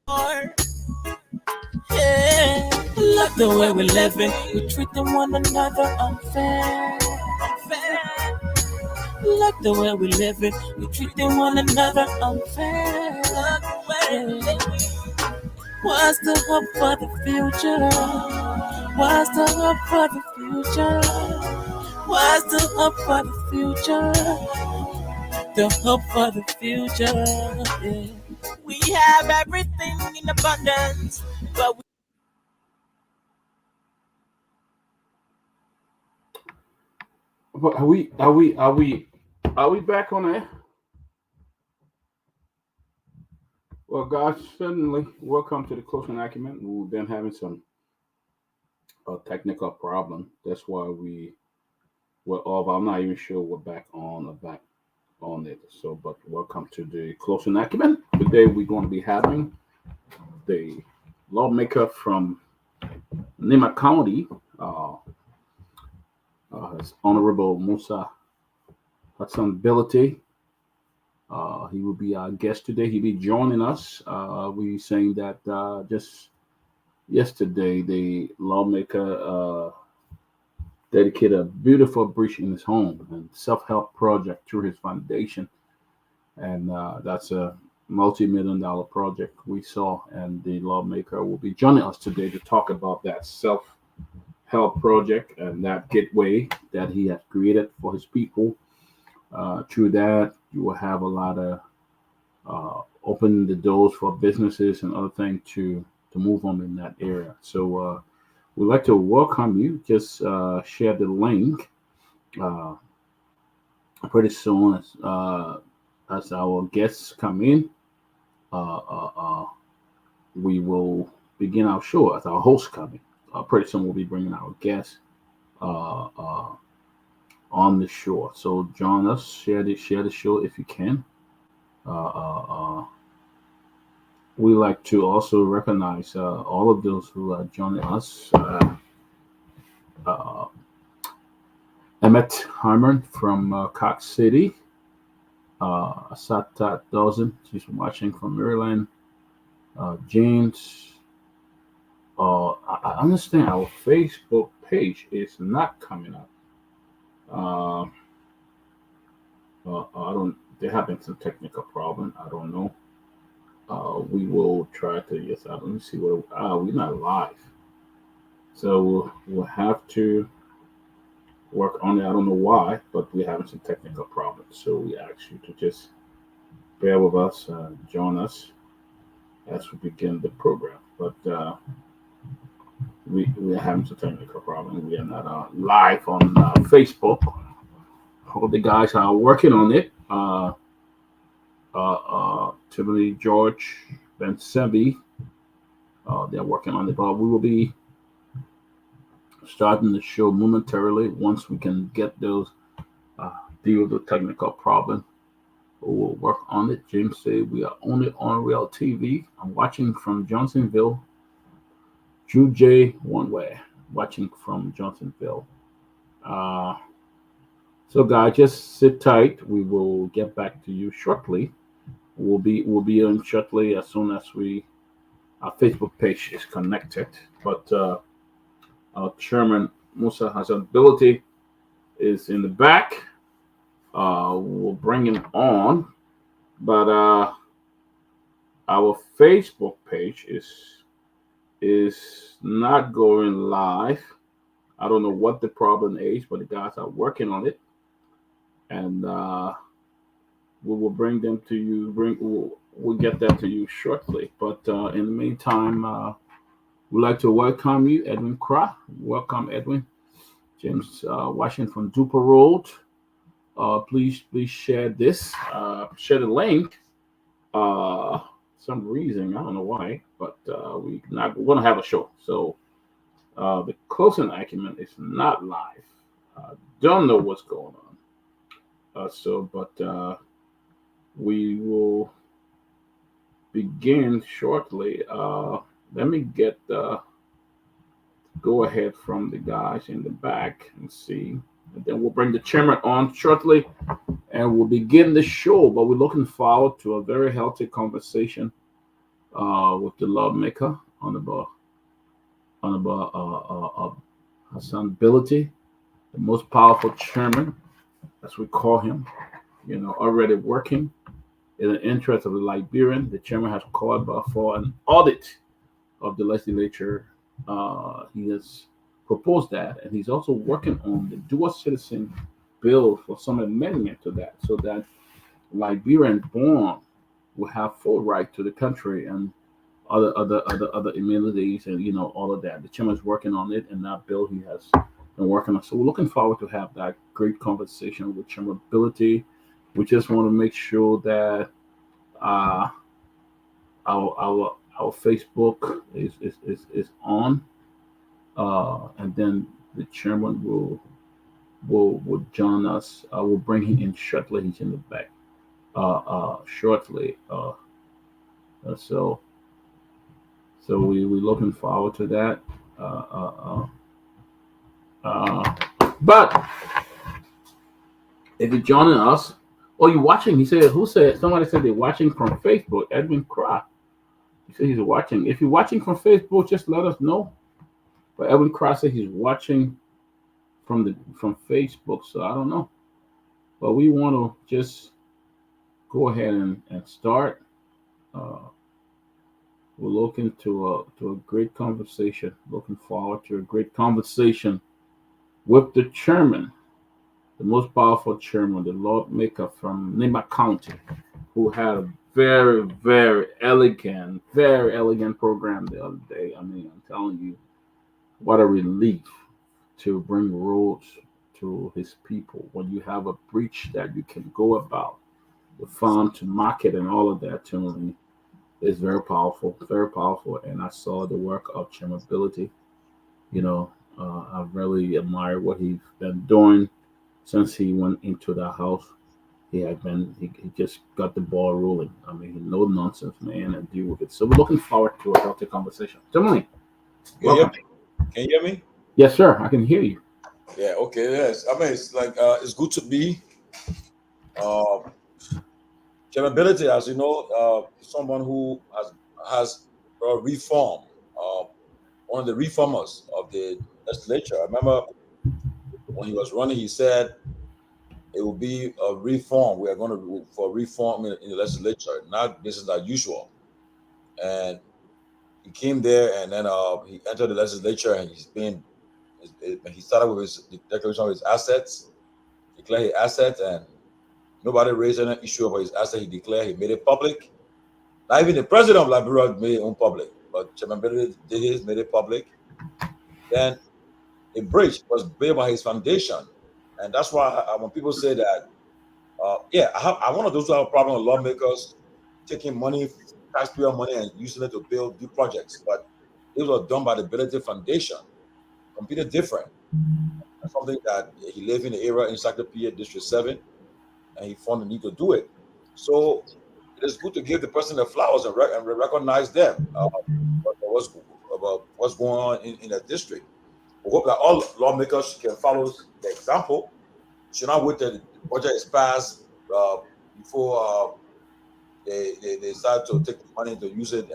Yeah. Look the way we're living, we're treating one another unfair. Look the way we're living, we're treating one another unfair. Yeah. What's the hope for the future? What's the hope for the future? What's the hope for the future? The hope for the future. Yeah. We have everything in abundance, but Are we back on air? Well, guys, certainly welcome to the closing argument. We've been having some technical problem. That's why we're off. I'm not even sure we're back on or back on it. So, but welcome to the closing argument. Today we're going to be having the lawmaker from Nima County, uh, Honorable Musa Hassan Ability. He will be our guest today. He'll be joining us. We saying that just yesterday, the lawmaker dedicated a beautiful bridge in his home and self-help project through his foundation, and that's a multi-million-dollar project we saw. And the lawmaker will be joining us today to talk about that self-help project and that gateway that he has created for his people. Through that, you will have a lot of open the doors for businesses and other things to move on in that area. So we'd like to welcome you. Just share the link uh, pretty soon as our guests come in. Uh, uh, uh, we will begin our show as our host coming. Pretty soon we'll be bringing our guests uh, uh, on the show. So join us, share the show if you can. Uh, uh, uh, we like to also recognize all of those who are joining us. Uh, Emmett Harmon from Cox City, Sata Dawson, she's watching from Maryland. James, I understand our Facebook page is not coming up. Uh, I don't. There have been some technical problem. I don't know. We will try to. Yes, let me see what. We're not live, so we'll have to work on it. I don't know why, but we're having some technical problems. So we ask you to just bear with us, join us as we begin the program. But we are having some technical problems. We are not live on Facebook. All the guys are working on it. Timothy, George, Ben Sanvee, they're working on it. But we will be starting the show momentarily once we can get those uh, deal with the technical problem. We'll work on it. James said we are only on Real TV. I'm watching from Johnsonville. Drew J. One Way, watching from Johnsonville. Uh, so, guys, just sit tight. We will get back to you shortly. We'll be on shortly as soon as our Facebook page is connected. But our chairman Musa Hassan Ability is in the back. We'll bring him on, but our Facebook page is not going live. I don't know what the problem is, but the guys are working on it, and we will bring them to you. We'll get that to you shortly. But in the meantime, we'd like to welcome you, Edwin Kra. Welcome, Edwin. James Washington from Duper Road. Please share this. Share the link. Uh, some reason I don't know why, but we're gonna have a show. So the closing argument is not live. Don't know what's going on. But we will begin shortly. Let me get the go ahead from the guys in the back and see. And then we'll bring the chairman on shortly and we'll begin the show. But we're looking forward to a very healthy conversation with the lawmaker on about Hassan ability, the most powerful chairman, as we call him, already working in the interest of the Liberian. The chairman has called for an audit of the legislature. He has proposed that, and he's also working on the dual citizen bill for some amendment to that, so that Liberian born will have full right to the country and other amenities and all of that. The chairman's working on it, and that bill he has been working on. So we're looking forward to have that great conversation with Chairman Ability. We just want to make sure that uh, our Facebook is on, and then the chairman will join us. We'll bring him in shortly. He's in the back shortly. So we're looking forward to that. Uh, uh, uh, but if you're joining us, or you're watching, he said, who said, somebody said they're watching from Facebook, Edwin Croft. He said he's watching. If you're watching from Facebook, just let us know. But Edwin Croft said he's watching from Facebook, so I don't know. But we want to just go ahead and start. Uh, we're looking to a great conversation. Looking forward to a great conversation with the chairman, the most powerful chairman, the lawmaker from Nima County, who had a very, very elegant program the other day. I mean, I'm telling you, what a relief to bring roads to his people when you have a breach that you can go about the farm to market and all of that. To me, is very powerful, very powerful. And I saw the work of Chairman Ability. I really admire what he's been doing since he went into the house. He just got the ball rolling. I mean, no nonsense, man, and deal with it. So we're looking forward to a healthy conversation. Tomalin, welcome. Can you hear me? Yes, sir. I can hear you. Yeah. Okay. Yes. I mean, it's like it's good to be capability, as you know, someone who has reformed. One of the reformers of the legislature. I remember when he was running, he said it will be a reform. We are going to for reform in the legislature. Not this is not usual. And he came there, and then he entered the legislature, and he started with his declaration of his assets, declared his assets, and nobody raised any issue about his assets. He declared, he made it public. Not even the president of Liberia made it on public, but Chairman Bennett did his, made it public. Then a bridge was built by his foundation, and that's why when people say that, I'm one of those who have a problem with lawmakers taking money, taxpayer money, and using it to build new projects. But it was done by the Ability Foundation, completely different. That's something that he lived in the era Encyclopedia District 7, and he found the need to do it. So it is good to give the person the flowers and recognize them about what's going on in the district. We hope that all lawmakers can follow the example. Should not wait till the budget is passed before they start to take the money to use it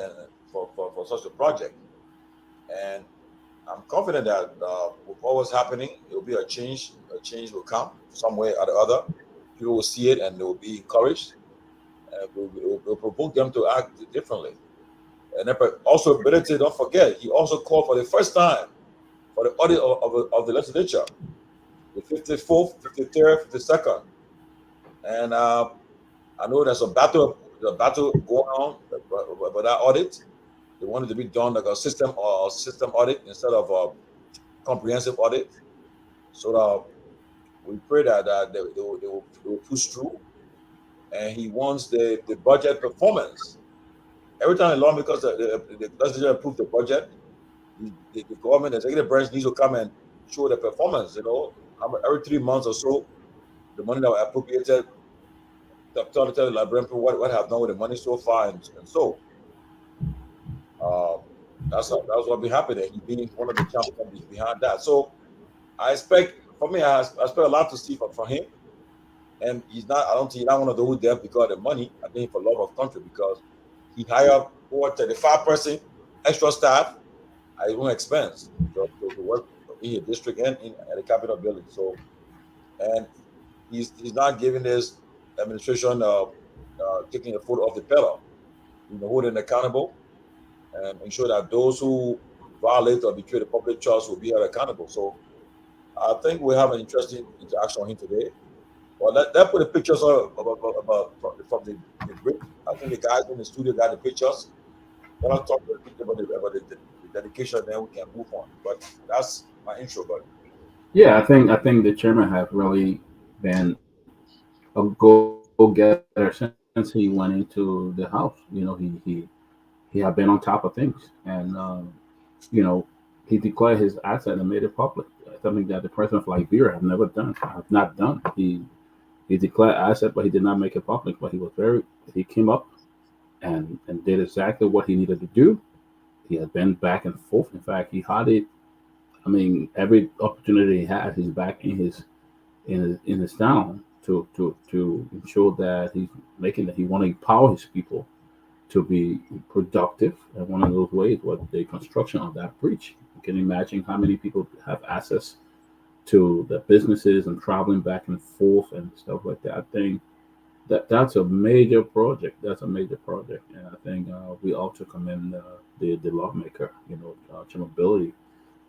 for such a project. And I'm confident that with what was happening, it will be a change. A change will come some way or the other. People will see it and they will be encouraged. And we'll provoke them to act differently. And also, Ability, don't forget, he also called for the first time for the audit of the legislature, the 54th, 53rd, 52nd. And I know there's a battle going on about that audit. They wanted to be done like a system audit instead of a comprehensive audit. So we pray that they will push through. And he wants the budget performance. Every time the lawmakers, the legislature approve the budget, the government, the executive branch needs to come and show the performance. Every 3 months or so, the money that was appropriated, tell the librarian what have done with the money so far, and so that's what be happening. He being one of the champions behind that. So I expect, for me, I expect a lot to see from him. And I don't think he's not one of those who there because of the money. I think for love of country, because he hired or 35-person extra staff at his own expense to work in his district and at the Capitol building. So, and he's not giving his administration taking the foot off the pedal, holding accountable and ensure that those who violate or betray the public trust will be held accountable. So I think we have an interesting interaction on him today. Well, that put the pictures about from the break. I think the guys in the studio got the pictures. Then I'll talk to the people about the dedication, then we can move on. But that's my intro, buddy. Yeah, I think the chairman have really been a go-getter since he went into the house. He had been on top of things, and he declared his asset and made it public. Something that the president of Liberia have not done. He declared asset, but he did not make it public. But he came up and did exactly what he needed to do. He had been back and forth. In fact, he had it. I mean, every opportunity he had, he's back in his town to ensure that he's making that he want to empower his people to be productive. And one of those ways was the construction of that bridge. You can imagine how many people have access to the businesses and traveling back and forth and stuff like that. I think that's a major project. That's a major project, and I think we ought to commend the lawmaker. Ability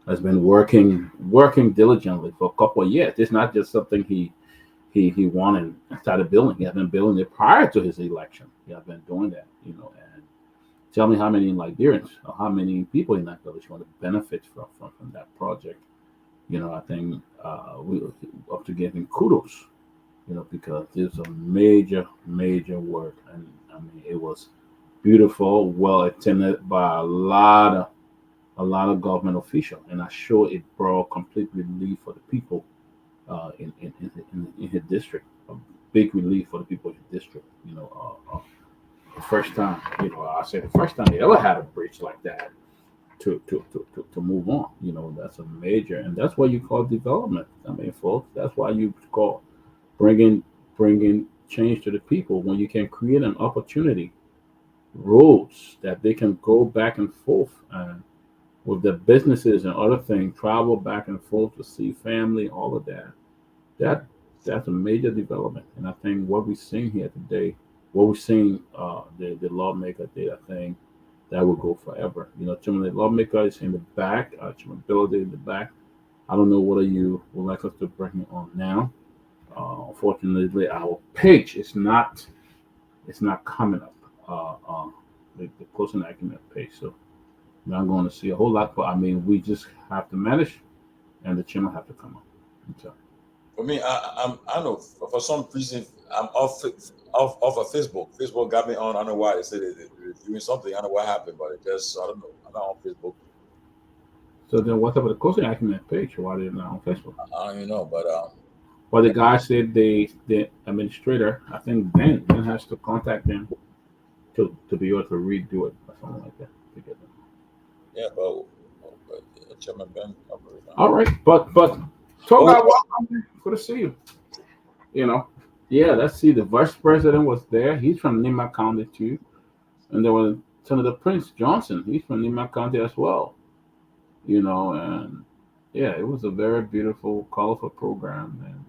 has been working diligently for a couple of years. It's not just something he wanted and started building. He had been building it prior to his election. He had been doing that. And tell me how many Liberians or how many people in that village want to benefit from that project. I think we have to give him kudos. Because it's a major, major work, and I mean it was beautiful, well attended by a lot of government officials, and I'm sure it brought complete relief for the people in his district, a big relief for the people in his district. The first time, I say the first time they ever had a bridge like that to move on. That's a major, and that's what you call development. I mean, folks, that's why you call bringing change to the people when you can create an opportunity, roads that they can go back and forth and with the businesses and other things, travel back and forth to see family, all of that. That that's a major development, and I think what we're seeing here today, what we're seeing the lawmaker did, I think that will go forever. Chairman, the lawmaker is in the back, Chairman Ability in the back. I don't know whether you would like us to bring him on now. Unfortunately, our page is not coming up. The closing argument page, so we're not going to see a whole lot. But I mean, we just have to manage, and the chairman have to come up. So, For me, I don't know, for some reason I'm off of Facebook. Facebook got me on. I don't know why. They said they're doing something. I don't know what happened, but it just, I don't know. I'm not on Facebook. so then what's up with the closing argument page? Why they're not on Facebook? I don't even know, but Well, the guy said the administrator, I think Ben has to contact them to be able to redo it or something like that. To get them. yeah, but Chairman Ben. All right, but talk about good to see you. Yeah, let's see. The vice president was there. He's from Nima County too, and there was Senator Prince Johnson. He's from Nima County as well. And yeah, it was a very beautiful, colorful program, and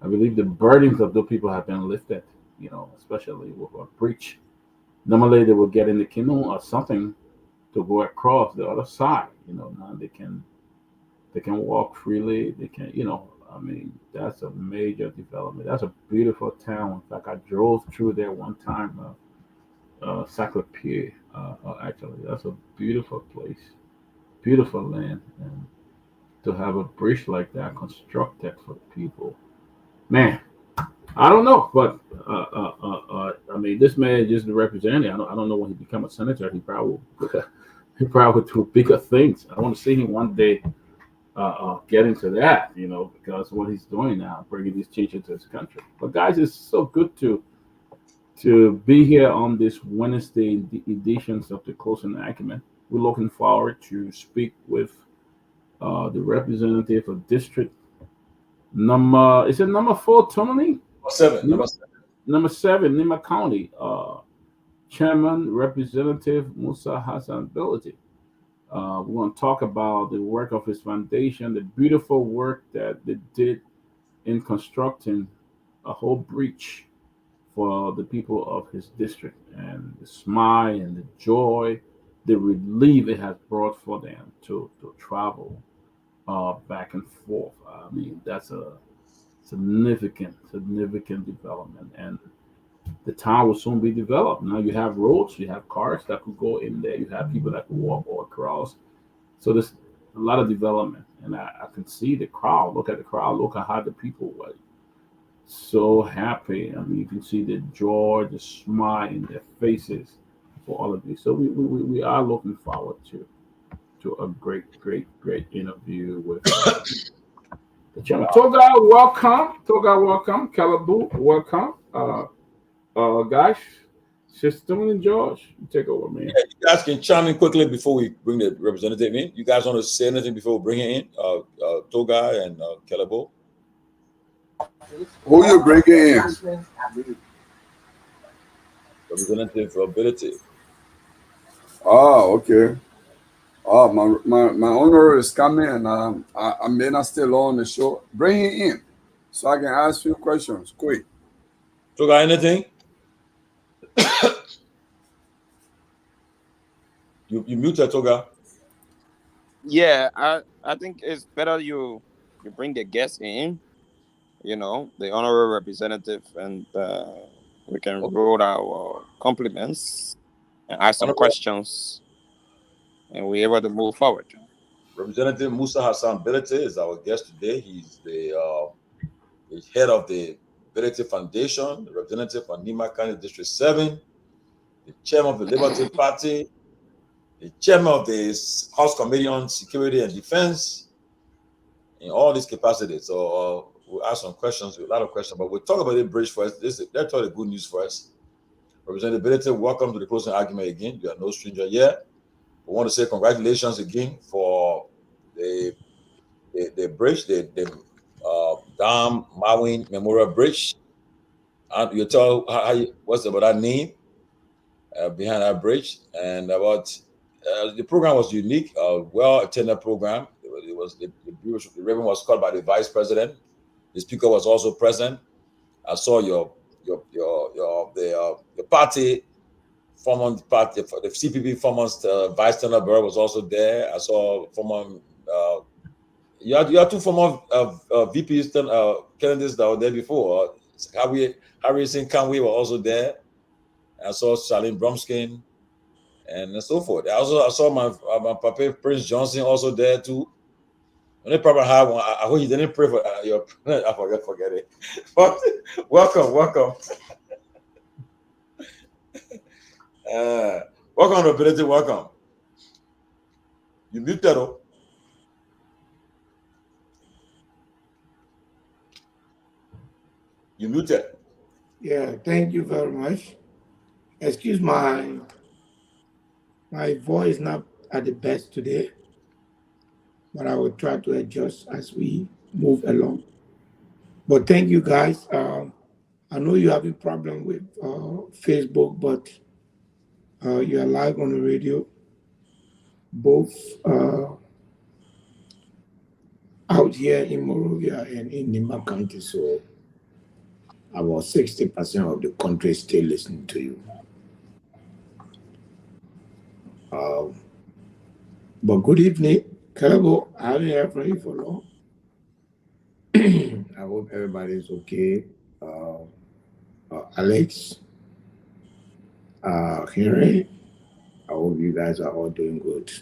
I believe the burdens of those people have been lifted. Especially with a breach. Normally, they would get in the canoe or something to go across the other side. Now they can walk freely. They can, I mean, that's a major development. That's a beautiful town. In fact, I drove through there one time. Sacre-Pied, actually, that's a beautiful place, beautiful land, and to have a bridge like that constructed for people, man. I don't know, but I mean, this man is just the representative. I don't know when he become a senator. He probably do bigger things. I want to see him one day get into that, because what he's doing now, bringing these changes to his country. But guys, it's so good to be here on this Wednesday editions of the Closing Argument. We're looking forward to speak with the representative of District number 4, Tomalin? Number 7. Number 7, Nima County, Chairman Representative Musa Hassan Ability. We're going to talk about the work of his foundation, the beautiful work that they did in constructing a whole breach for the people of his district, and the smile and the joy, the relief it has brought for them to travel back and forth. I mean, that's a significant development, and the town will soon be developed. Now you have roads, you have cars that could go in there, you have people that could walk all across. So there's a lot of development, and I can see the crowd. Look at the crowd. Look at how the people were so happy. I mean, you can see the joy, the smile in their faces for all of this. So we are looking forward to a great interview with the chairman. Toga, welcome. Toga, welcome. Calabu, welcome. Guys, System and George, you take over, man. Yeah, you guys can chime in quickly before we bring the representative in. You guys want to say anything before we bring it in? Toga and Kelebo. Who you bringing in? Representative Ability. Oh, okay. Oh, my owner is coming, and I may not stay long on the show. Bring him in so I can ask you questions quick. Toga, anything? you muted, Toga. Yeah, I think it's better you bring the guest in, the honorary representative, and we can roll our compliments and ask some questions, and we're able to move forward. Representative Musa Hassan Ability is our guest today. He's the head of the Ability Foundation, the representative for Nima County District 7, the chairman of the Liberty Party, the chairman of the House Committee on Security and Defense, in all these capacities. So we'll ask some questions, a lot of questions, but we'll talk about the bridge first. Let's talk the good news first. Representative, welcome to the closing argument again. You are no stranger here. We want to say congratulations again for the bridge, the Dam Mawin Memorial Bridge. And you tell what's about that name behind that bridge, and about the program was unique, well attended program. It was the ribbon was cut by the vice president. The speaker was also present. I saw the party former party, the CPP former vice tenor Burr was also there. I saw former you had two former VPs candidates that were there before. Harry Singh Kanwe were also there. I saw Charlene Bromskin and so forth. I saw my papa Prince Johnson also there too. The only problem I have, I hope you didn't pray for your. I forget it. But welcome. Welcome to Ability. Welcome. You muted. You muted. Yeah, thank you very much. Excuse my voice not at the best today, but I will try to adjust as we move along. But thank you guys. I know you have a problem with Facebook, but you are live on the radio, both out here in Morovia and in Nima County. So about 60% of the country is still listening to you. But good evening, Calabo. I haven't heard from you for long. I hope everybody's okay. Alex, Henry, I hope you guys are all doing good.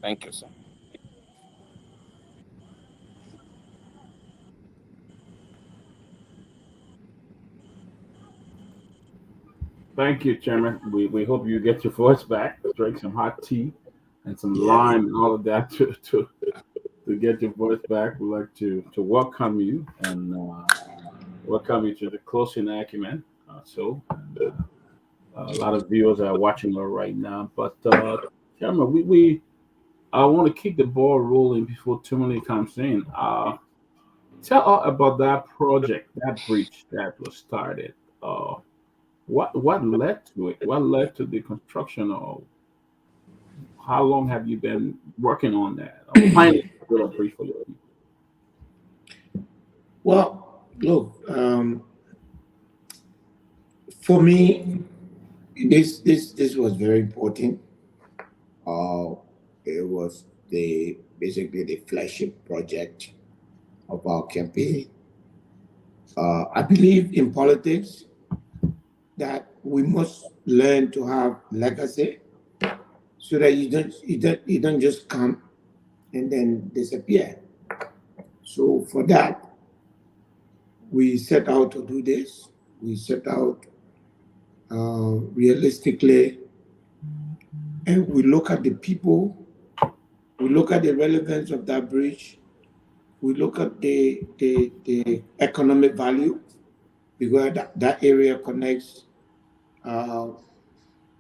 Thank you, sir. Thank you, Chairman. We hope you get your voice back. Drink some hot tea and some lime and all of that to get your voice back. We'd like to welcome you and welcome you to the closing acumen. A lot of viewers are watching right now. But Chairman, I want to keep the ball rolling before too many comes in. Tell us about that project, that breach that was started. What led to it? What led to the construction of? How long have you been working on that? Or planning to build a bridge for your people? Well, look, for me, this was very important. Uh, it was the basically the flagship project of our campaign. I believe in politics that we must learn to have legacy so that you don't just come and then disappear. So for that, we set out to do this. We set out realistically, and we look at the people. We look at the relevance of that bridge. We look at the economic value because that area connects uh,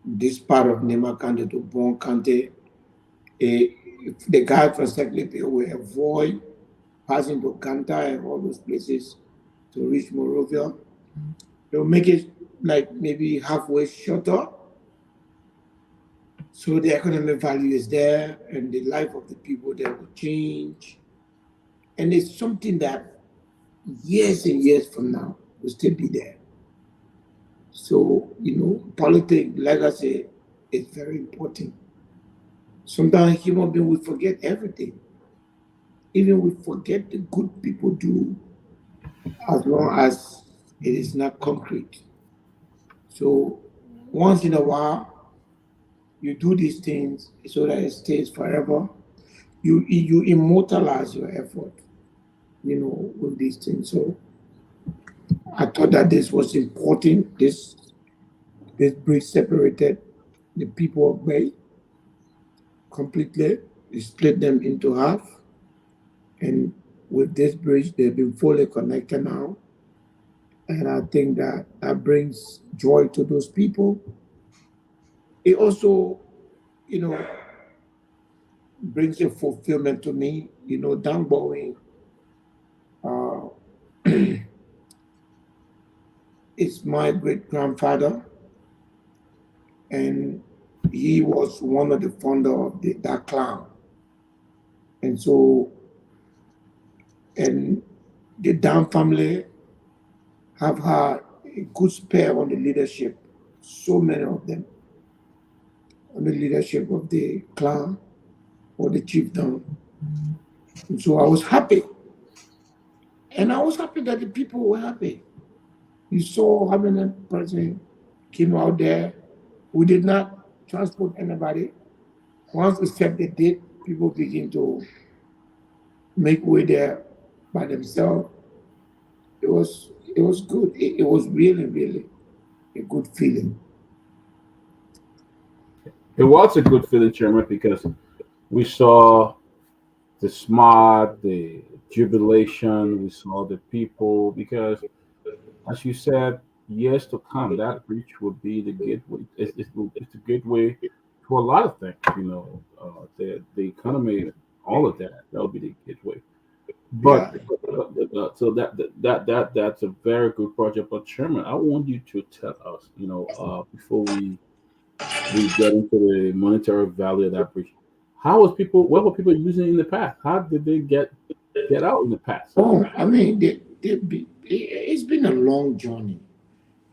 this part of Nema County to Bon County. If the guy from Secretary will avoid passing to Kanta and all those places to reach Morovia. They'll make it like maybe halfway shorter. So the economic value is there and the life of the people there will change. And it's something that years and years from now will still be there. So, politics, legacy is very important. Sometimes human beings will forget everything. Even we forget the good people do as long as it is not concrete. So once in a while, you do these things so that it stays forever. You immortalize your effort, with these things. So I thought that this was important. This bridge separated the people of Bay completely. It split them into half. And with this bridge, they've been fully connected now. And I think that brings joy to those people. It also, you know, brings a fulfillment to me. Dan Bowen uh, is my great grandfather, and he was one of the founder of that clan. And so, and the Dan family have had a good spare on the leadership, so many of them, on the leadership of the clan or the chiefdom. And so I was happy. And I was happy that the people were happy. You saw how many person came out there. We did not transport anybody. Once we set the date, people begin to make way there by themselves. It was good. It was really, really a good feeling. It was a good feeling, Chairman, because we saw the smart, the jubilation, we saw the people, because as you said, years to come, that bridge will be the gateway. It's a gateway to a lot of things, the economy, all of that. That'll be the gateway. But Yeah. so that's a very good project. But Chairman, I want you to tell us, before we get into the monetary value of that bridge, what were people using in the past? How did they get out in the past? Oh, I mean, it's been a long journey.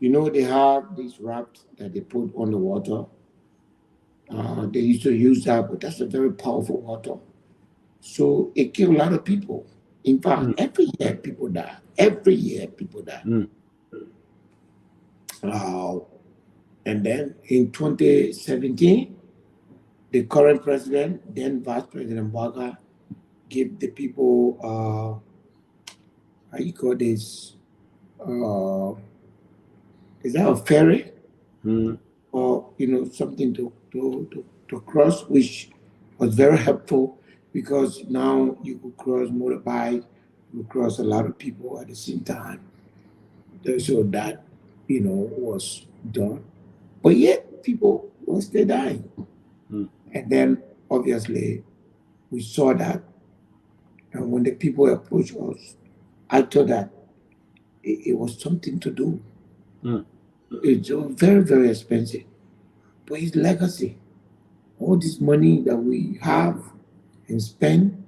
They have these rafts that they put on the water. They used to use that, but that's a very powerful water. So it killed a lot of people. In Mm, fact, every year people die. Every year people die. mm, Uh, and then in 2017, the current president, then Vice President Baga, gave the people, how you call this, uh, is that a ferry? mm. Or something to cross, which was very helpful because now you could cross motorbike, you could cross a lot of people at the same time. So that was done, but yet people were still dying. Mm. And then obviously we saw that, and when the people approached us, I thought that it was something to do. Mm. It's very, very expensive. But his legacy, all this money that we have and spend,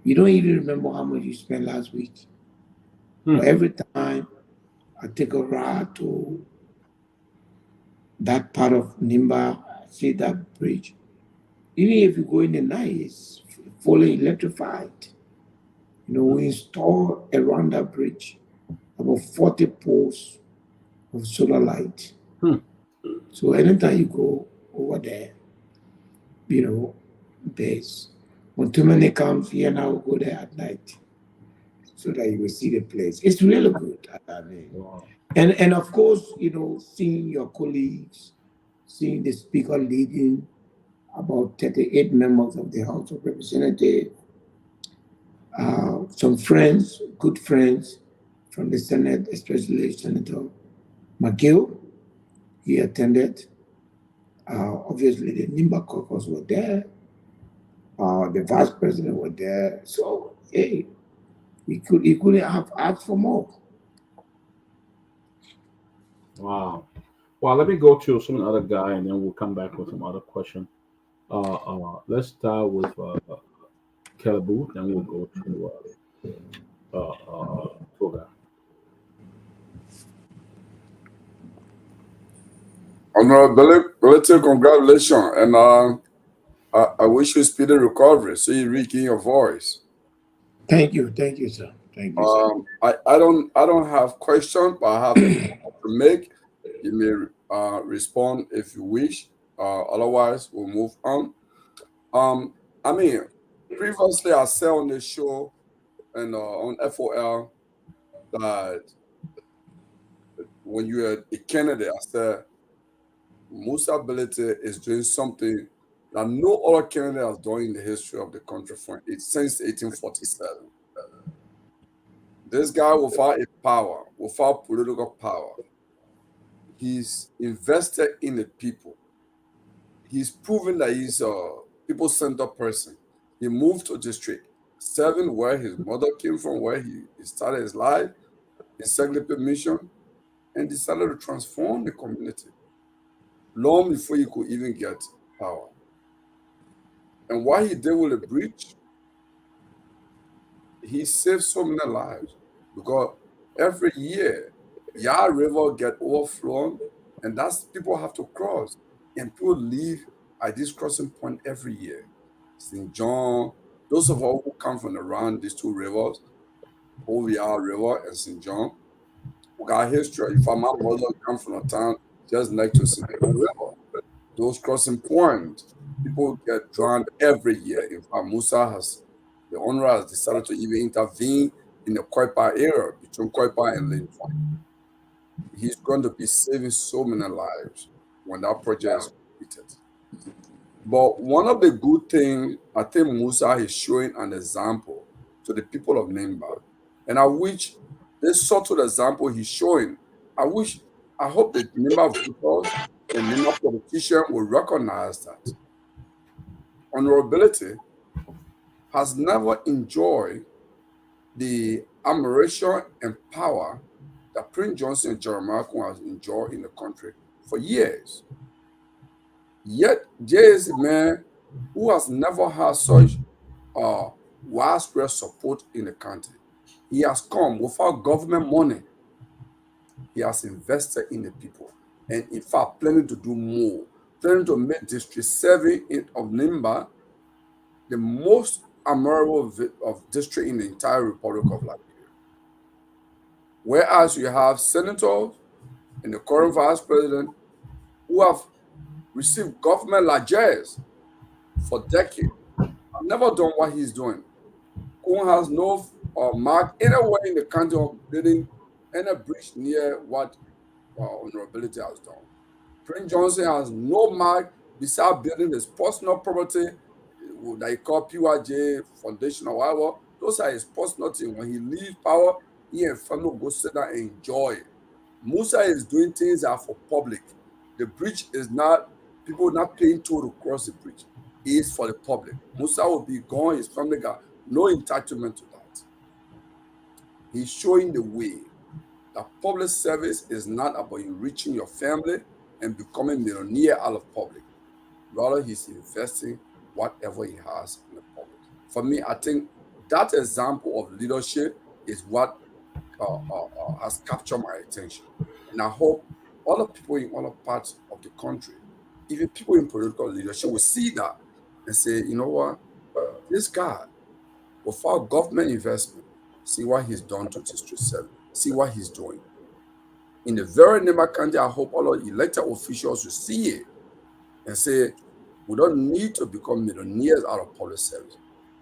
you don't even remember how much you spent last week. But every time I take a ride to that part of Nimba, I see that bridge. Even if you go in the night, it's fully electrified. We install around that bridge about 40 poles of solar light. So anytime you go over there, there's when too many comes here now, we'll go there at night so that you will see the place. It's really good. I mean, Wow. and of course, seeing your colleagues, seeing the speaker leading about 38 members of the House of Representatives, some friends, good friends from the Senate, especially Senator McGill, he attended. Obviously, the Nimba caucus were there. The vice president were there. So, hey, he couldn't have asked for more. Wow. Well, let me go to some other guy, and then we'll come back with some other question. Let's start with Kelly Booth, then we'll go to a guy. Honorability, congratulations, and I wish you speedy recovery so you regain your voice. Thank you, sir. Thank you, sir. I don't have questions, but I have a point to make. You may respond if you wish. Otherwise, we'll move on. I mean, previously I said on the show and on FOL that when you are a candidate, I said Musa Ability is doing something that no other candidate has done in the history of the country since 1847. This guy, without a power, without political power, he's invested in the people. He's proven that he's a people-centered person. He moved to District 7, where his mother came from, where he started his life, his second mission, and decided to transform the community long before he could even get power. And what he did with the bridge, he saved so many lives because every year, Yah River get overflown, and that's people have to cross, and people live at this crossing point every year. St. John, those of us who come from around these two rivers, Old Yah River and St. John, we got history. In fact, my mother come from a town just next to St. John River. Those crossing points, people get drowned every year. In fact, the owner has decided to even intervene in the Koipa area between Koipa and Lane Point. He's going to be saving so many lives when that project is completed. But one of the good things, I think Musa is showing an example to the people of Nimba. And I wish this subtle example he's showing, I hope that Nimba voters and Nimba politicians will recognize that honorability has never enjoyed the admiration and power that Prince Johnson and Jeremiah has enjoyed in the country for years. Yet there is a man who has never had such widespread support in the country. He has come without government money. He has invested in the people, and in fact, planning to do more, planning to make District 7 of Nimba the most admirable of district in the entire Republic of Liberia. Whereas you have senators and the current vice president who have received government largesse for decades, have never done what he's doing. Kun has no mark anywhere in the country of building any bridge near what honorability has done. Prince Johnson has no mark besides building his personal property that he called PYJ Foundation or whatever. Those are his personal things. When he leaves power, he and family go sit down and enjoy it. Musa is doing things that are for public. The bridge is not, people not paying toll to cross the bridge. It is for the public. Musa will be gone, his family got no entitlement to that. He's showing the way that public service is not about you reaching your family and becoming millionaire out of public. Rather, he's investing whatever he has in the public. For me, I think that example of leadership is what has captured my attention. And I hope other people in other parts of the country, even people in political leadership, will see that and say, you know what, this guy, without government investment, see what he's done to District 7, see what he's doing. In the very name of country, I hope all elected officials will see it and say, we don't need to become millionaires out of public service.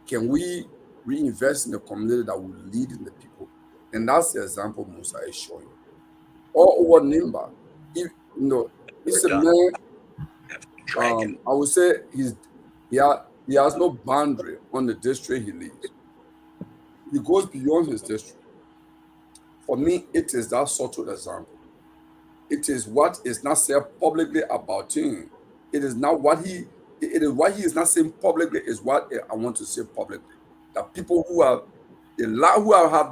Can we reinvest in the community that will lead in the people? And that's the example Musa is showing. All over Nimba, it's a man. I would say he has no boundary on the district he leads. He goes beyond his district. For me, it is that sort of example. It is what is not said publicly about him. It is not what he. It is what he is not saying publicly is what I want to say publicly. That people who have the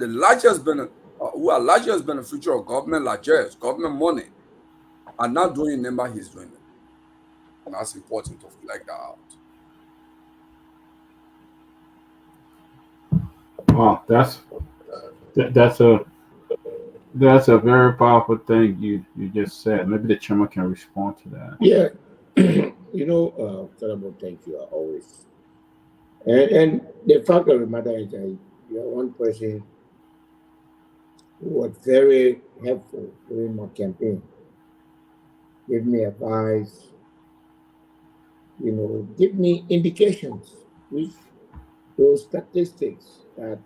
largest who are largest beneficiary of government largesse, government money, are not doing number he's doing it. And that's important to flag that out. Wow, that's a very powerful thing you just said. Maybe the chairman can respond to that. Yeah, Solomon, thank you always. And the fact of the matter is that you are one person who was very helpful during my campaign. Give me advice, give me indications, which those statistics that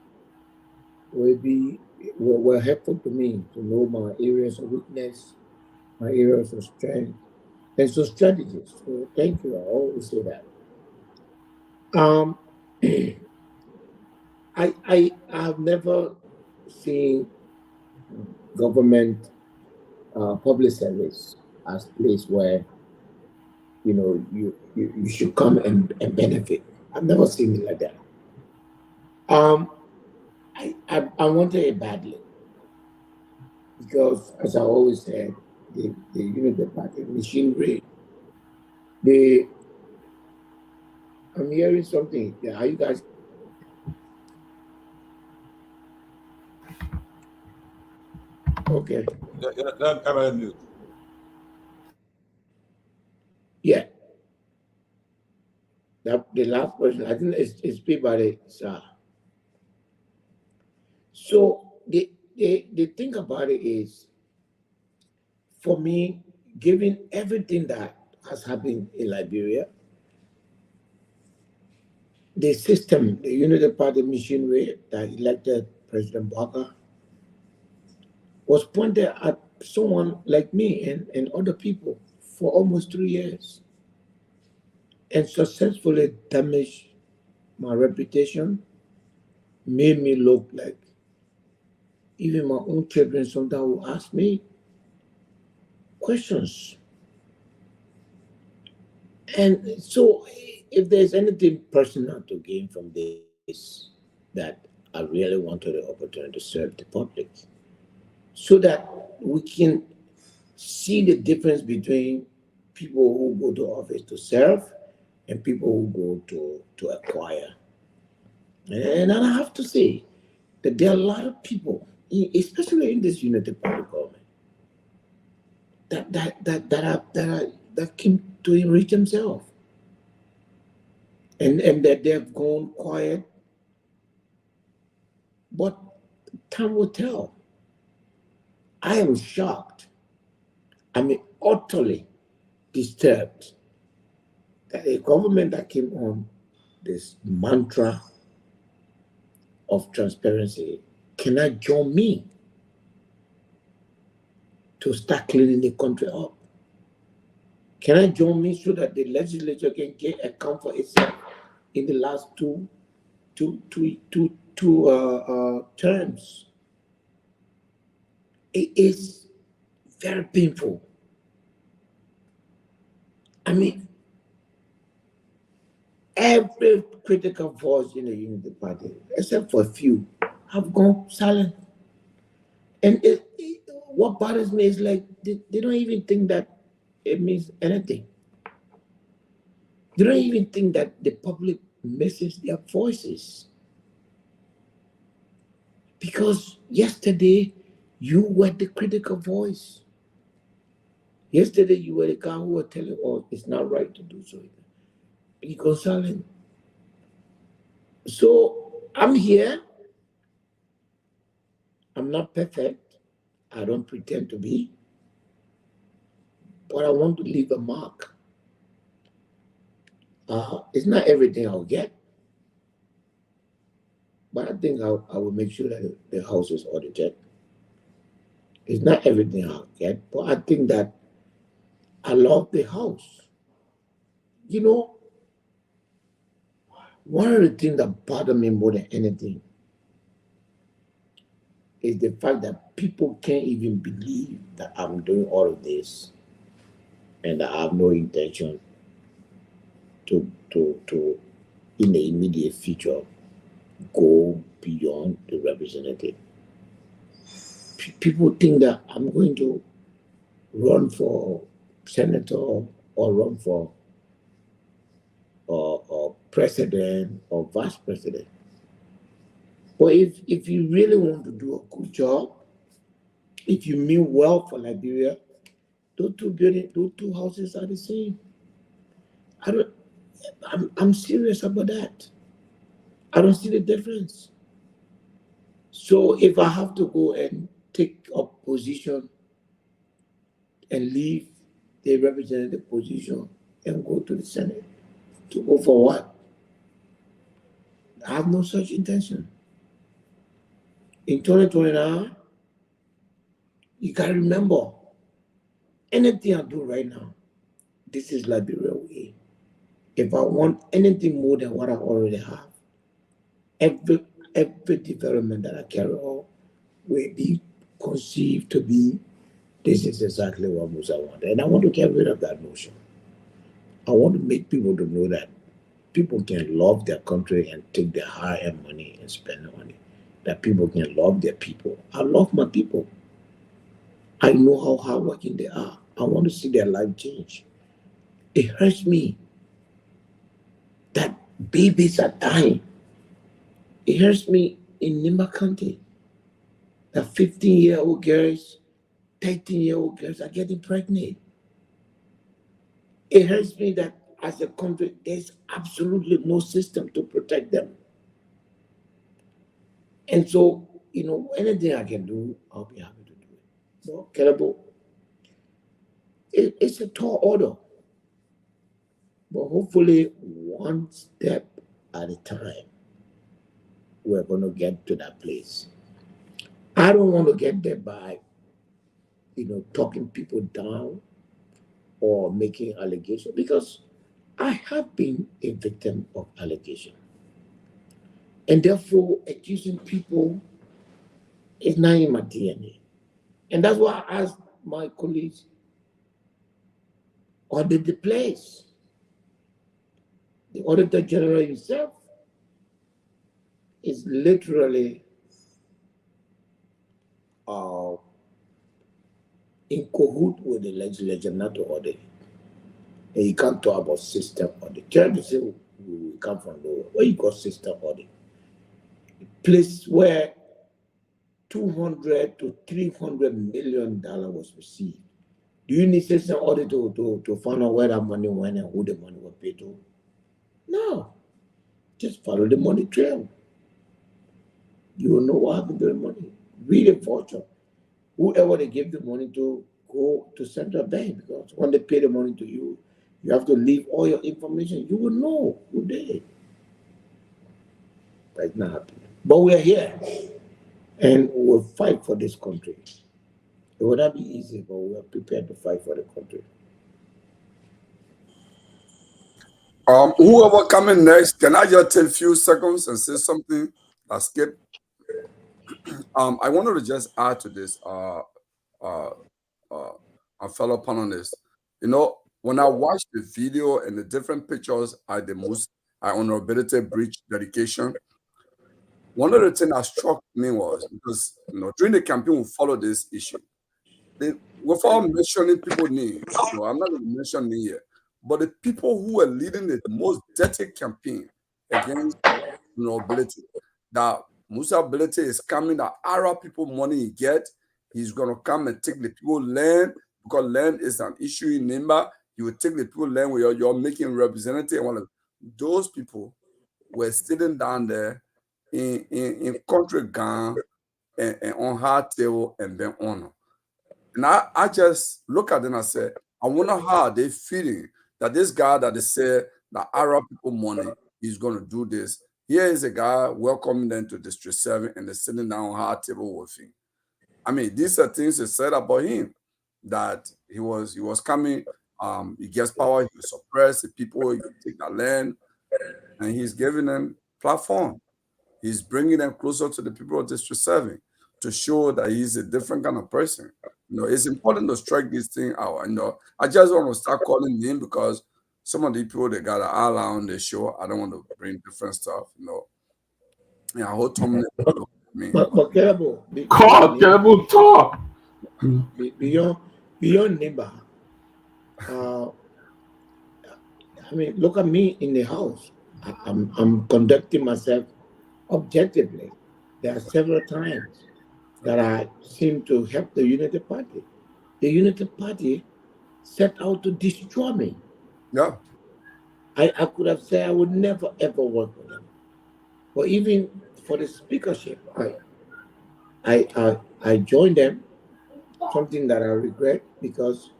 were helpful to me to know my areas of weakness, my areas of strength, and so strategies. So thank you. I always say that. I have never seen government public service as a place where you should come and benefit. I've never seen it like that. I wanted it badly because, as I always said, the unit party machinery. I'm hearing something. Yeah, are you guys? Okay. Camera mute. Yeah. The last person, I think it's Peabody, sir. So the thing about it is, for me, given everything that has happened in Liberia, the system, the Unity Party machinery that elected President Baka was pointed at someone like me and other people for almost 3 years and successfully damaged my reputation, made me look like even my own children sometimes will ask me questions. And so if there's anything personal to gain from this, that I really wanted the opportunity to serve the public so that we can see the difference between people who go to office to serve and people who go to acquire. And I have to say that there are a lot of people, especially in this Unity Party government, that came to enrich themselves, and that they have gone quiet. But time will tell. I am shocked. I mean, utterly disturbed that a government that came on this mantra of transparency cannot join me to start cleaning the country up. Can I join me so that the legislature can get account for itself in the last two terms? It is very painful. I mean, every critical voice in the Unity Party, except for a few, have gone silent. And what bothers me is like they don't even think that it means anything. They don't even think that the public misses their voices. Because yesterday you were the critical voice. Yesterday you were the guy who was telling, oh, it's not right to do so. Be silent. So I'm here. I'm not perfect. I don't pretend to be. But I want to leave a mark. It's not everything I'll get. But I think I will make sure that the house is audited. It's not everything I'll get. But I think that I love the house. You know, one of the things that bother me more than anything is the fact that people can't even believe that I'm doing all of this and that I have no intention to in the immediate future go beyond the representative. People think that I'm going to run for senator or run for or president or vice president. But if you really want to do a good job, if you mean well for Liberia, those two houses are the same. I'm serious about that. I don't see the difference. So if I have to go and take up position and leave the representative position and go to the Senate, to go for what? I have no such intention. In 2029, you gotta remember, anything I do right now, this is Liberia way. If I want anything more than what I already have, every development that I carry on will be conceived to be, this is exactly what Musa wanted. And I want to get rid of that notion. I want to make people to know that people can love their country and take their high-end money and spend the money. That people can love their people. I love my people. I know how hardworking they are. I want to see their life change. It hurts me that babies are dying. It hurts me in Nimba County that 15-year-old girls, 13-year-old girls are getting pregnant. It hurts me that as a country, there's absolutely no system to protect them. And so, anything I can do, I'll be happy to do it. So, Kelebo, it's a tall order. But hopefully, one step at a time, we're going to get to that place. I don't want to get there by, talking people down or making allegations, because I have been a victim of allegation. And therefore, accusing people is not in my DNA. And that's why I asked my colleagues, audit the place. The Auditor General himself is literally in cahoot with the legislature not to audit it. And you can't talk about system audit. Can't say we come from nowhere. Where you got system audit? A place where $200 to $300 million was received. Do you need system audit to find out where that money went and who the money was paid to? No. Just follow the money trail. You will know what happened to the money. Read a voucher. Whoever they give the money to, go to central bank, because when they pay the money to you, you have to leave all your information. You will know who did it. That's not happening. But we're here, and we'll fight for this country. It would not be easy, but we're prepared to fight for the country. Whoever coming next, can I just take a few seconds and say something? I skipped. I wanted to just add to this, our fellow panelists. When I watched the video and the different pictures at the honorability bridge dedication, one of the things that struck me was, because during the campaign we followed this issue, without mentioning people name, I'm not going to mention name here, but the people who are leading the most dirty campaign against ability, that Musa ability is coming, that Arab people money he get, he's going to come and take the people land, because land is an issue in Nimba. He will take the people land where you're making representative. One of those people were sitting down there in country Ghana and on hard table and then on. And I just look at them and I say, I wonder how they feeling that this guy that they say that Arab people money is going to do this. Here is a guy welcoming them to District 7 and they're sitting down on hard table with him. I mean, these are things they said about him, that he was coming, he gets power, he will suppress the people, he will take their land, and he's giving them platform. He's bringing them closer to the people of District 7 to show that he's a different kind of person. It's important to strike this thing out. I just want to start calling him because some of the people that got an eye on the show, I don't want to bring different stuff. Yeah, I hope Tomalin. But Terrible. Terrible talk. Beyond neighbor. I mean, look at me in the house. I'm conducting myself objectively. There are several times that I seem to help the Unity Party. The Unity Party set out to destroy me. Yeah. I could have said I would never ever work with them. But even for the speakership, I joined them, something that I regret because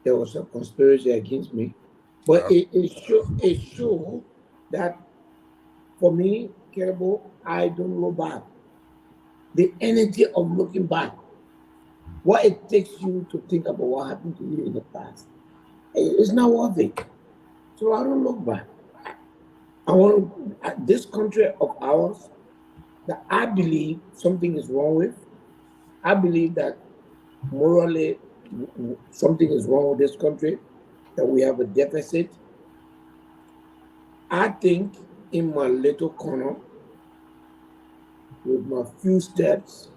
there was a conspiracy against me. But it showed that for me, Kerbo, I don't go back. The energy of looking back, what it takes you to think about what happened to you in the past, it's not worth it. So I don't look back. I want this country of ours that I believe something is wrong with. I believe that morally something is wrong with this country, that we have a deficit. I think in my little corner, with my few steps,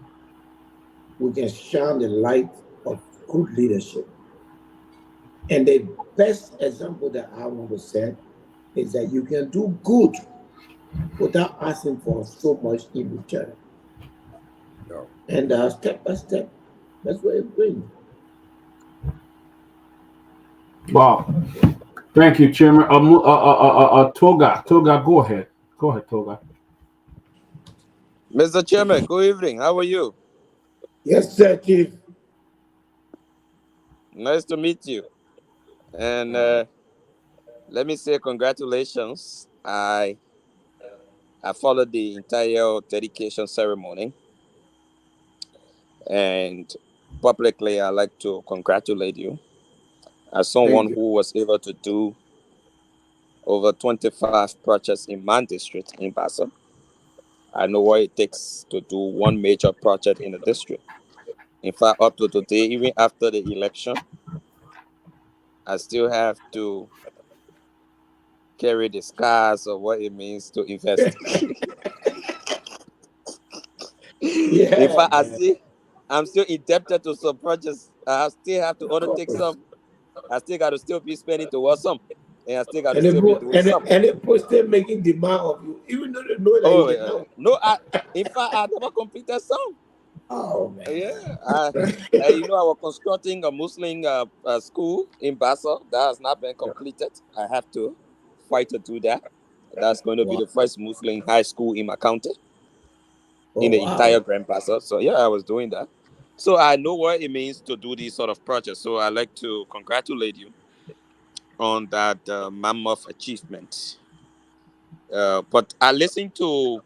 we can shine the light of good leadership. And the best example that I want to set is that you can do good without asking for so much in return. No. And step by step, that's what it brings. Wow. Thank you, Chairman. Toga, go ahead. Go ahead, Toga. Mr. Chairman, good evening. How are you? Yes, sir, Chief. Nice to meet you. And let me say congratulations. I followed the entire dedication ceremony. And publicly, I'd like to congratulate you as someone who was able to do over 25 projects in my district in Bassa. I know what it takes to do one major project in the district. In fact, up to today, even after the election, I still have to carry the scars of what it means to invest. In fact, I'm still indebted to some projects. I still have to undertake some. I still got to still be spending towards some. And I still got to still be doing some. And they still making demand of you, even though they know that you did not. No, in fact, I never completed some. Oh, man. Yeah. I was constructing a Muslim school in Bassa that has not been completed. I have to fight to do that. That's going to be the first Muslim high school in my county, in the entire Grand Bassa. So, yeah, I was doing that. So I know what it means to do these sort of projects. So I'd like to congratulate you on that mammoth achievement. But I listened to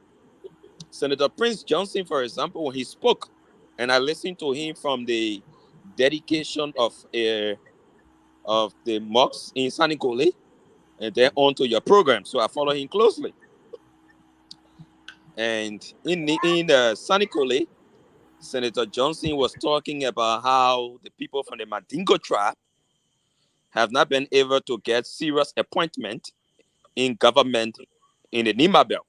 Senator Prince Johnson, for example, when he spoke, and I listened to him from the dedication of the mosques in Sanikole, and then on to your program. So I follow him closely. And in Sanikole, Senator Johnson was talking about how the people from the Mandingo tribe have not been able to get serious appointment in government in the Nima Belt.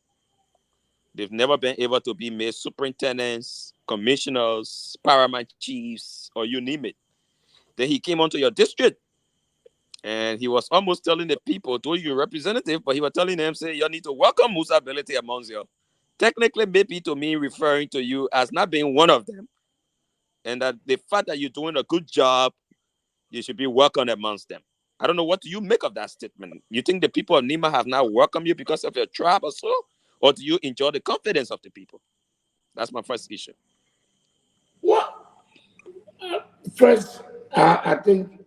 They've never been able to be made superintendents, commissioners, paramount chiefs, or you name it. Then he came onto your district. And he was almost telling the people, though you're representative, but he was telling them, say, you need to welcome Musa Ability amongst you. Technically, maybe to me referring to you as not being one of them. And that the fact that you're doing a good job, you should be welcomed amongst them. I don't know, what do you make of that statement? You think the people of Nima have now welcomed you because of your tribe or so? Or do you enjoy the confidence of the people? That's my first issue. Well, first, I think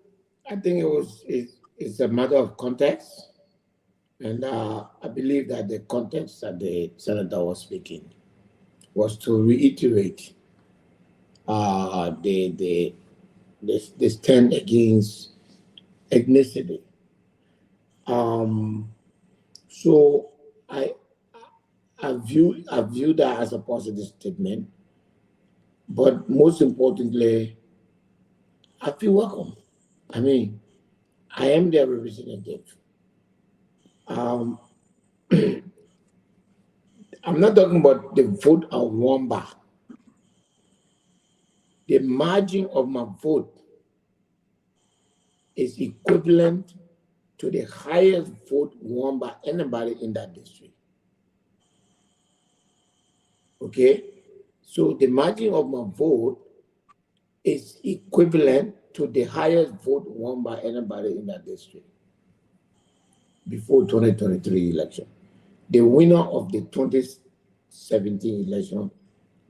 it's a matter of context, and I believe that the context that the senator was speaking was to reiterate the stand against ethnicity. So I view that as a positive statement, but most importantly, I feel welcome. I mean, I am their representative. I'm not talking about the vote of Wamba. The margin of my vote is equivalent to the highest vote won by anybody in that district. Okay? So the margin of my vote is equivalent to the highest vote won by anybody in that district before 2023 election. The winner of the 2017 election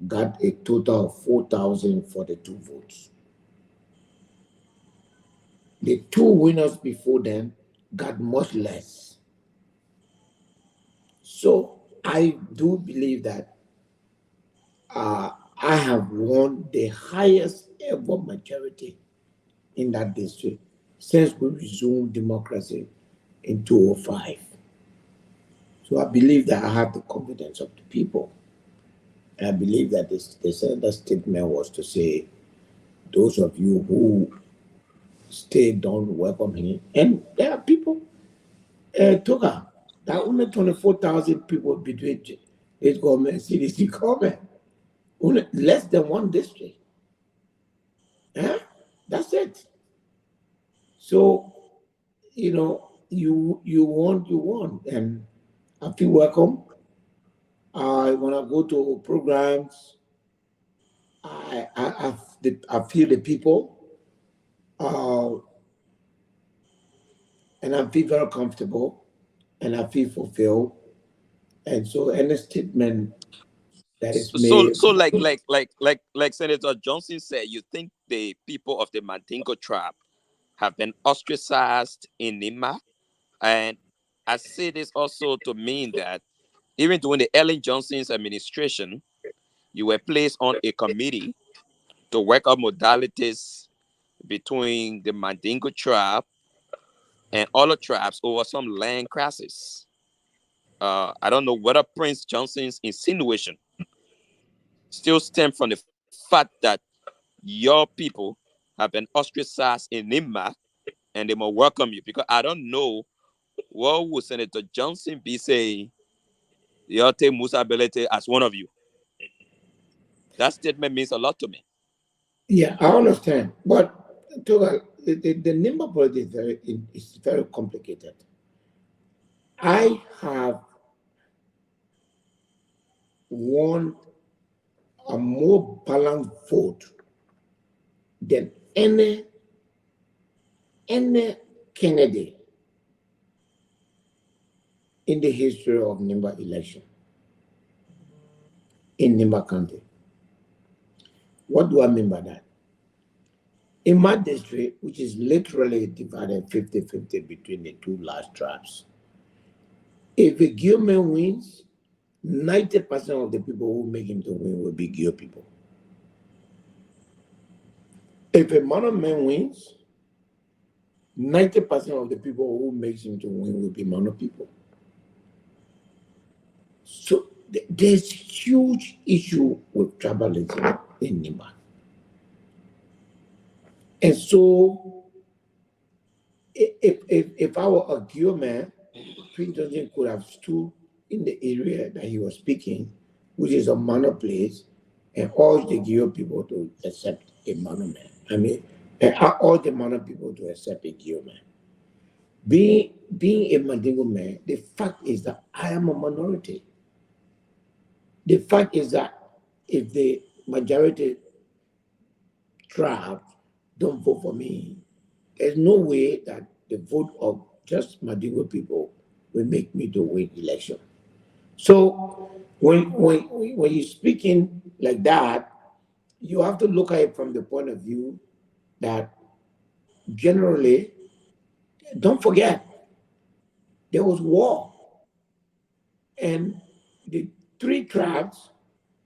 got a total of 4,042 votes. The two winners before them got much less. So I do believe that I have won the highest ever majority in that district since we resumed democracy in 2005. So I believe that I have the confidence of the people. And I believe that the senator's statement was to say, those of you who stay, don't welcome him. And there are people, Toga, there are only 24,000 people between state government and CDC government. Only less than one district. That's it. So, you want, and I feel welcome. When I go to programs, I feel the people, and I feel very comfortable, and I feel fulfilled. And so, any statement that is made. So like Senator Johnson said, you think the people of the Mandingo tribe have been ostracized in Nima? And I say this also to mean that even during the Ellen Johnson's administration, you were placed on a committee to work out modalities between the Mandingo tribe and other tribes over some land crisis. I don't know whether Prince Johnson's insinuation still stem from the fact that your people have been ostracized in Nima and they will welcome you, because I don't know what would Senator Johnson be saying you take Musa Ability as one of you. That statement means a lot to me. Yeah, I understand, but the Nimba politics is very complicated. I have won a more balanced vote than any candidate in the history of Nimba election in Nimba County. What do I mean by that? In my district, which is literally divided 50-50 between the two large tribes, if a Gio man wins, 90% of the people who make him to win will be Gio people. If a Mono man wins, 90% of the people who makes him to win will be Mono people. So there's huge issue with tribalism in Nimba. And so if I were a Gio man, Prince Johnson could have stood in the area that he was speaking, which is a Mono place, and urged the Gio people to accept a Mono man. I mean, And I urge the Mana people to accept a Gio man. Being a Mandingo man, the fact is that I am a minority. The fact is that if the majority tribe don't vote for me, there's no way that the vote of just Mandingo people will make me to win election. So when you're speaking like that, you have to look at it from the point of view that generally, don't forget, there was war. And the three tribes,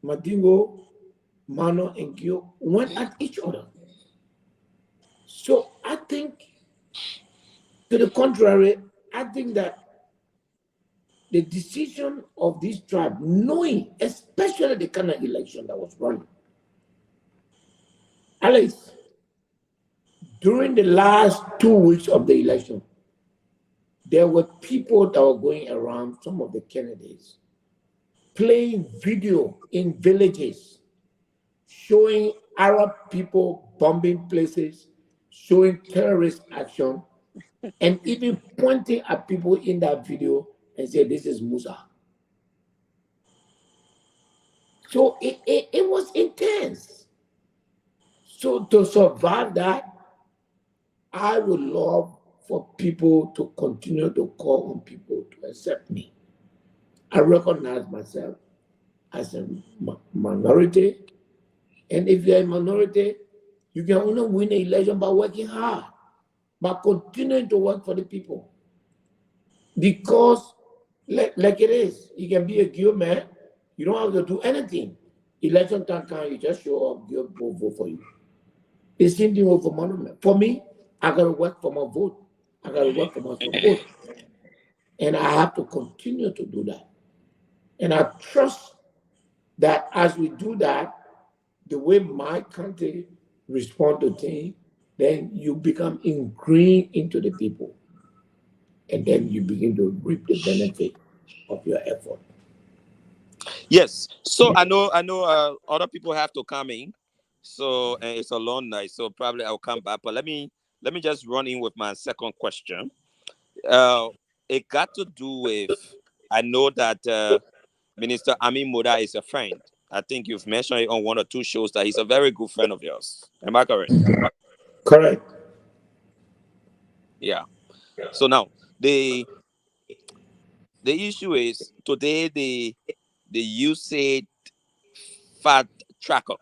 Madingo, Mano, and Gyo, went at each other. So I think, to the contrary, I think that the decision of this tribe, knowing especially the kind of election that was running, Alex, during the last 2 weeks of the election, there were people that were going around, some of the candidates, playing video in villages, showing Arab people bombing places, showing terrorist action, and even pointing at people in that video and say, this is Musa. So it was intense. So to survive that, I would love for people to continue to call on people to accept me. I recognize myself as a minority. And if you're a minority, you can only win an election by working hard, by continuing to work for the people. Because, like it is, you can be a good man, you don't have to do anything. Election time comes, you just show up, your vote for you. The same thing with monument. For me, I gotta work for my vote. I gotta work for my support. And I have to continue to do that. And I trust that as we do that, the way my country respond to things, then you become ingrained into the people. And then you begin to reap the benefit of your effort. Yes. So I know other people have to come in. So it's a long night. So probably I'll come back. But let me just run in with my second question. It got to do with, I know that Minister Amin Moda is a friend. I think you've mentioned it on one or two shows that he's a very good friend of yours. Am I correct? Correct. Yeah. So now the issue is today the USAID fat tracker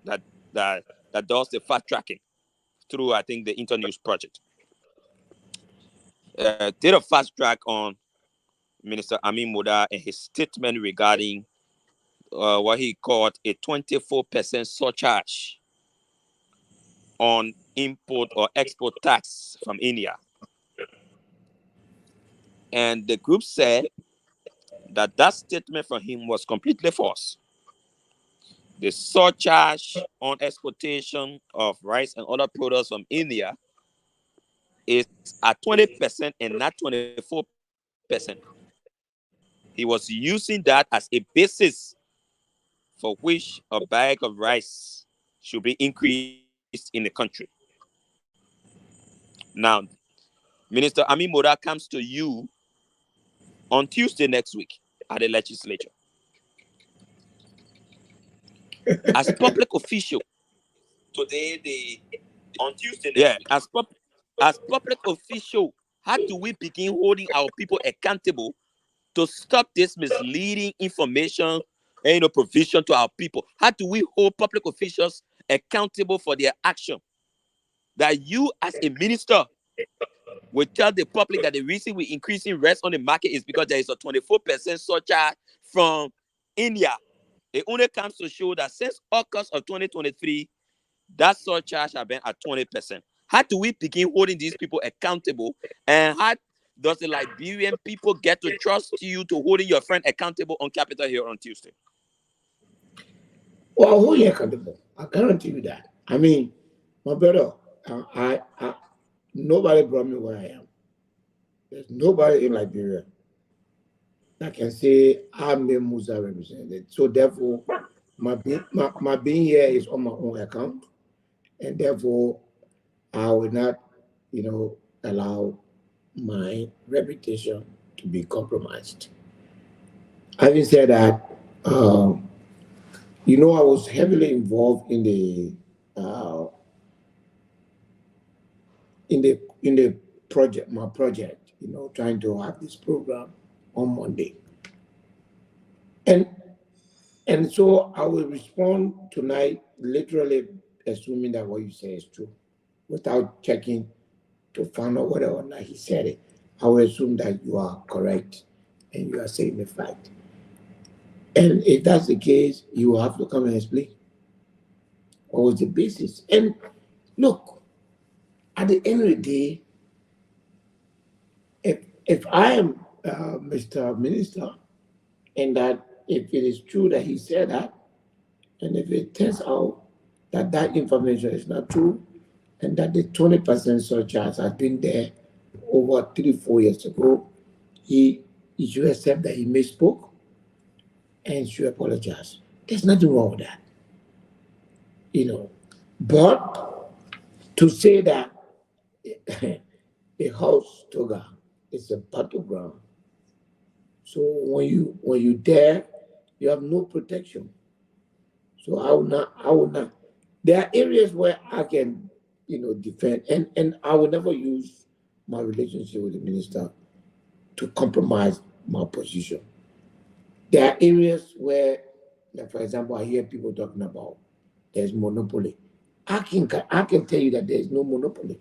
that that does the fat tracking through, I think, the Internews project did a fast track on Minister Amin Moda and his statement regarding what he called a 24% surcharge on import or export tax from India. And the group said that statement from him was completely false. The surcharge on exportation of rice and other products from India is at 20% and not 24%. He was using that as a basis for which a bag of rice should be increased in the country. Now, Minister Amin Moda comes to you on Tuesday next week at the legislature. As public official, as public official, how do we begin holding our people accountable to stop this misleading information and provision to our people? How do we hold public officials accountable for their action? That you, as a minister, will tell the public that the reason we're increasing rice on the market is because there is a 24% surcharge from India. It only comes to show that since August of 2023, that surcharge has been at 20%. How do we begin holding these people accountable? And how does the Liberian people get to trust you to holding your friend accountable on Capitol Hill on Tuesday? Well, who you accountable? I guarantee you that. I mean, my brother, I nobody brought me where I am. There's nobody in Liberia that can say I'm the Musa representative. So therefore, my being here is on my own account. and therefore I will not, allow my reputation to be compromised. Having said that, I was heavily involved in uh, the project, my project, trying to have this program on Monday, and so I will respond tonight, literally assuming that what you say is true, without checking to find out whether or not he said it. I will assume that you are correct and you are saying the fact. And if that's the case, you will have to come and explain what was the basis. And look, at the end of the day, if I am Mr. Minister, and that if it is true that he said that, and if it turns out that that information is not true, and that the 20% surcharge has been there over 3-4 years ago, he should accept that he misspoke and should apologize. There's nothing wrong with that. But to say that a house toga is a battleground, so when you dare, you have no protection. So I will not. There are areas where I can, defend, and I will never use my relationship with the minister to compromise my position. There are areas where, like for example, I hear people talking about there's monopoly. I can tell you that there's no monopoly.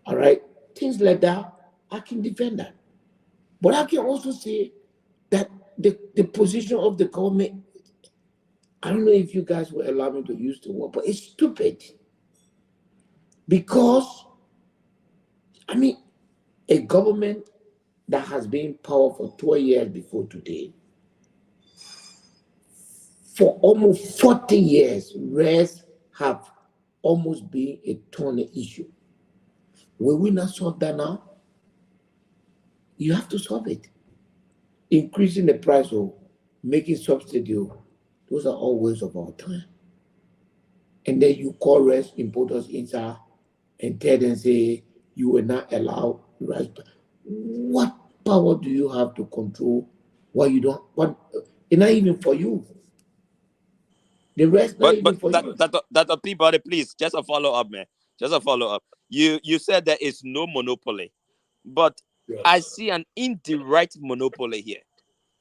All right, things like that, I can defend that. But I can also say that the position of the government, I don't know if you guys will allow me to use the word, but it's stupid. Because, a government that has been in power for 12 years before today, for almost 40 years, rates have almost been a thorny issue. Will we not solve that now? You have to solve it. Increasing the price or making subsidy, those are all waste of our time. And then you call rest importers inside and tell them, say, you will not allow rice. What power do you have to control what you don't want? It's not even for you. The rest not even for you. That Peabody, please, just a follow up, man. Just a follow up. You said there is no monopoly, but yes. I see an indirect monopoly here.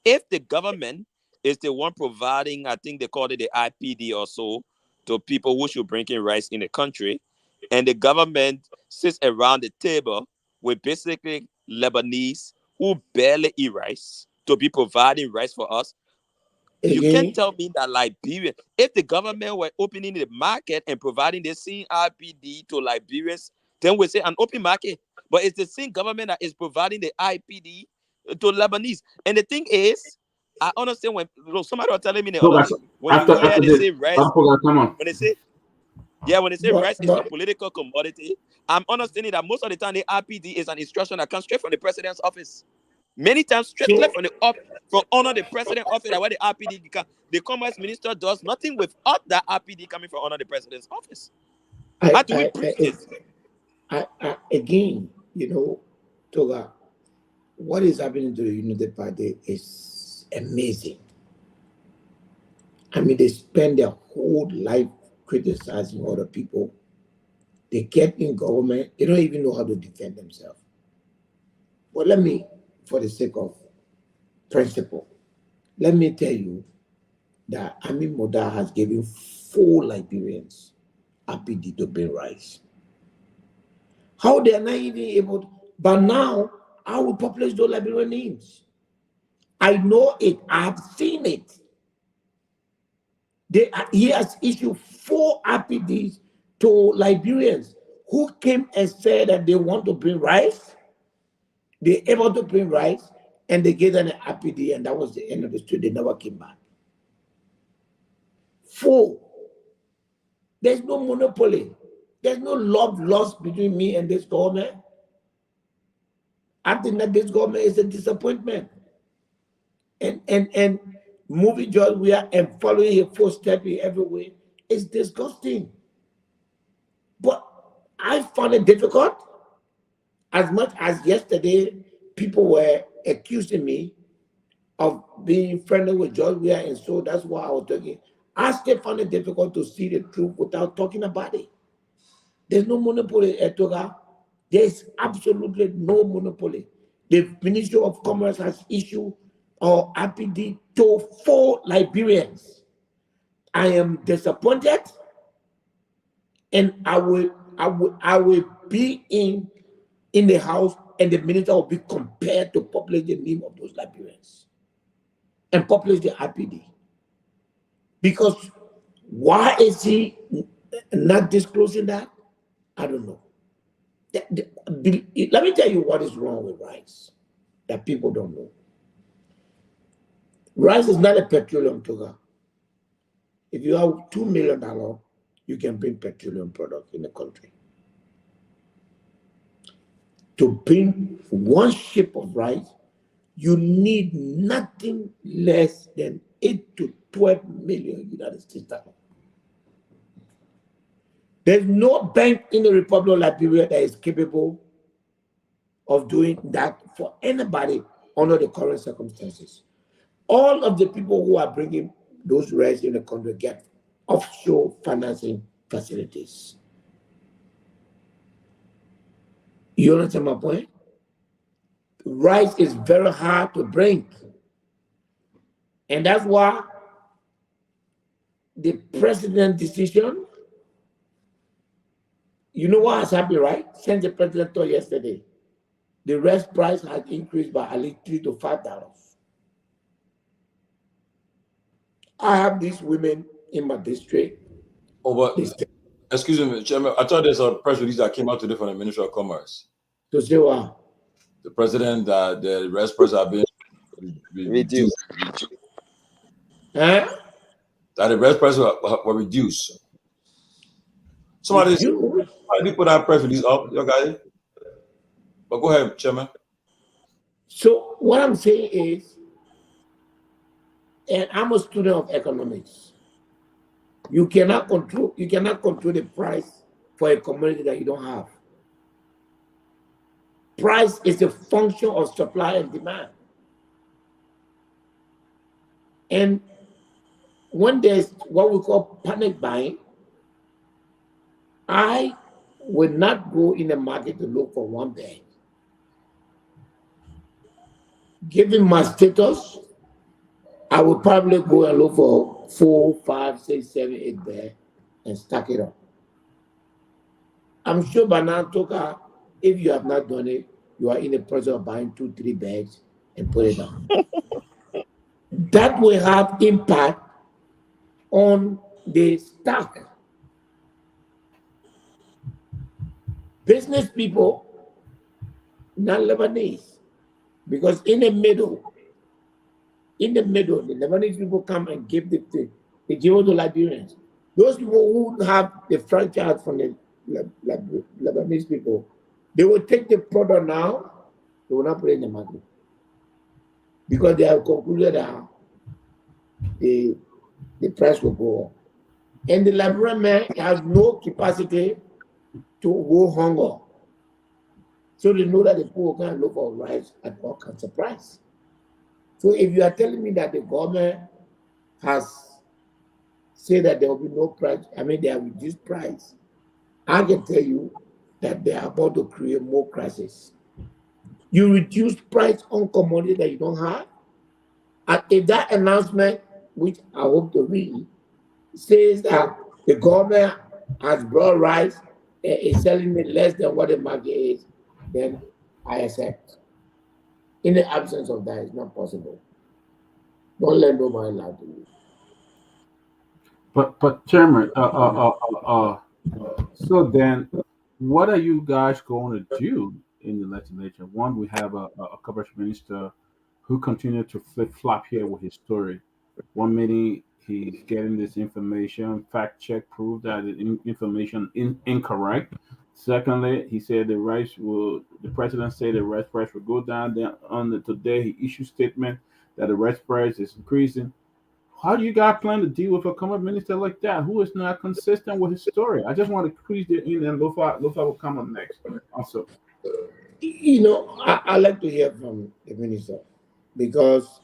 If the government is the one providing, I think they call it the IPD or so, to people who should bring in rice in the country, and the government sits around the table with basically Lebanese who barely eat rice to be providing rice for us. You can't tell me that Liberian, if the government were opening the market and providing the same IPD to Liberians, then we say an open market. But it's the same government that is providing the IPD to Lebanese. And the thing is, I understand when somebody was telling me the other day, when you hear they say rice, when they say rice is a political commodity, I'm understanding that most of the time the IPD is an instruction that comes straight from the president's office. Many times straight from under the president's office, that where the RPD, the commerce minister does nothing without that RPD coming from under the president's office. How do we bridge this? Again, Toga, what is happening to the United Party is amazing. They spend their whole life criticizing other people. They get in government, they don't even know how to defend themselves. But let me, for the sake of principle, let me tell you that Amin Moda has given 4 Liberians IPD to bring rice. How they are not even able to, but now I will publish those Liberian names. I know it, I have seen it. He has issued 4 IPDs to Liberians who came and said that they want to bring rice. They're able to bring rice, and they gave them an IPD, and that was the end of the story. They never came back. 4. There's no monopoly. There's no love lost between me and this government. I think that this government is a disappointment. And moving George Weah and following his footsteps in every way is disgusting. But I found it difficult. As much as yesterday, people were accusing me of being friendly with George Weah, and so that's why I was talking. I still found it difficult to see the truth without talking about it. There's no monopoly at Toga. There's absolutely no monopoly. The Ministry of Commerce has issued or RPD to 4 Liberians. I am disappointed, and I will be in the house, and the minister will be compelled to publish the name of those Liberians and publish the RPD. Because why is he not disclosing that? I don't know. Let me tell you what is wrong with rice that people don't know. Rice is not a petroleum Toga. If you have $2 million, you can bring petroleum product in the country. To bring 1 ship of rice, you need nothing less than 8 to 12 million United States dollars. There's no bank in the Republic of Liberia that is capable of doing that for anybody under the current circumstances. All of the people who are bringing those rice in the country get offshore financing facilities. You understand my point? Rice is very hard to bring. And that's why the president's decision, you know what has happened, right? Since the president told yesterday, the rice price has increased by at least $3 to $5. I have these women in my district. Excuse me, Chairman. I thought there's a press release that came out today from the Ministry of Commerce. To say what? The president that the rice prices are being reduced. Huh? That the rice prices were reduced. Somebody put that press release up, your guy. But go ahead, Chairman. So what I'm saying is, and I'm a student of economics. You cannot control the price for a commodity that you don't have. Price is a function of supply and demand. And when there's what we call panic buying, I will not go in the market to look for 1 bag. Given my status, I would probably go and look for 4, 5, 6, 7, 8 bags and stack it up. I'm sure by now, Toka, if you have not done it, you are in the process of buying 2, 3 bags and put it down. That will have impact on the stock. Business people, not Lebanese, because in the middle, the Lebanese people come and give the thing. They give it to Liberians. Those people who have the franchise from the Lebanese people, they will take the product now, they will not put it in the market. Because they have concluded that the price will go up. And the Liberian man has no capacity to go hunger. So they know that the poor can look for rice at all kinds of price. So if you are telling me that the government has said that there will be no price, they have reduced price, I can tell you that they are about to create more crisis. You reduce price on commodity that you don't have, and if that announcement, which I hope to read, says that the government has brought rice and is selling it less than what the market is, then I accept. In the absence of that, it's not possible. Don't let nobody lie to you. But Chairman, so then, what are you guys going to do in the legislature? One, we have a coverage minister who continued to flip flop here with his story. One minute he's getting this information, fact check proved that the information incorrect. Secondly, he said the president said the rice price will go down. Then on today he issued statement that the rice price is increasing. How do you guys plan to deal with a current minister like that who is not consistent with his story? I just want to squeeze it in, and Lofa will come up next. Also, I like to hear from the minister because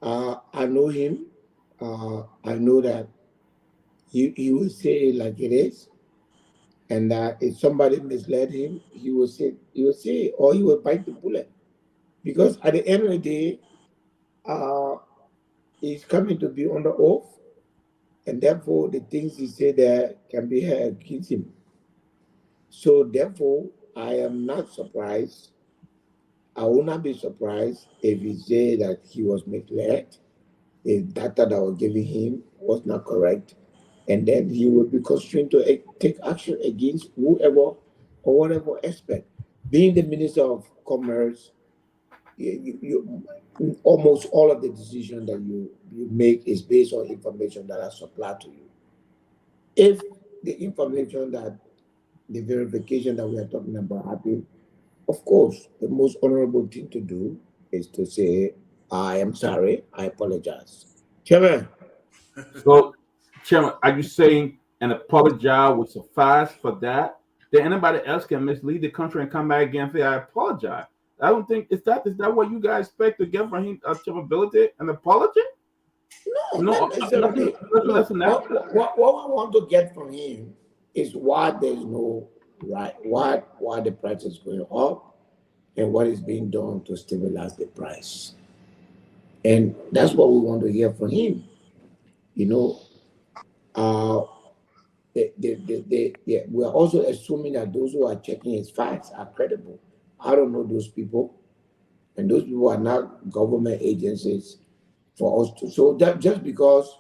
I know him. I know that he will say it like it is, and if somebody misled him, he will say, or he will bite the bullet. Because at the end of the day, uh, he's coming to be under oath, and therefore the things he said there can be heard against him. So therefore, I am not surprised. I will not be surprised if he say that he was misled, the data that was given him was not correct, and then he will be constrained to take action against whoever or whatever aspect. Being the Minister of Commerce, almost all of the decisions that you make is based on information that are supplied to you. If the information that the verification that we are talking about happen, of course, the most honorable thing to do is to say, I am sorry, I apologize. Chairman. so Chairman, are you saying an apology would suffice for that? Then anybody else can mislead the country and come back again and say, "I apologize." I don't think is that what you guys expect to get from him? Chairmanability, an apology? No, No, not necessarily. nothing No, less than that. what I want to get from him is why there's no right, why the price is going up, and what is being done to stabilize the price. And that's what we want to hear from him. You know, uh, we are also assuming that those who are checking his facts are credible. I don't know those people, and those people are not government agencies for us to. So that just because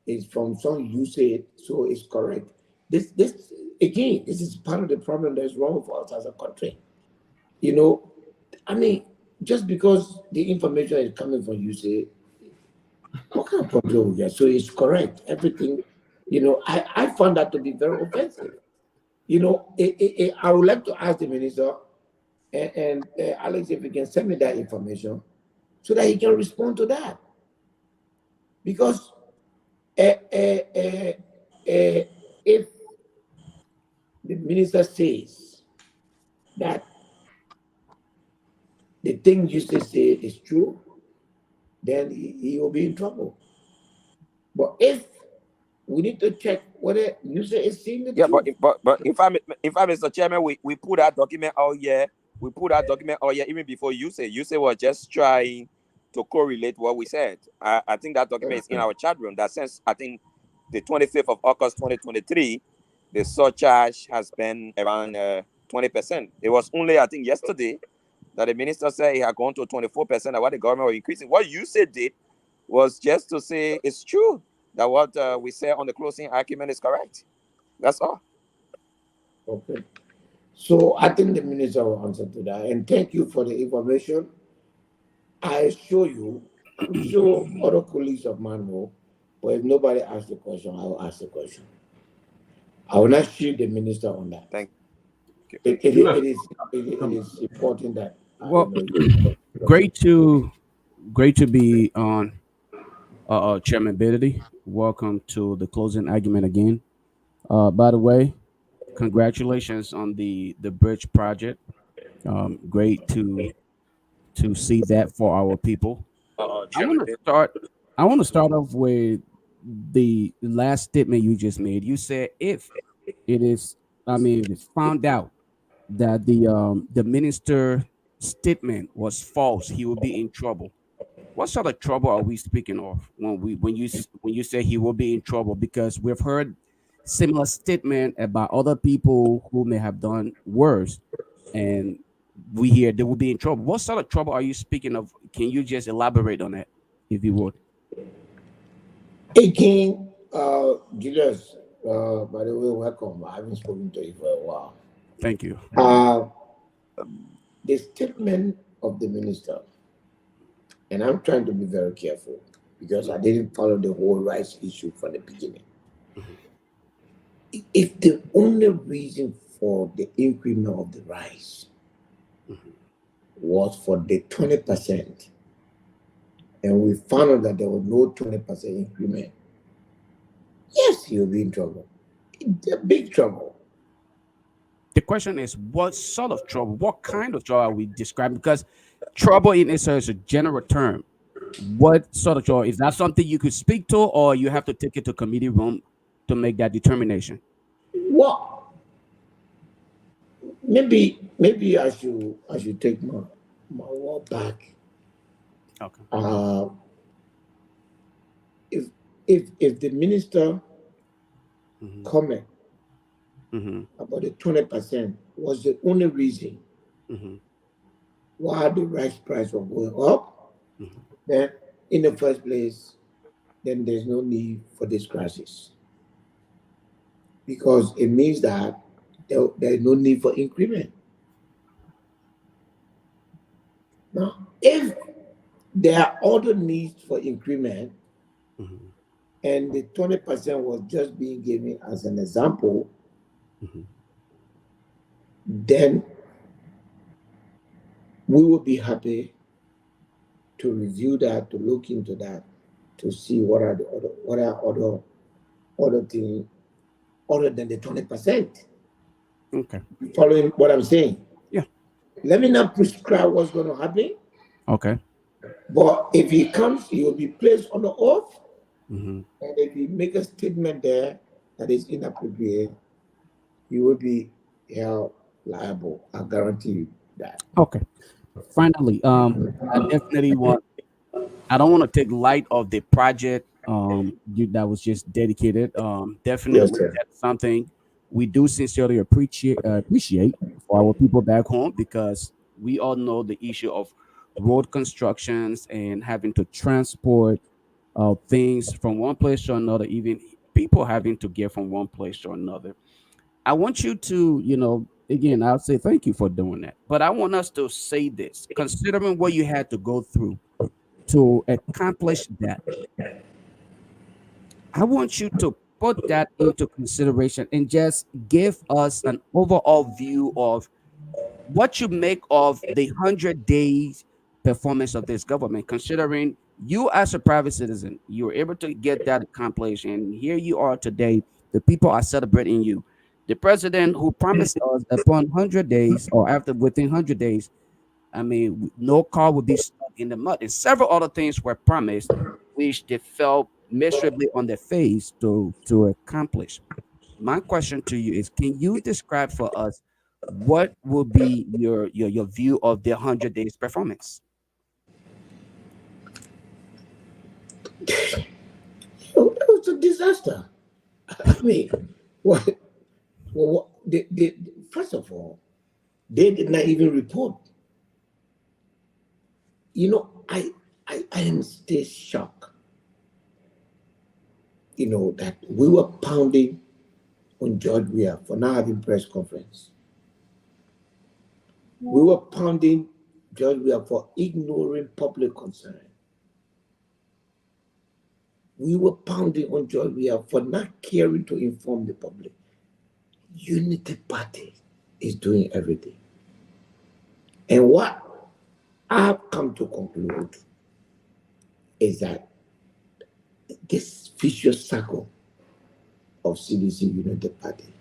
it's from some you say it, so it's correct. This again, this is part of the problem that's wrong for us as a country. You know, I mean, just because the information is coming from you say, what kind of problem we get? So it's correct. Everything, I found that to be very offensive. I would like to ask the minister and Alex if he can send me that information so that he can respond to that. Because if the minister says that the thing you say is true, then he will be in trouble. But if we need to check whether you say is saying the truth. But if I'm Mr. Chairman, we put that document out here. We put that document out here even before you say was just trying to correlate what we said. I think that document is in our chat room. That since I think the 25th of August 2023, the surcharge has been around 20%. It was only I think yesterday that the minister said it had gone to 24% and what the government was increasing. What you said did was just to say it's true that what we said on the closing argument is correct. That's all. Okay. So I think the minister will answer to that. And thank you for the information. I assure you, I'm sure other colleagues of mine know, but if nobody asks the question, I will ask the question. I will not shield the minister on that. Thank you. It is important that Well, great to be on, Chairman Peabody. Welcome to the closing argument again. By the way, congratulations on the bridge project. Great to see that for our people. I Chairman. want to start. I want to start off with the last statement you just made. You said if it is, if it's found out that the minister statement was false, he will be in trouble. What sort of trouble are we speaking of when you say he will be in trouble? Because we've heard similar statement about other people who may have done worse, and we hear they will be in trouble. What sort of trouble are you speaking of? Can you just elaborate on that, if you would? Again, Julius, by the way, welcome. I haven't spoken to you for a while. Thank you. The statement of the minister, and I'm trying to be very careful because I didn't follow the whole rights issue from the beginning. If the only reason for the increment of the rice was for the 20%, and we found out that there was no 20% increment, yes, he'll be in trouble. Big trouble. The question is, what sort of trouble? What kind of trouble are we describing? Because trouble in itself is a general term. What sort of trouble? Is that something you could speak to, or you have to take it to committee room to make that determination? Well, maybe I should take my word back. Okay. If the minister comment about the 20% was the only reason why the rice price was going up, then in the first place, then there's no need for this crisis, because it means that there is no need for increment. Now, if there are other needs for increment, and the 20% was just being given as an example, then we will be happy to review that, to look into that, to see what are other things other than the 20%. Okay. Following what I'm saying? Yeah. Let me not prescribe what's going to happen. Okay. But if he comes, he will be placed on the oath. And if he make a statement there that is inappropriate, he will be held liable. I guarantee you that. Okay. Finally, I definitely want. I don't want to take light of the project that was just dedicated. Definitely, Yes, sir. that's something we do sincerely appreciate for our people back home, because we all know the issue of road constructions and having to transport things from one place to another, even people having to get from one place to another. I want you to, again, I'll say thank you for doing that. But I want us to say this, considering what you had to go through to accomplish that, I want you to put that into consideration and just give us an overall view of what you make of the 100 days performance of this government, considering you as a private citizen, you were able to get that accomplished, and here you are today. The people are celebrating you. The president who promised us upon 100 days or after within 100 days, I mean, no car would be stuck in the mud, and several other things were promised, which they fell miserably on their face to accomplish. My question to you is: can you describe for us what will be your view of the 100 days performance? It was a disaster. I mean, what? First of all, they did not even report. I am still shocked. That we were pounding on George Weah for not having press conference. We were pounding George Weah for ignoring public concern. We were pounding on George Weah for not caring to inform the public. Unity Party is doing everything. And what I've come to conclude is that this vicious cycle of CDC United Party,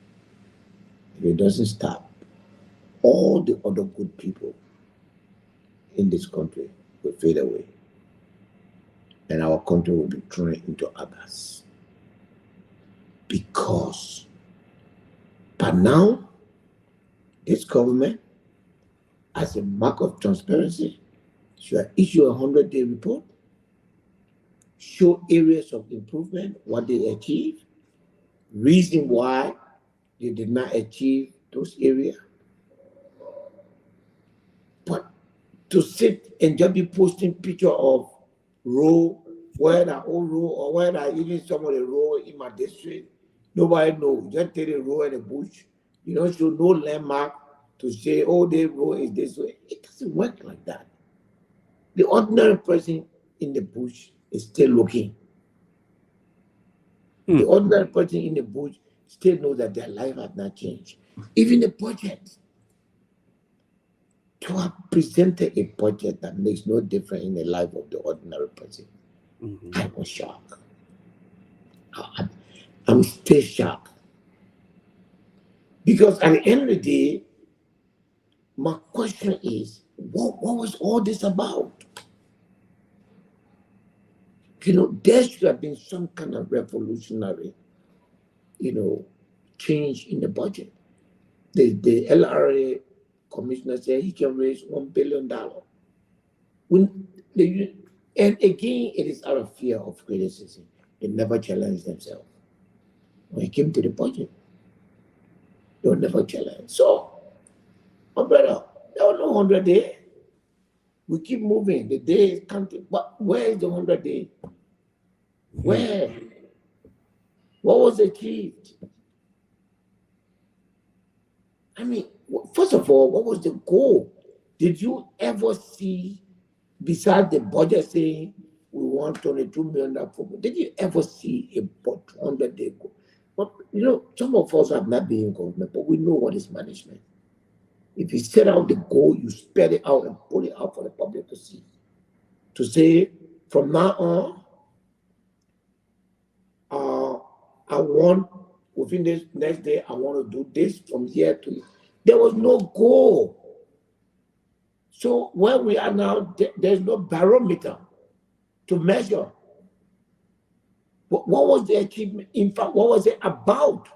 if it doesn't stop, all the other good people in this country will fade away. And our country will be thrown into abyss. Because by now, this government, as a mark of transparency, should issue a 100-day report, show areas of improvement, what they achieved, reason why they did not achieve those areas. But to sit and just be posting picture of road, where that old road, or where that even some of the road in my district, nobody knows. Just take the road in the bush. You don't show no landmark to say, oh, the road is this way. It doesn't work like that. The ordinary person in the bush is still looking. The ordinary person in the bush still knows that their life has not changed. Even the budget. to have presented a budget that makes no difference in the life of the ordinary person. I was shocked. I'm still shocked. Because at the end of the day, my question is, what was all this about? There should have been some kind of revolutionary, change in the budget. The LRA commissioner said he can raise $1 billion. And again, it is out of fear of criticism. They never challenge themselves. When it came to the budget, they were never challenged. So, my brother, there was no 100 days. We keep moving. The day is counting. But where is the 100 days? Where? What was achieved? I mean, first of all, what was the goal? Did you ever see, besides the budget saying we want $22 million for, did you ever see a 100-day goal? But, some of us have not been in government, but we know what is management. If you set out the goal, you spread it out and put it out for the public to see. To say, from now on, I want, within this next day, I want to do this from here to here. There was no goal. So where we are now, there's no barometer to measure. What was the achievement? In fact, what was it about?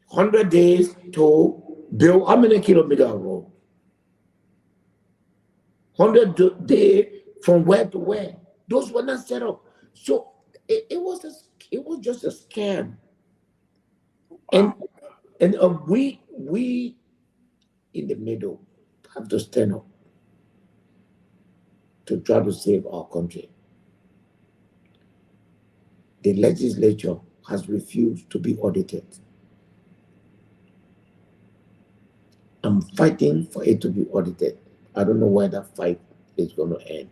100 days to build how many kilometers of road? 100 days from where to where? Those were not set up. So it was just a scam. And we in the middle have to stand up to try to save our country. The legislature has refused to be audited. I'm fighting for it to be audited. I don't know where that fight is going to end.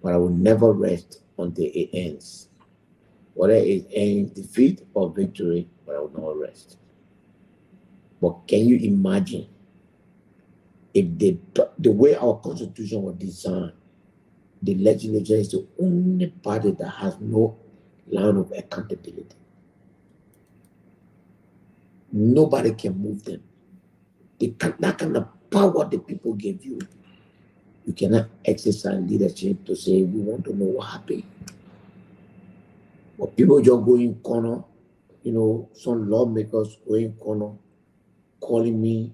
But I will never rest until it ends. Whether it ends defeat or victory, but I will never rest. But can you imagine if the way our constitution was designed, the legislature is the only party that has no line of accountability. Nobody can move them. That kind of power the people give you, you cannot exercise leadership to say, we want to know what happened. But people just go in corner, some lawmakers go in corner, calling me.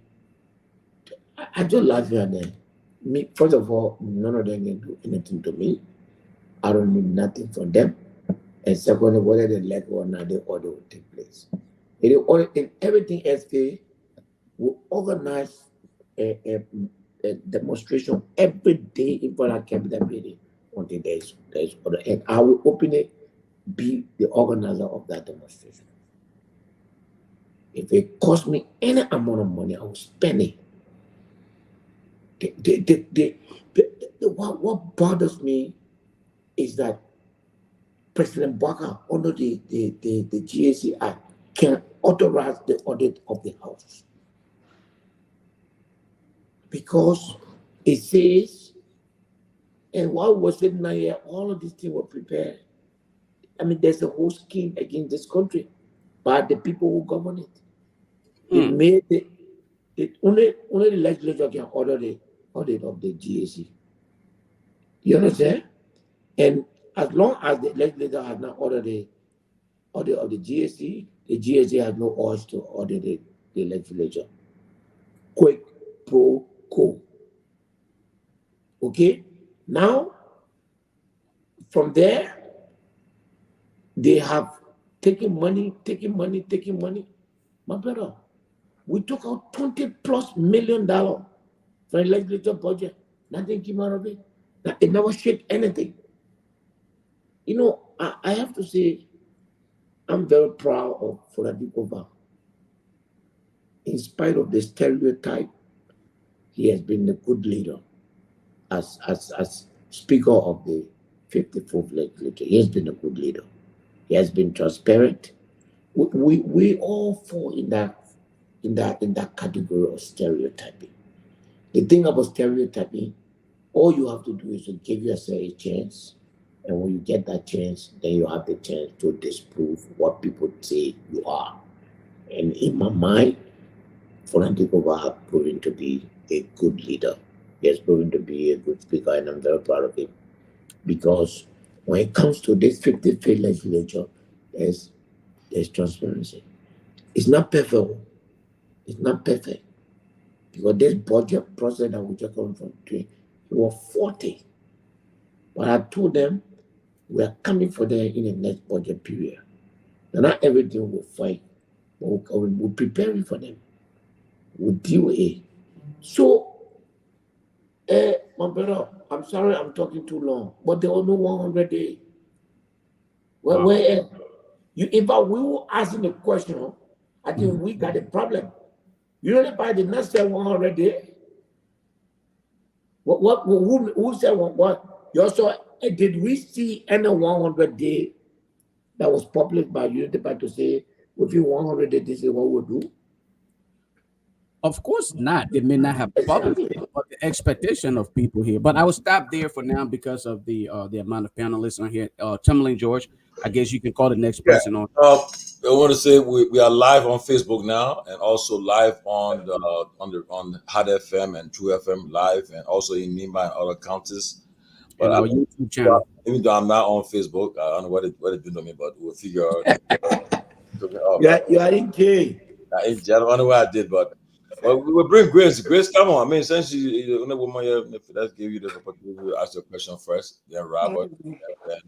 I just laugh at them. First of all, none of them can do anything to me. I don't need nothing from them. And secondly, whether they like or not, the order will take place. And everything else, they will organize a demonstration every day in front of Capital Building until there is order. And I will openly be the organizer of that demonstration. If it costs me any amount of money, I will spend it. What bothers me is that President Baka, under the GAC Act, can authorize the audit of the House. Because it says, and while we were sitting here, all of these things were prepared. I mean, there's a whole scheme against this country by the people who govern it. It made only the legislature can order the audit of the GAC. You understand? And as long as the legislature has not ordered the audit of the GAC has no urge to audit the legislature. Quick pro quo. Okay? Now, from there, they have taken money. My brother, we took out $20+ million from the legislature budget. Nothing came out of it. It never shaped anything. I have to say, I'm very proud of Foladikova. In spite of the stereotype, he has been a good leader as Speaker of the 54th legislature. He has been a good leader. He has been transparent. We all fall in that in that category of stereotyping. The thing about stereotyping, all you have to do is to give yourself a chance, and when you get that chance, then you have the chance to disprove what people say you are. And in my mind, Frantikova has proven to be a good leader. He has proven to be a good speaker, and I'm very proud of him. Because when it comes to this 55th legislature, there's transparency. It's not perfect. It's not perfect. Because this budget process that we just come from doing, it was 40. But I told them we are coming for them in the next budget period. And not everything will fight, but we're preparing for them. We'll deal with it. So, my brother, I'm sorry I'm talking too long, but there was no 100 days. Where you, in fact, we were asking the question, I think we got a problem. You know, by the not say 100 days. Who said what? You also, did we see any 100 day that was published by Unity Party to say within 100 days this is what we'll do? Of course not. They may not have published it, but the expectation of people here. But I will stop there for now because of the amount of panelists on here. Tomalin, George, I guess you can call the next person on. I want to say we are live on Facebook now, and also live on Hard FM and True FM live, and also in Nima and other counties. But and our YouTube channel. Even though I'm not on Facebook, I don't know what it did to me, but we'll figure out. You are in K. I don't know what I did, but we'll bring Grace. Grace, come on. I mean, since you're the only woman here, let's give you the opportunity to ask your question first. Then Robert, and then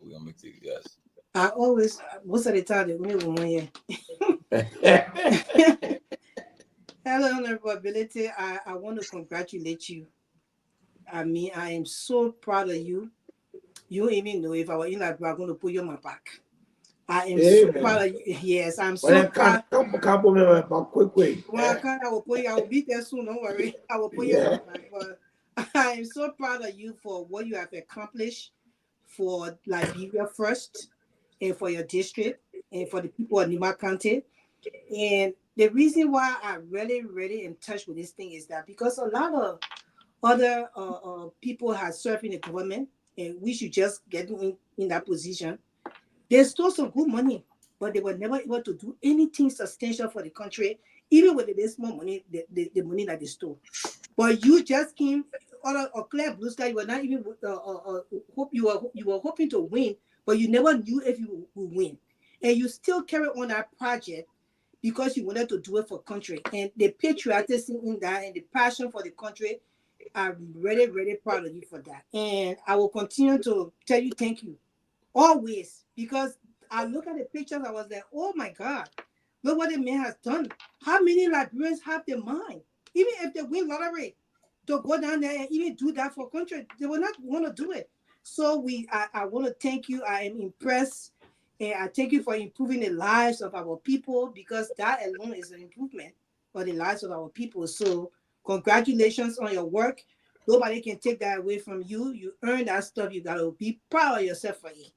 we're gonna make it. Yes. I always, most of the time, the only woman here. Hello, Honorability. I want to congratulate you. I mean, I am so proud of you. You even know if I were in that, I'm going to put you on my back. I am so proud of you. Yes, I'm so proud. Quick. Well, I will put you, I will be there soon. Don't worry. I will put you on my back. But I am so proud of you for what you have accomplished for Liberia first, and for your district, and for the people of Nima County. And the reason why I really in touch with this thing is that because a lot of other people have served in the government, and we should just get in that position. They stole some good money, but they were never able to do anything substantial for the country, even with the small money, the money that they stole. But you just came on a clear blue sky. You were not even you were hoping to win, but you never knew if you would win, and you still carry on that project because you wanted to do it for country. And the patriotism in that and the passion for the country, I'm really proud of you for that. And I will continue to tell you thank you always, because I look at the pictures, I was like, oh my God, look what the man has done. How many Liberians have their mind, even if they win lottery, to go down there and even do that for country? They will not want to do it. So I want to thank you. I am impressed, and I thank you for improving the lives of our people, because that alone is an improvement for the lives of our people. So congratulations on your work. Nobody can take that away from you. You earn that stuff. You gotta be proud of yourself for it.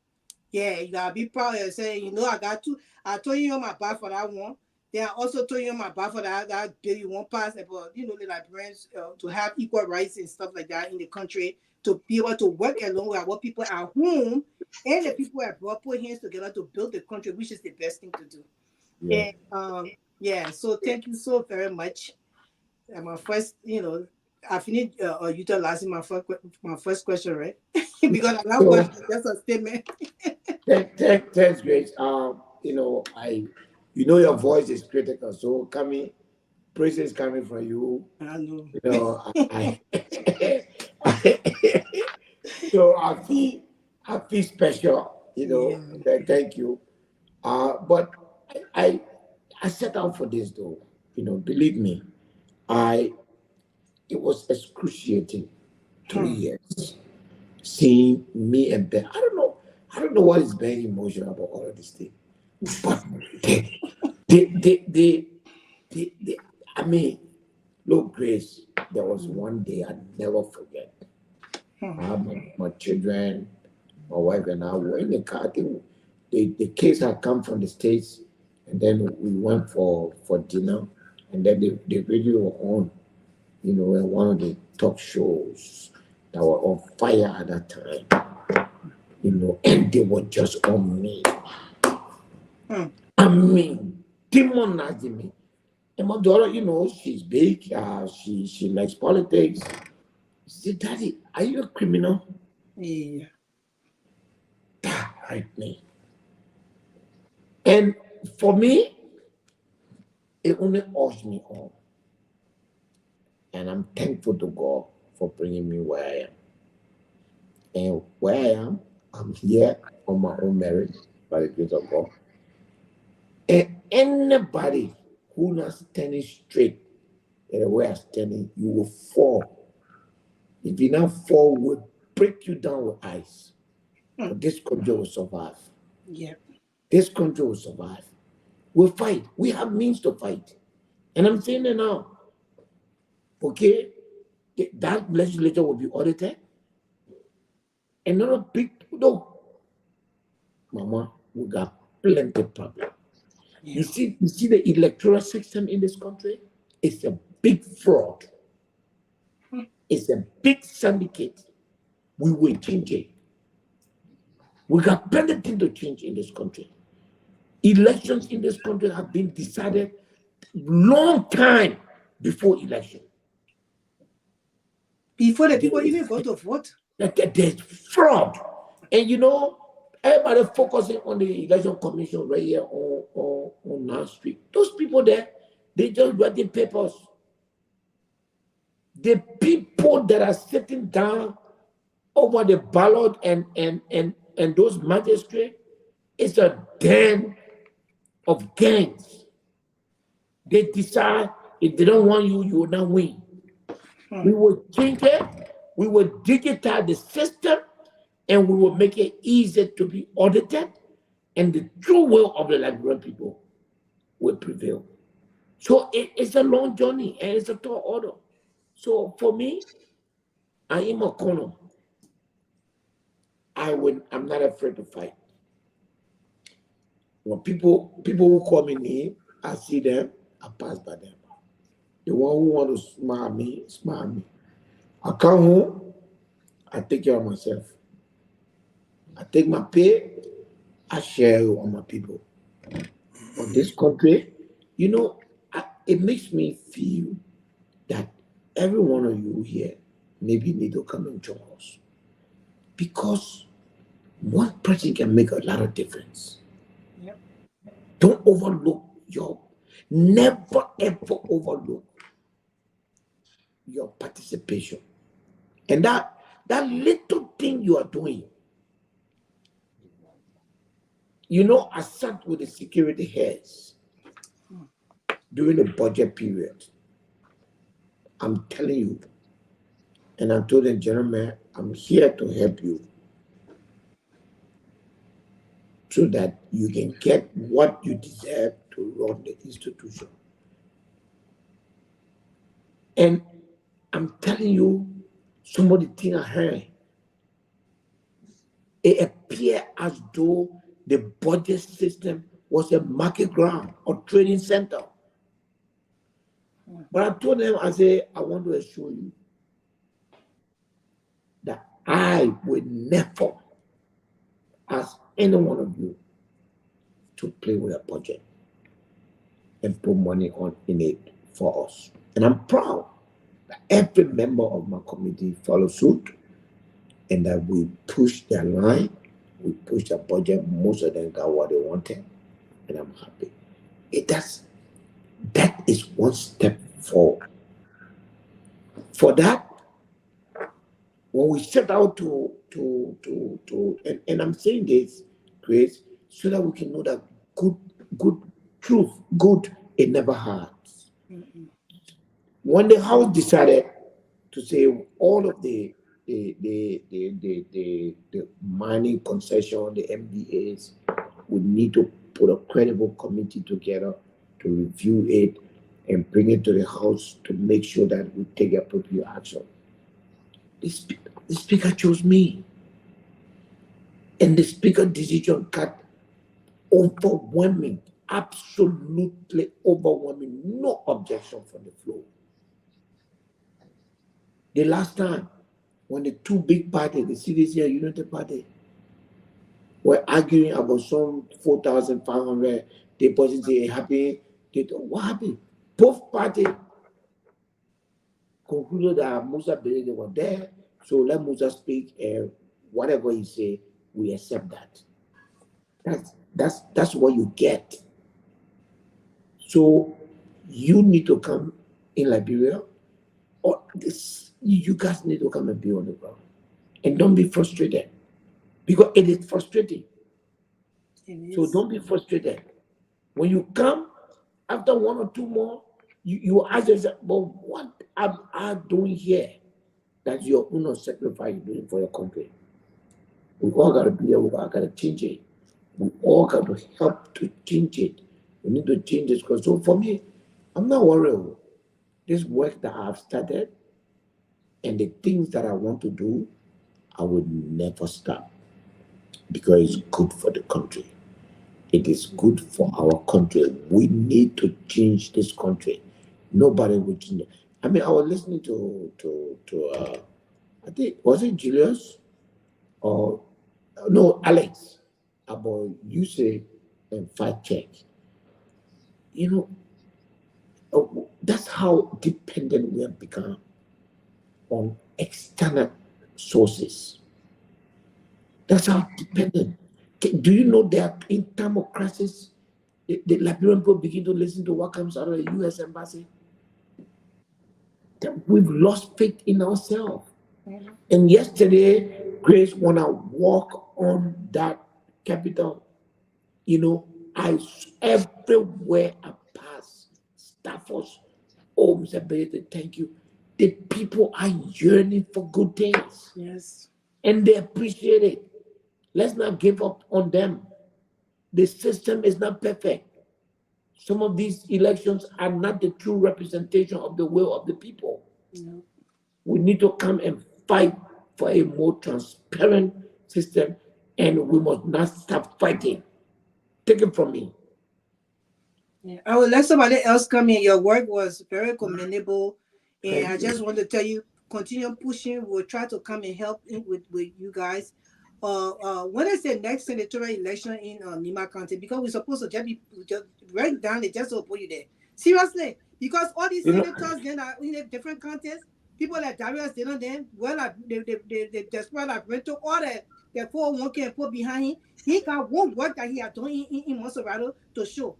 Yeah, you gotta be proud of yourself. You know, I told you on my back for that one. Then I also told you on my back for that bill you won't pass about, the Liberians to have equal rights and stuff like that in the country, to be able to work along with our people at home and the people abroad, put hands together to build the country, which is the best thing to do. Yeah. And so thank you so very much. And my first, I finished utilizing my first question, right? Because that was just a statement. Thanks, Grace. Your voice is critical, so praise is coming from you. I know. So I feel special. Thank you. But I set out for this though. Believe me, it was excruciating 3 years seeing me and Ben. I don't know what is very emotional about all of this thing, but I mean, look, Grace, there was one day I never forget. I had my children, my wife, and I were in the car. I think the kids had come from the States, and then we went for dinner. And then the radio were on, and one of the talk shows that were on fire at that time, and they were just on me. I mean, demonizing me. And my daughter, she's big, she likes politics. She said, Daddy, are you a criminal? Yeah. That hurt me. And for me, it only urged me on. And I'm thankful to God for bringing me where I am. And where I am, I'm here on my own merit by the grace of God. And anybody who not standing straight in the way I'm standing, you will fall. If you not fall, we'll break you down with ice. But this country will survive. Yeah. This country will survive. We'll fight. We have means to fight. And I'm saying it now. Okay? That legislature will be audited. Another big no. Mama, we got plenty of problems. Yeah. You see the electoral system in this country? It's a big fraud. It's a big syndicate. We will change it. We got plenty of things to change in this country. Elections in this country have been decided long time before election. Before the people even go to vote. There's fraud. And everybody focusing on the election commission right here on North Street. Those people there, they just writing papers. The people that are sitting down over the ballot and those magistrates, it's a den of gangs. They decide if they don't want you, you will not win. We will change it. We will digitize the system, and we will make it easier to be audited, and the true will of the Liberian people will prevail. So it's a long journey, and it's a tall order. So for me, I am a colonel. I'm not afraid to fight. When people who call me name, I see them, I pass by them. The one who want to smile me, smile me. I come home, I take care of myself. I take my pay, I share it on my people. On this country, it makes me feel that every one of you here maybe need to come and join us. Because one person can make a lot of difference. Yep. Don't overlook never ever overlook your participation. And that little thing you are doing. I sat with the security heads during the budget period. I'm telling you, and I told them, gentlemen, I'm here to help you so that you can get what you deserve to run the institution. And I'm telling you, some of the things I heard, it appeared as though the budget system was a market ground or trading center. But I told them, I said, I want to assure you that I will never ask any one of you to play with a budget and put money in it for us. And I'm proud that every member of my committee follow suit and that we push their line, we push their budget. Most of them got what they wanted, and I'm happy. That is one step forward. For that, when we set out and I'm saying this, Grace, so that we can know that good truth, good, it never hurts. When the House decided to say all of the mining concession, the MDAs, we need to put a credible committee together to review it and bring it to the House to make sure that we take appropriate action. The speaker chose me. And the speaker decision got overwhelming absolutely overwhelming, no objection from the floor. The last time, when the two big parties, the CDC and United Party, were arguing about some 4,500 deposits they happy, what happened? Both parties concluded that Musa believed they were there, so let Musa speak, and whatever he say, we accept that. That's what you get. So you need to come in Liberia, or you guys need to come and be on the ground, and don't be frustrated, because it is frustrating. So don't be frustrated. When you come, after one or two more, you ask yourself, but what am I doing here? That's your own sacrifice you're doing for your country. We all got to be there. We all got to change it. We all got to help to change it. We need to change this. Because so for me, I'm not worried. This work that I've started and the things that I want to do, I will never stop, because it's good for the country. It is good for our country. We need to change this country. Nobody will change it. I mean, I was listening to I think, was it Julius or no, Alex, about usage and fact check. That's how dependent we have become on external sources. That's how dependent. Do you know that in time of crisis, the Liberian people begin to listen to what comes out of the U.S. embassy? That we've lost faith in ourselves. Mm-hmm. And yesterday, Grace, when I walk on that Capitol, everywhere I pass, staffers, Mr. Benedict, thank you. The people are yearning for good things. Yes. And they appreciate it. Let's not give up on them. The system is not perfect. Some of these elections are not the true representation of the will of the people. No. We need to come and fight for a more transparent system, and we must not stop fighting. Take it from me. Yeah. I will let somebody else come in. Your work was very commendable, and I just want to tell you, continue pushing. We'll try to come and help with you guys. When I say next senatorial election in Nima County, because we're supposed to just write down it just to put you there. Seriously, because all these senators then are in different counties. People like Darius, they know them. Well, they desperate like rental all the 401k and put behind him. He got one work that he had done in Monserrato to show.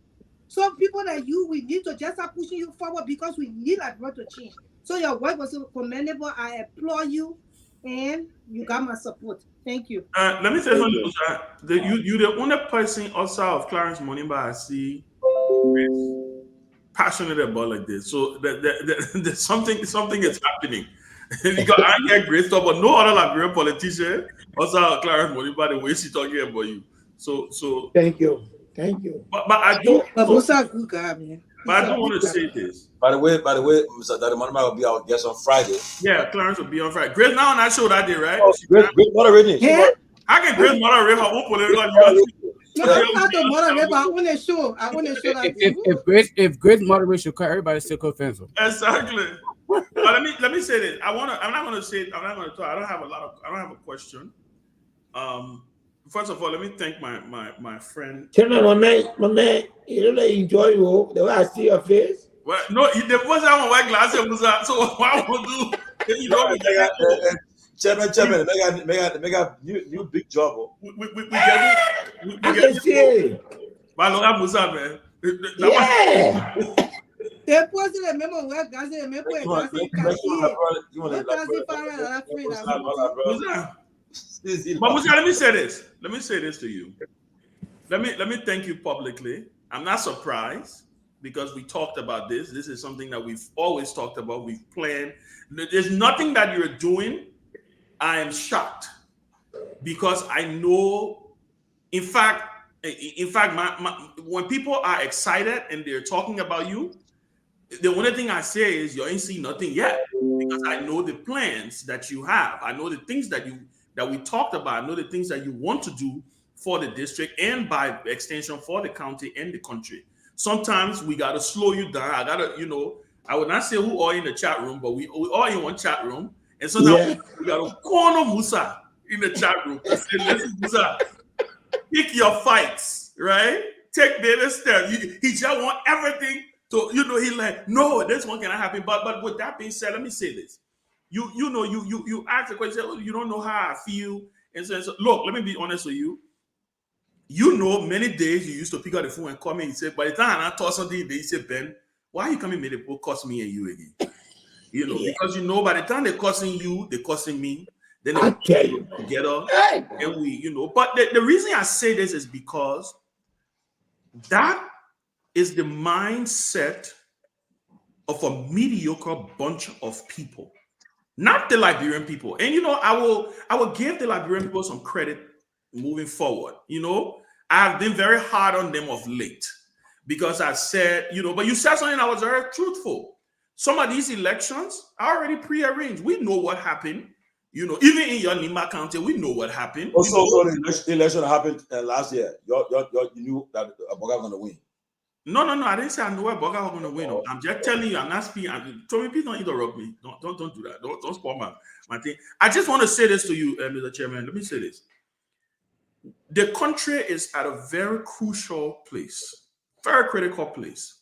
So people like you, we need to just start pushing you forward, because we need like work to change. So your work was commendable. I applaud you, and you got my support. Thank you. Let me say something. You're the only person outside of Clarence Monimba I see passionate about like this. So there's something is happening. Because I get great stuff, but no other Liberian politician outside of Clarence Monimba the way she's talking about you. So thank you. But I do. But Musa good guy, man. But I don't want to say this. By the way, Mr. Daddy Monima will be our guest on Friday. Yeah, Clarence will be on Friday. Grace now on that show that day, right? Oh, great moderating. Yeah. How can Grace moderate her own political? No, I have to moderate, but I want to show that. If Grace moderates your car, everybody still co fence. Exactly. But let me say this. I'm not gonna talk. I don't have a question. First of all, let me thank my friend. Chairman, my man, you really enjoy you the way I see your face. Well, no, the first time I wear glasses, so what I will do? You know, Chairman, make a new big job. We get it. Malonga Musa, man. Yeah. The president remember where glasses remember But Musa, let me say this to you. Let me thank you publicly. I'm not surprised, because we talked about this. This is something that we've always talked about. We've planned. There's nothing that you're doing. I am shocked, because I know, in fact, when people are excited and they're talking about you, the only thing I say is you ain't seen nothing yet, because I know the plans that you have. I know the things that we talked about. I know the things that you want to do for the district and by extension for the county and the country. Sometimes we gotta slow you down. I gotta, I would not say who are in the chat room, but we all in one chat room. And sometimes we gotta corner Musa in the chat room and say, listen, Musa, pick your fights, right? Take baby steps. He just want everything to, he like, no, this one cannot happen. But with that being said, let me say this. You ask the question, oh, you don't know how I feel. And so, look, let me be honest with you. Many days you used to pick up the phone and call me and say, by the time I told something, they say, Ben, why are you coming to the book cost me and you again? Because by the time they're cussing you, they're cussing me. Then they tell you together. And we, but the reason I say this is because that is the mindset of a mediocre bunch of people, not the Liberian people. And I will give the Liberian people some credit moving forward. I've been very hard on them of late because I said, but you said something that was very truthful. Some of these elections are already pre-arranged. We know what happened. Even in your Nima County, we know what happened. Also, the election happened last year. You knew that Aboga was going to win. No. I didn't say I know where Aboga was going to win. I'm just telling you. I'm not speaking. Tommy, please don't interrupt me. Don't do that. Don't spoil my thing. I just want to say this to you, Mr. Chairman. Let me say this. The country is at a very crucial place, very critical place.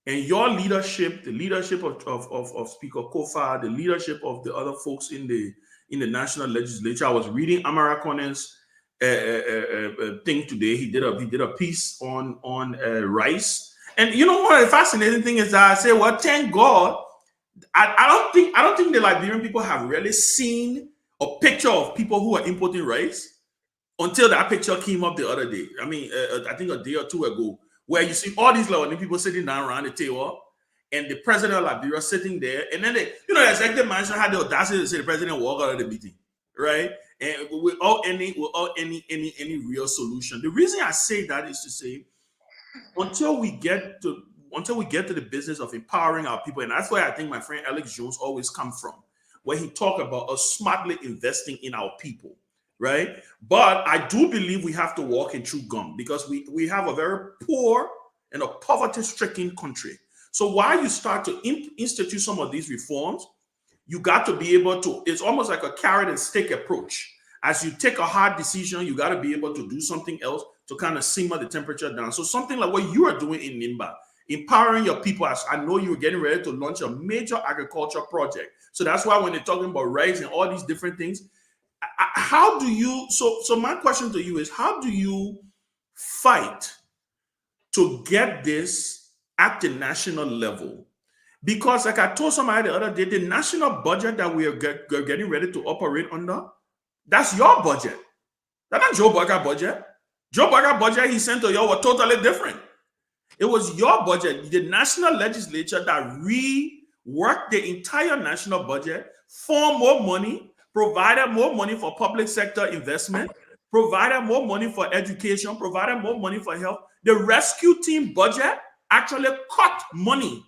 And your leadership, the leadership of Speaker Kofa, the leadership of the other folks in the national legislature. I was reading Amara Conan's thing today. He did a piece on rice. And one of the fascinating thing is that I say, well, thank God. I don't think the Liberian people have really seen a picture of people who are importing rice until that picture came up the other day. I mean, I think a day or two ago, where you see all these Liberian people sitting down around the table and the president of Liberia sitting there. And then the executive mansion had the audacity to say the president walk out of the meeting, right? And without any real solution. The reason I say that is to say, until we get to the business of empowering our people, and that's where I think my friend Alex Jones always come from, where he talk about us smartly investing in our people, right? But I do believe we have to walk in true gum because we have a very poor and a poverty-stricken country. So while you start to institute some of these reforms, you got to be able to, it's almost like a carrot and stick approach. As you take a hard decision, you got to be able to do something else to kind of simmer the temperature down. So something like what you are doing in Nimba, empowering your people. As I know you're getting ready to launch a major agriculture project. So that's why when they're talking about rice and all these different things, how do you, so my question to you is, how do you fight to get this at the national level? Because like I told somebody the other day, the national budget that we are getting ready to operate under, that's your budget. That's not Joe Burger budget. Joe Burger budget he sent to you was totally different. It was your budget, the national legislature that reworked the entire national budget, formed more money, provided more money for public sector investment, provided more money for education, provided more money for health. The rescue team budget actually cut money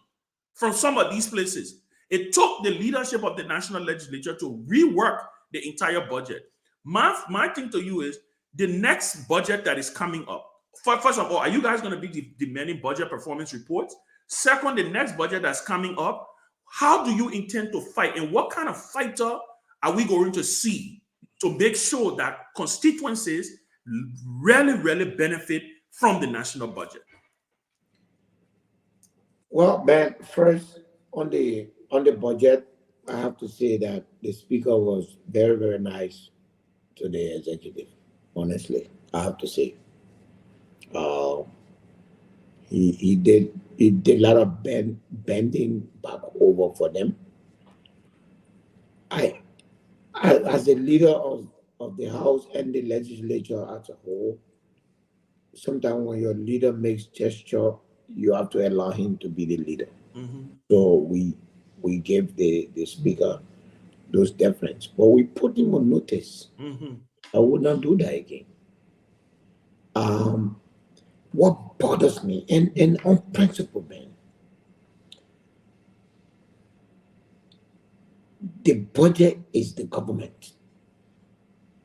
from some of these places. It took the leadership of the national legislature to rework the entire budget. My thing to you is the next budget that is coming up. First of all, are you guys going to be demanding budget performance reports? Second, the next budget that's coming up, how do you intend to fight? And what kind of fighter are we going to see to make sure that constituencies really benefit from the national budget? Well, Ben, first on the budget, I have to say that the speaker was very, very nice to the executive. Honestly, I have to say, he did a lot of bending back over for them. I as a leader of the House and the legislature as a whole, sometimes when your leader makes gesture, you have to allow him to be the leader. Mm-hmm. So we gave the speaker those deference, but we put him on notice. Mm-hmm. I would not do that again. What bothers me, and on principle, man, the budget is the government.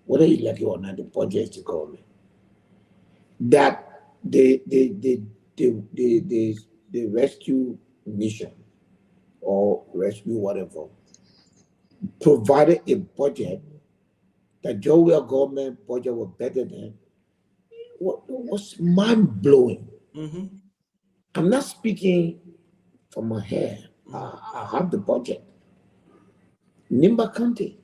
Whether you like it or not, the budget is the government. that the rescue mission or rescue whatever provided a budget that Joe government budget was better than what was mind blowing. I'm not speaking from my head. I have the budget. Nimba County.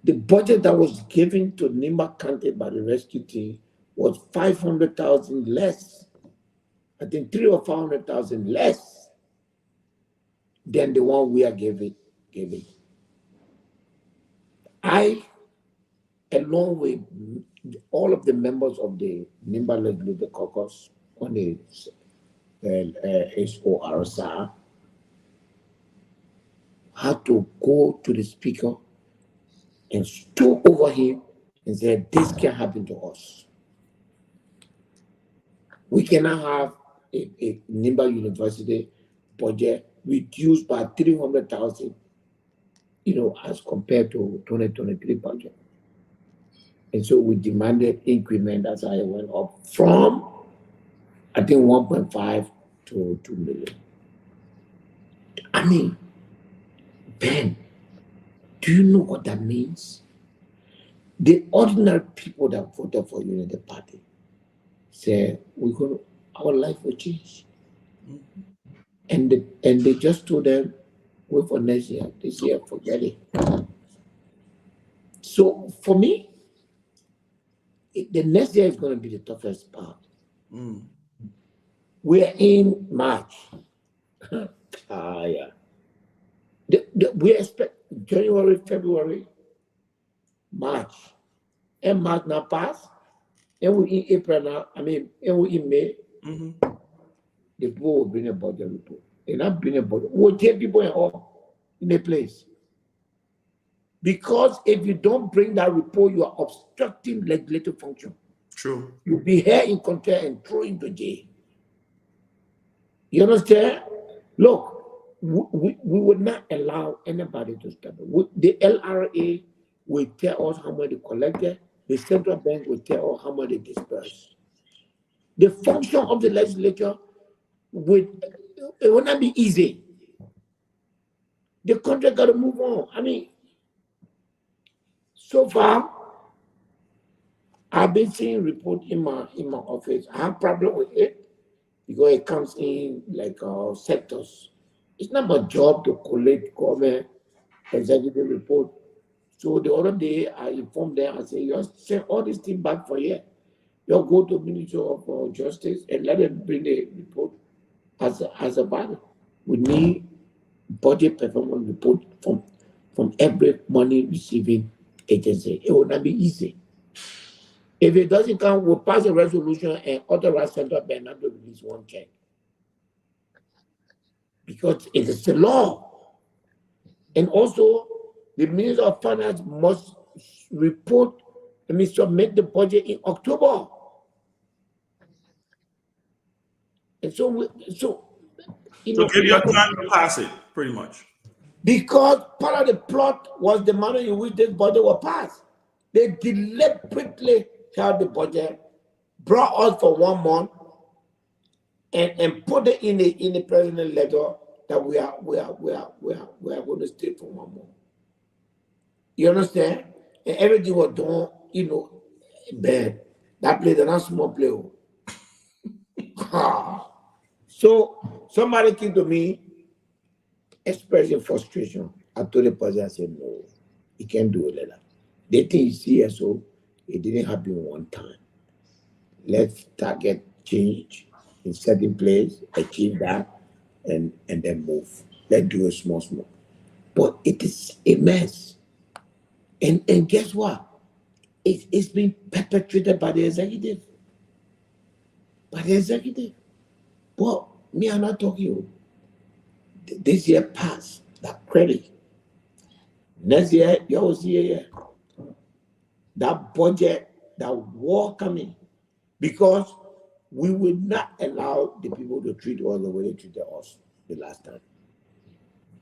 The budget that was given to Nimba County by the rescue team was 500,000 less. I think 300,000 or 400,000 less than the one we are giving. I, along with all of the members of the Nimba Legislative Caucus on the SORSA, had to go to the speaker and stood over him and said, this can happen to us. We cannot have a Nimba University budget reduced by 300,000, as compared to 2023 budget. And so we demanded increment as I went up from, I think, 1.5 to 2 million. I mean, Ben, do you know what that means? The ordinary people that voted for you in the party say our life will change. And they just told them, wait for next year. This year, forget it. So for me, the next year is going to be the toughest part. We're in March. Yeah. We expect January, February, March. And March now pass. And we in April now. And we in May. The people will bring a budget report. And not bring a budget. We'll take people in a place. Because if you don't bring that report, you are obstructing legislative function. True. You'll be here in contempt and thrown into jail. You understand? Look, we would not allow anybody to step in. The LRA will tell us how much they collected. The central bank will tell us how much they dispersed. The function of the legislature will not be easy. The country got to move on. So far, I've been seeing report in my office. I have problem with it because it comes in like sectors. It's not my job to collect government executive report. So the other day, I informed them. I said, you send all these things back for here. You go to Ministry of Justice and let them bring the report as a body. We need budget performance report from every money receiving agency. It will not be easy. If it doesn't come, we'll pass a resolution and authorize central bank not to release one check. Because it is the law. And also, the Minister of Finance must submit the budget in October. And so give your time to pass it, pretty much. Because part of the plot was the manner in which this budget was passed. They deliberately held the budget, brought us for 1 month, and put it in the president letter that we are going to stay for 1 month. You understand? And everything was done, bad. That place is not small play. So somebody came to me expressing frustration. I told the president, I said, no, he can't do it like that. They think it's CSO, it didn't happen one time. Let's target change in certain place, achieve that, and then move. Let's do it small. But it is a mess. And guess what? It's been perpetrated by the executive. But me, I'm not talking you. This year passed, that credit. Next year, you will see that budget, that war coming. Because we will not allow the people to treat us the way they treated us the last time.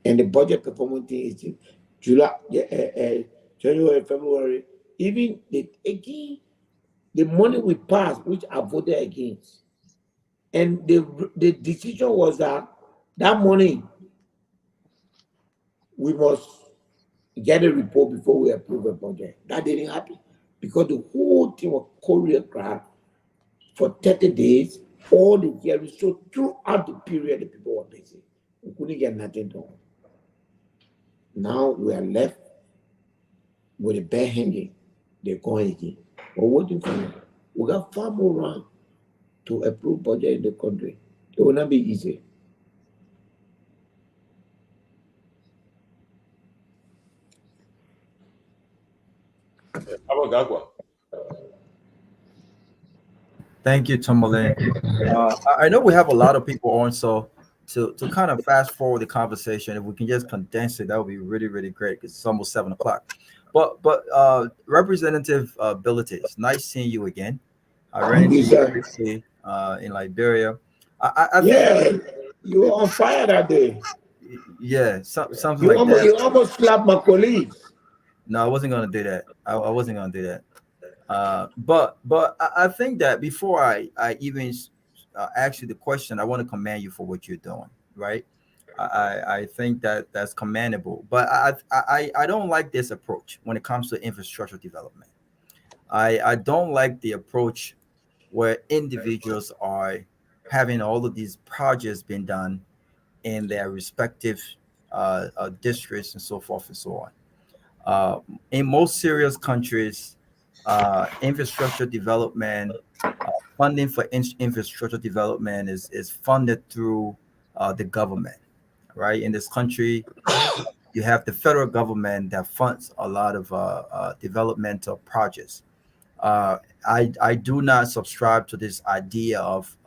And the budget performance thing is July, January, February, even the the money we passed, which I voted against. And the decision was that money, we must get a report before we approve a budget. That didn't happen because the whole thing was choreographed for 30 days, all the hearings. So throughout the period, the people were busy. We couldn't get nothing done. Now we are left with a bear hanging. They're going again. We're waiting for them. We got far more round to approve budget in the country. It will not be easy. How about Gagwa? Thank you, Tomalin. I know we have a lot of people on, so to kind of fast forward the conversation, if we can just condense it, that would be really, really great because it's almost 7:00. But Representative Abilities, nice seeing you again. I ran into you briefly in Liberia. I think you were on fire that day. Yeah, something like that. You almost slapped my colleagues. No, I wasn't gonna do that. I wasn't gonna do that. But I think that before I even ask you the question, I want to commend you for what you're doing. Right? I think that that's commendable. But I don't like this approach when it comes to infrastructure development. I don't like the approach where individuals are having all of these projects being done in their respective districts and so forth and so on. In most serious countries, infrastructure development, funding for infrastructure development is funded through the government, right? In this country, you have the federal government that funds a lot of developmental projects. I do not subscribe to this idea of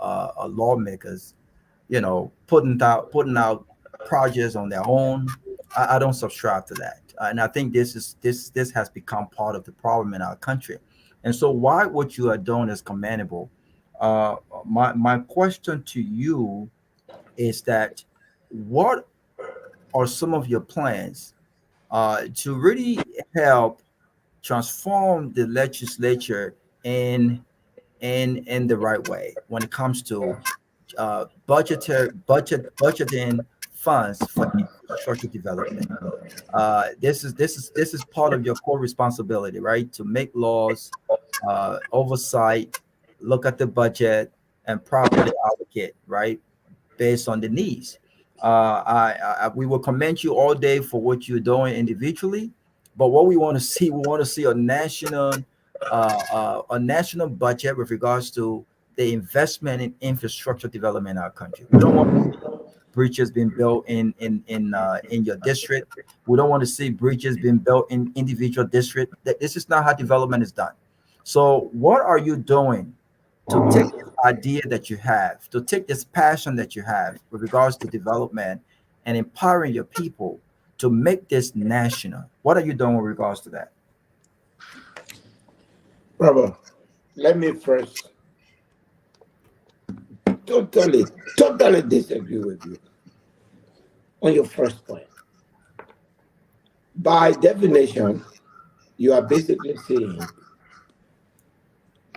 lawmakers, putting out projects on their own. I don't subscribe to that, and I think this has become part of the problem in our country. And so, while what you are doing is commendable, my question to you is that what are some of your plans to really help transform the legislature in the right way when it comes to budgeting funds for infrastructure development? This is part of your core responsibility, right? To make laws, oversight, look at the budget, and properly allocate, right, based on the needs. We will commend you all day for what you're doing individually, but what we want to see a national budget with regards to the investment in infrastructure development in our country. We don't want to see bridges being built in your district. We don't want to see bridges being built in individual district. This is not how development is done. So, what are you doing to take this idea that you have, to take this passion that you have with regards to development and empowering your people to make this national? What are you doing with regards to that? Brother, let me first totally disagree with you on your first point. By definition, you are basically saying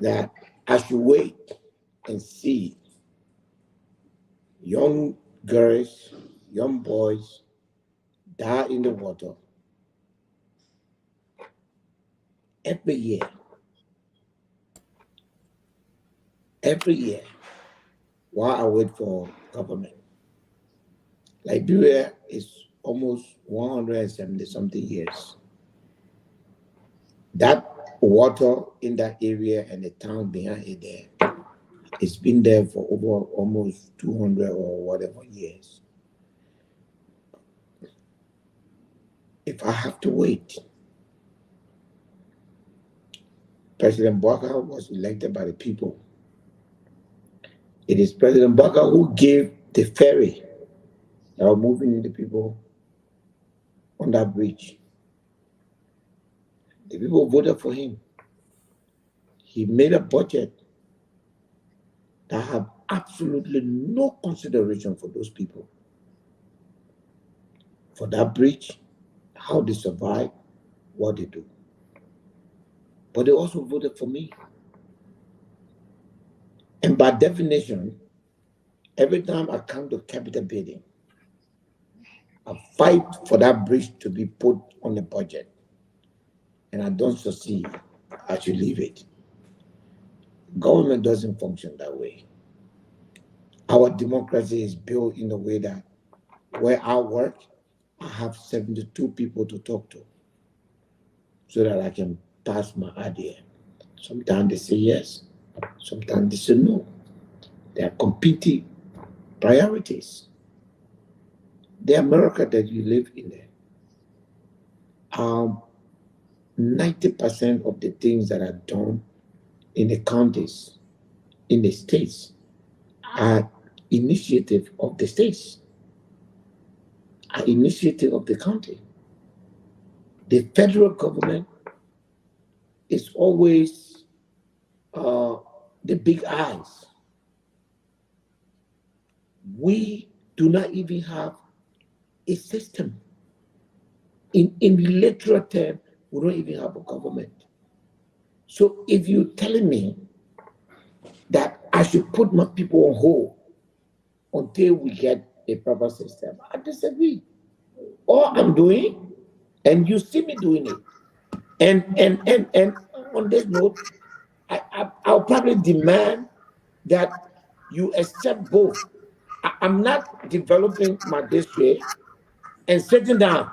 that I should wait and see young girls, young boys die in the water every year. Every year, while I wait for government. Liberia is almost 170 something years. That water in that area and the town behind it there, it's been there for over almost 200 or whatever years. If I have to wait, President Baka was elected by the people. It is President Baka who gave the ferry that are moving the people on that bridge. The people voted for him. He made a budget that had absolutely no consideration for those people. For that bridge, how they survive, what they do. But they also voted for me. And by definition, every time I come to capital building, I fight for that bridge to be put on the budget. And I don't succeed, I should leave it. Government doesn't function that way. Our democracy is built in a way that where I work, I have 72 people to talk to so that I can pass my idea. Sometimes they say yes, sometimes they say no. There are competing priorities. The America that you live in there, 90% of the things that are done in the counties, in the states, are initiative of the states, are initiative of the county. The federal government is always the big eyes. We do not even have a system. In literal terms, we don't even have a government. So if you're telling me that I should put my people on hold until we get a proper system, I disagree. All I'm doing, and you see me doing it, and on this note, I'll probably demand that you accept both. I'm not developing my district and sitting down.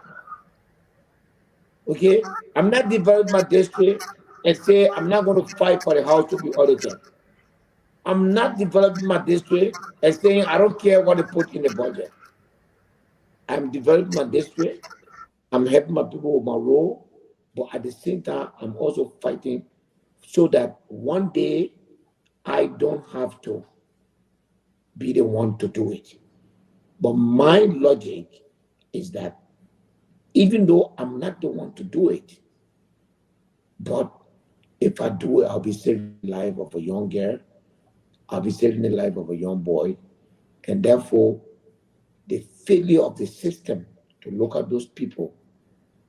Okay? I'm not developing my district and say I'm not going to fight for the house to be audited. I'm not developing my district and saying I don't care what they put in the budget. I'm developing my district. I'm helping my people with my role. But at the same time, I'm also fighting so that one day I don't have to be the one to do it. But my logic is that even though I'm not the one to do it, but if I do it, I'll be saving the life of a young girl, I'll be saving the life of a young boy, and therefore the failure of the system to look at those people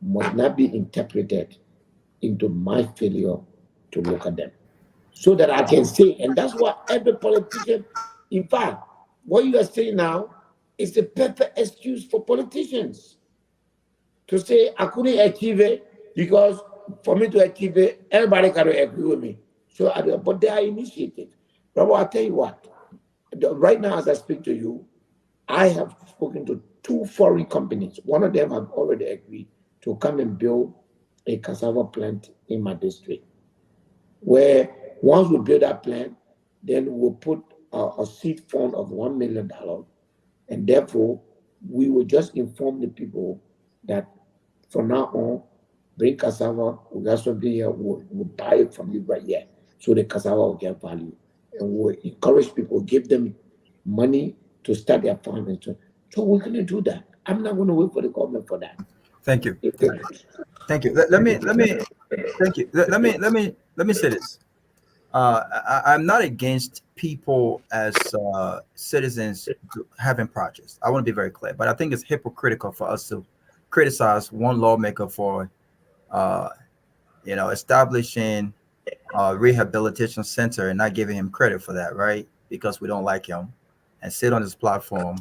must not be interpreted into my failure to look at them. So that I can say, and that's what every politician, in fact, what you are saying now is a perfect excuse for politicians to say, I couldn't achieve it because for me to achieve it, everybody got to agree with me. So, but they are initiated. But I'll tell you what, right now as I speak to you, I have spoken to 2 foreign companies. One of them have already agreed to come and build a cassava plant in my district, where once we build that plant, then we'll put a seed fund of $1 million. And therefore, we will just inform the people that from now on, bring cassava, we got something here, we'll buy it from you right here. So the cassava will get value. And we'll encourage people, give them money to start their farming. So we're going to do that. I'm not going to wait for the government for that. Thank you. Thank you. Let me thank you. Let me say this. I'm not against people as citizens having projects. I want to be very clear, but I think it's hypocritical for us to criticize one lawmaker for, establishing a rehabilitation center and not giving him credit for that, right? Because we don't like him, and sit on his platform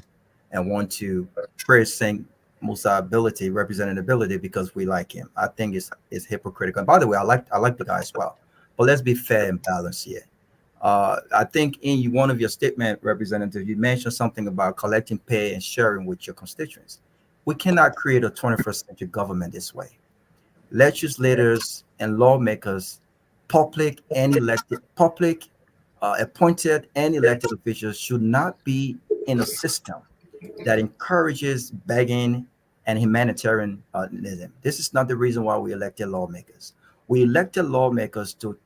and want to praise Saint Musa ability, representability because we like him. I think it's hypocritical. And by the way, I like the guy as well. But let's be fair and balanced here. I think in one of your statement, Representative, you mentioned something about collecting pay and sharing with your constituents. We cannot create a 21st century government this way. Legislators and lawmakers, public appointed and elected officials should not be in a system that encourages begging and humanitarianism. This is not the reason why we elected lawmakers. We elected lawmakers to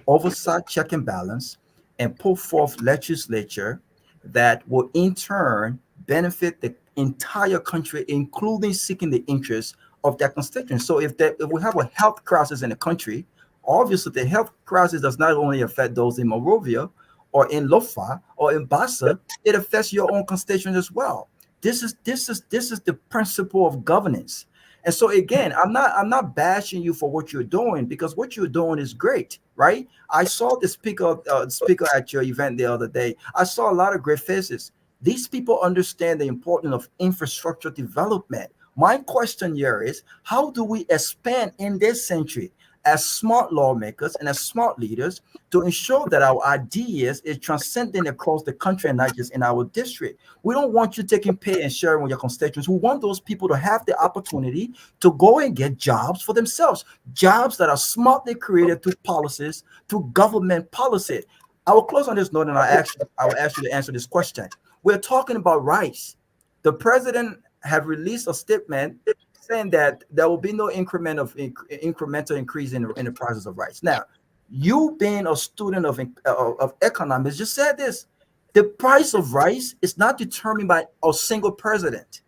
oversight, check and balance, and put forth legislature that will in turn benefit the entire country, including seeking the interests of their constituents. So if we have a health crisis in the country, obviously the health crisis does not only affect those in Monrovia or in Lofa or in Bassa, it affects your own constituents as well. This is the principle of governance. And so again, I'm not bashing you for what you're doing, because what you're doing is great. right? I saw the speaker at your event the other day. I saw a lot of great faces. These people understand the importance of infrastructure development. My question here is, how do we expand in this century as smart lawmakers and as smart leaders to ensure that our ideas is transcending across the country and not just in our district? We don't want you taking pay and sharing with your constituents. We want those people to have the opportunity to go and get jobs for themselves, jobs that are smartly created through policies, through government policy. I will close on this note, and I will ask you to answer this question. We're talking about rice. The president have released a statement saying that there will be no incremental increase in the prices of rice. Now, you being a student of economics just said this: the price of rice is not determined by a single president.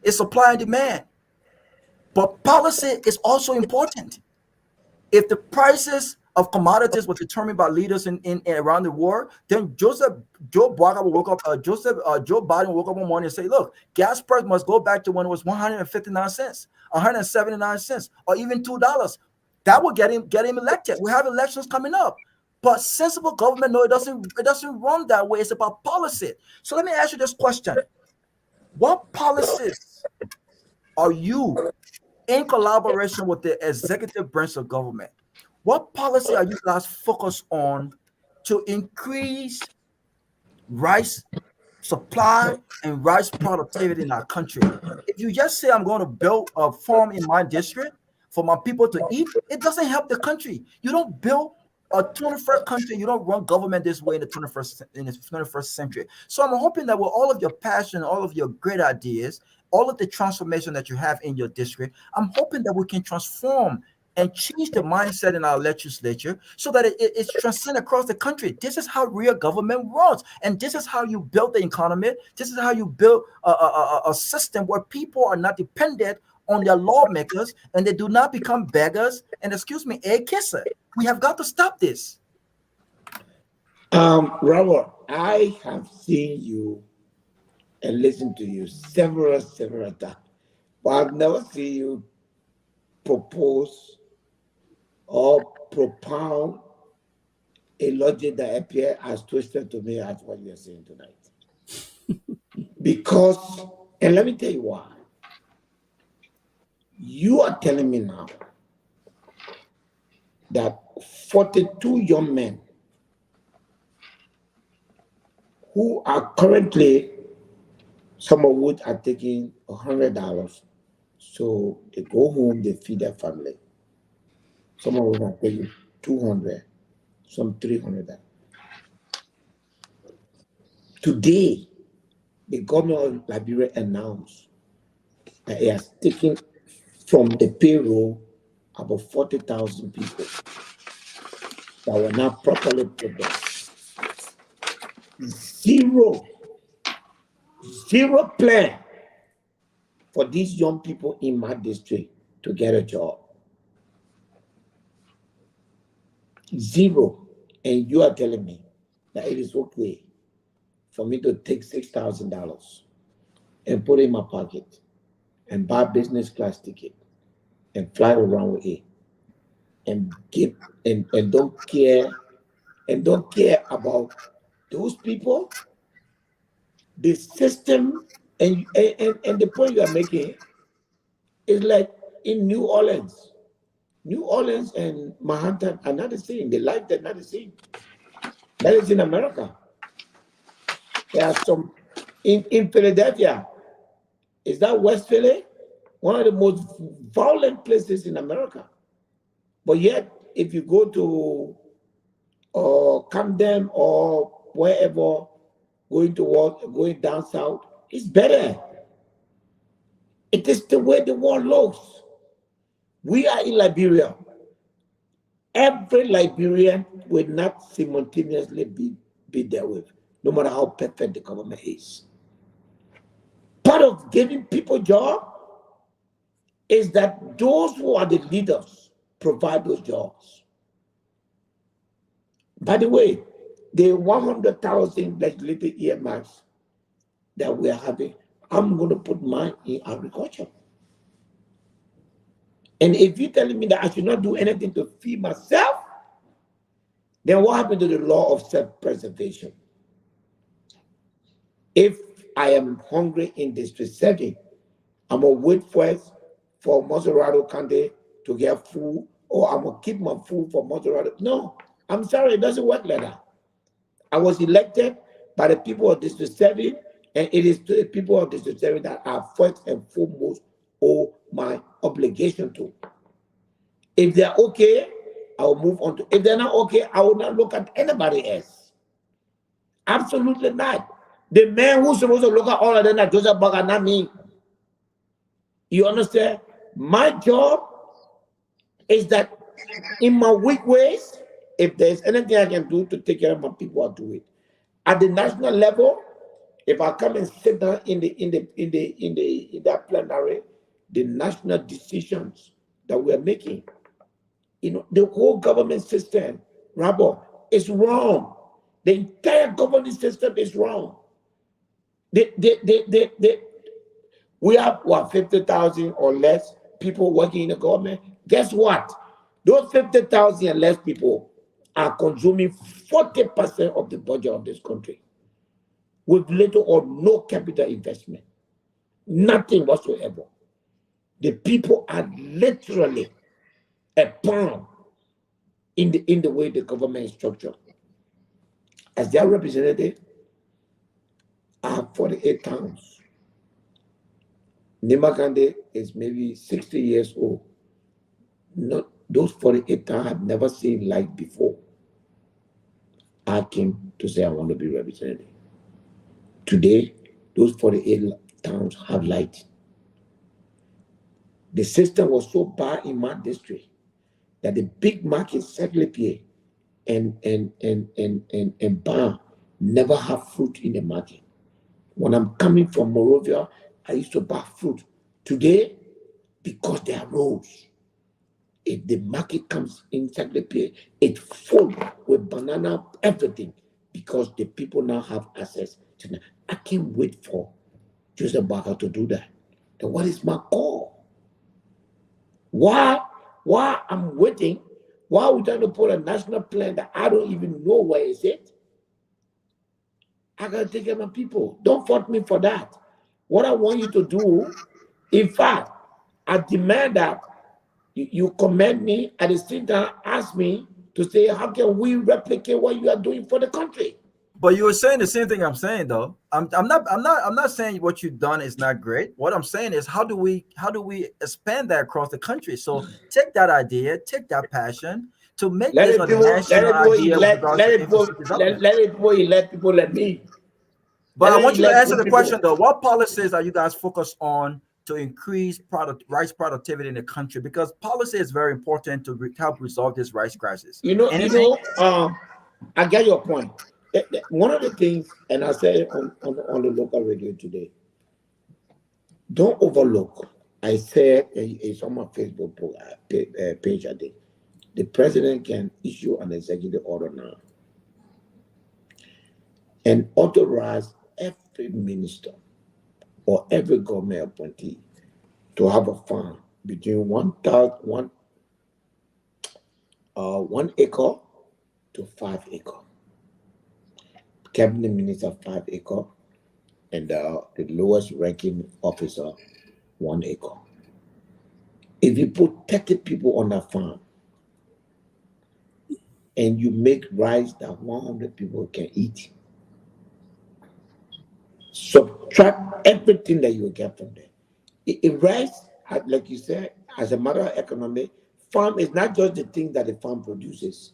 It's supply and demand. But policy is also important. If the prices of commodities were determined by leaders in around the world, then Joe Biden will Joe Biden woke up one morning and say, look, gas price must go back to when it was 159 cents, 179 cents, or even $2. That will get him elected. We have elections coming up. But sensible government, no, it doesn't run that way. It's about policy. So let me ask you this question. What policies are you, in collaboration with the executive branch of government, what policy are you guys focused on to increase rice supply and rice productivity in our country? If you just say, I'm going to build a farm in my district for my people to eat, it doesn't help the country. You don't build a 21st country. You don't run government this way in the 21st century. So I'm hoping that with all of your passion, all of your great ideas, all of the transformation that you have in your district, I'm hoping that we can transform and change the mindset in our legislature so that it's transcend across the country. This is how real government runs, and this is how you build the economy. This is how you build a system where people are not dependent on their lawmakers and they do not become beggars and, excuse me, egg kisser. We have got to stop this. Robert, I have seen you and listened to you several times, but I've never seen you propose or propound a logic that appears as twisted to me as what you're saying tonight. Because, and let me tell you why. You are telling me now that 42 young men who are currently, some of which are taking $100, so they go home, they feed their family. Some of them are taking 200, some 300. Today, the government of Liberia announced that it has taken from the payroll about 40,000 people that were not properly produced. Zero plan for these young people in my district to get a job. Zero. And you are telling me that it is okay for me to take $6,000 and put it in my pocket and buy a business class ticket and fly around with it and give and don't care about those people, the system, and the point you are making is like in New Orleans. New Orleans and Manhattan are not the same. The life they're not the same. That is in America. There are some in Philadelphia. Is that West Philly? One of the most violent places in America. But yet, if you go to Camden or wherever, going down south, it's better. It is the way the world looks. We are in Liberia. Every Liberian will not simultaneously be there with, no matter how perfect the government is. Part of giving people jobs is that those who are the leaders provide those jobs. By the way, the 100,000 legislative earmarks that we are having, I'm going to put mine in agriculture. And if you're telling me that I should not do anything to feed myself, Then what happened to the law of self-preservation? If I am hungry in District 7, I'm going to wait first for Maserado County to get food, or I'm going to keep my food for Maserado. No, I'm sorry, it doesn't work like that. I was elected by the people of District 7, and it is to the people of District 7 that I first and foremost owe my obligation to. If they're okay, I will move on to. If they're not okay, I will not look at anybody else. Absolutely not. The man who's supposed to look at all of them are Joseph Baga, not me. You understand? My job is that in my weak ways, if there's anything I can do to take care of my people, I'll do it. At the national level, if I come and sit down in that plenary, the national decisions that we're making, the whole government system, Rabo, is wrong. The entire government system is wrong. We have, 50,000 or less people working in the government. Guess what? Those 50,000 and less people are consuming 40% of the budget of this country with little or no capital investment. Nothing whatsoever. The people are literally a pawn in the way the government is structured. As their representative, I have 48 towns. Nimakande is maybe 60 years old. Those 48 towns have never seen light before. I came to say I want to be representative. Today, those 48 towns have light. The system was so bad in my district that the big market, Seklepier and Bar, never have fruit in the market. When I'm coming from Morovia, I used to buy fruit. Today, because there are roads, if the market comes in Seklepier, it's full with banana, everything, because the people now have access to that. I can't wait for Joseph Barker to do that. Then what is my call? Why I'm waiting? Why are we trying to put a national plan that I don't even know where is it? I gotta take care of my people. Don't fault me for that. What I want you to do, in fact, I demand that you commend me, at the same time ask me to say, how can we replicate what you are doing for the country? But you were saying the same thing I'm saying, though. I'm not saying what you've done is not great. What I'm saying is how do we expand that across the country? So take that idea, take that passion to make this a national idea with regards to infrastructure development. Let people let me. But I want you to answer the question though. What policies are you guys focused on to increase rice productivity in the country? Because policy is very important to help resolve this rice crisis. I get your point. One of the things, and I said on the local radio today, don't overlook. I said it's on my Facebook page, I think. The president can issue an executive order now and authorize every minister or every government appointee to have a farm between 1 acre to 5 acre. Cabinet minister 5 acre, and the lowest ranking officer 1 acre. If you put 30 people on that farm and you make rice that 100 people can eat, subtract everything that you get from there. If rice, like you said, as a matter of economy, farm is not just the thing that the farm produces.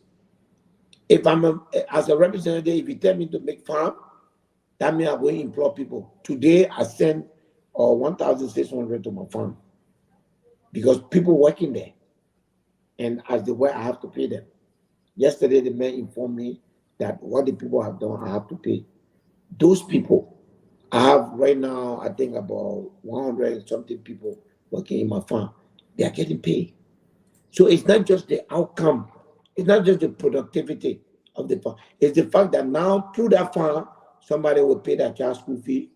If as a representative, if you tell me to make farm, that means I'm going to employ people. Today, I send 1,600 to my farm because people working there. And as they work, I have to pay them. Yesterday, the man informed me that what the people have done, I have to pay. Those people, I have right now, I think about 100 and something people working in my farm. They are getting paid. So it's not just the outcome. It's not just the productivity of the farm. It's the fact that now through that farm, somebody will pay their child school fee.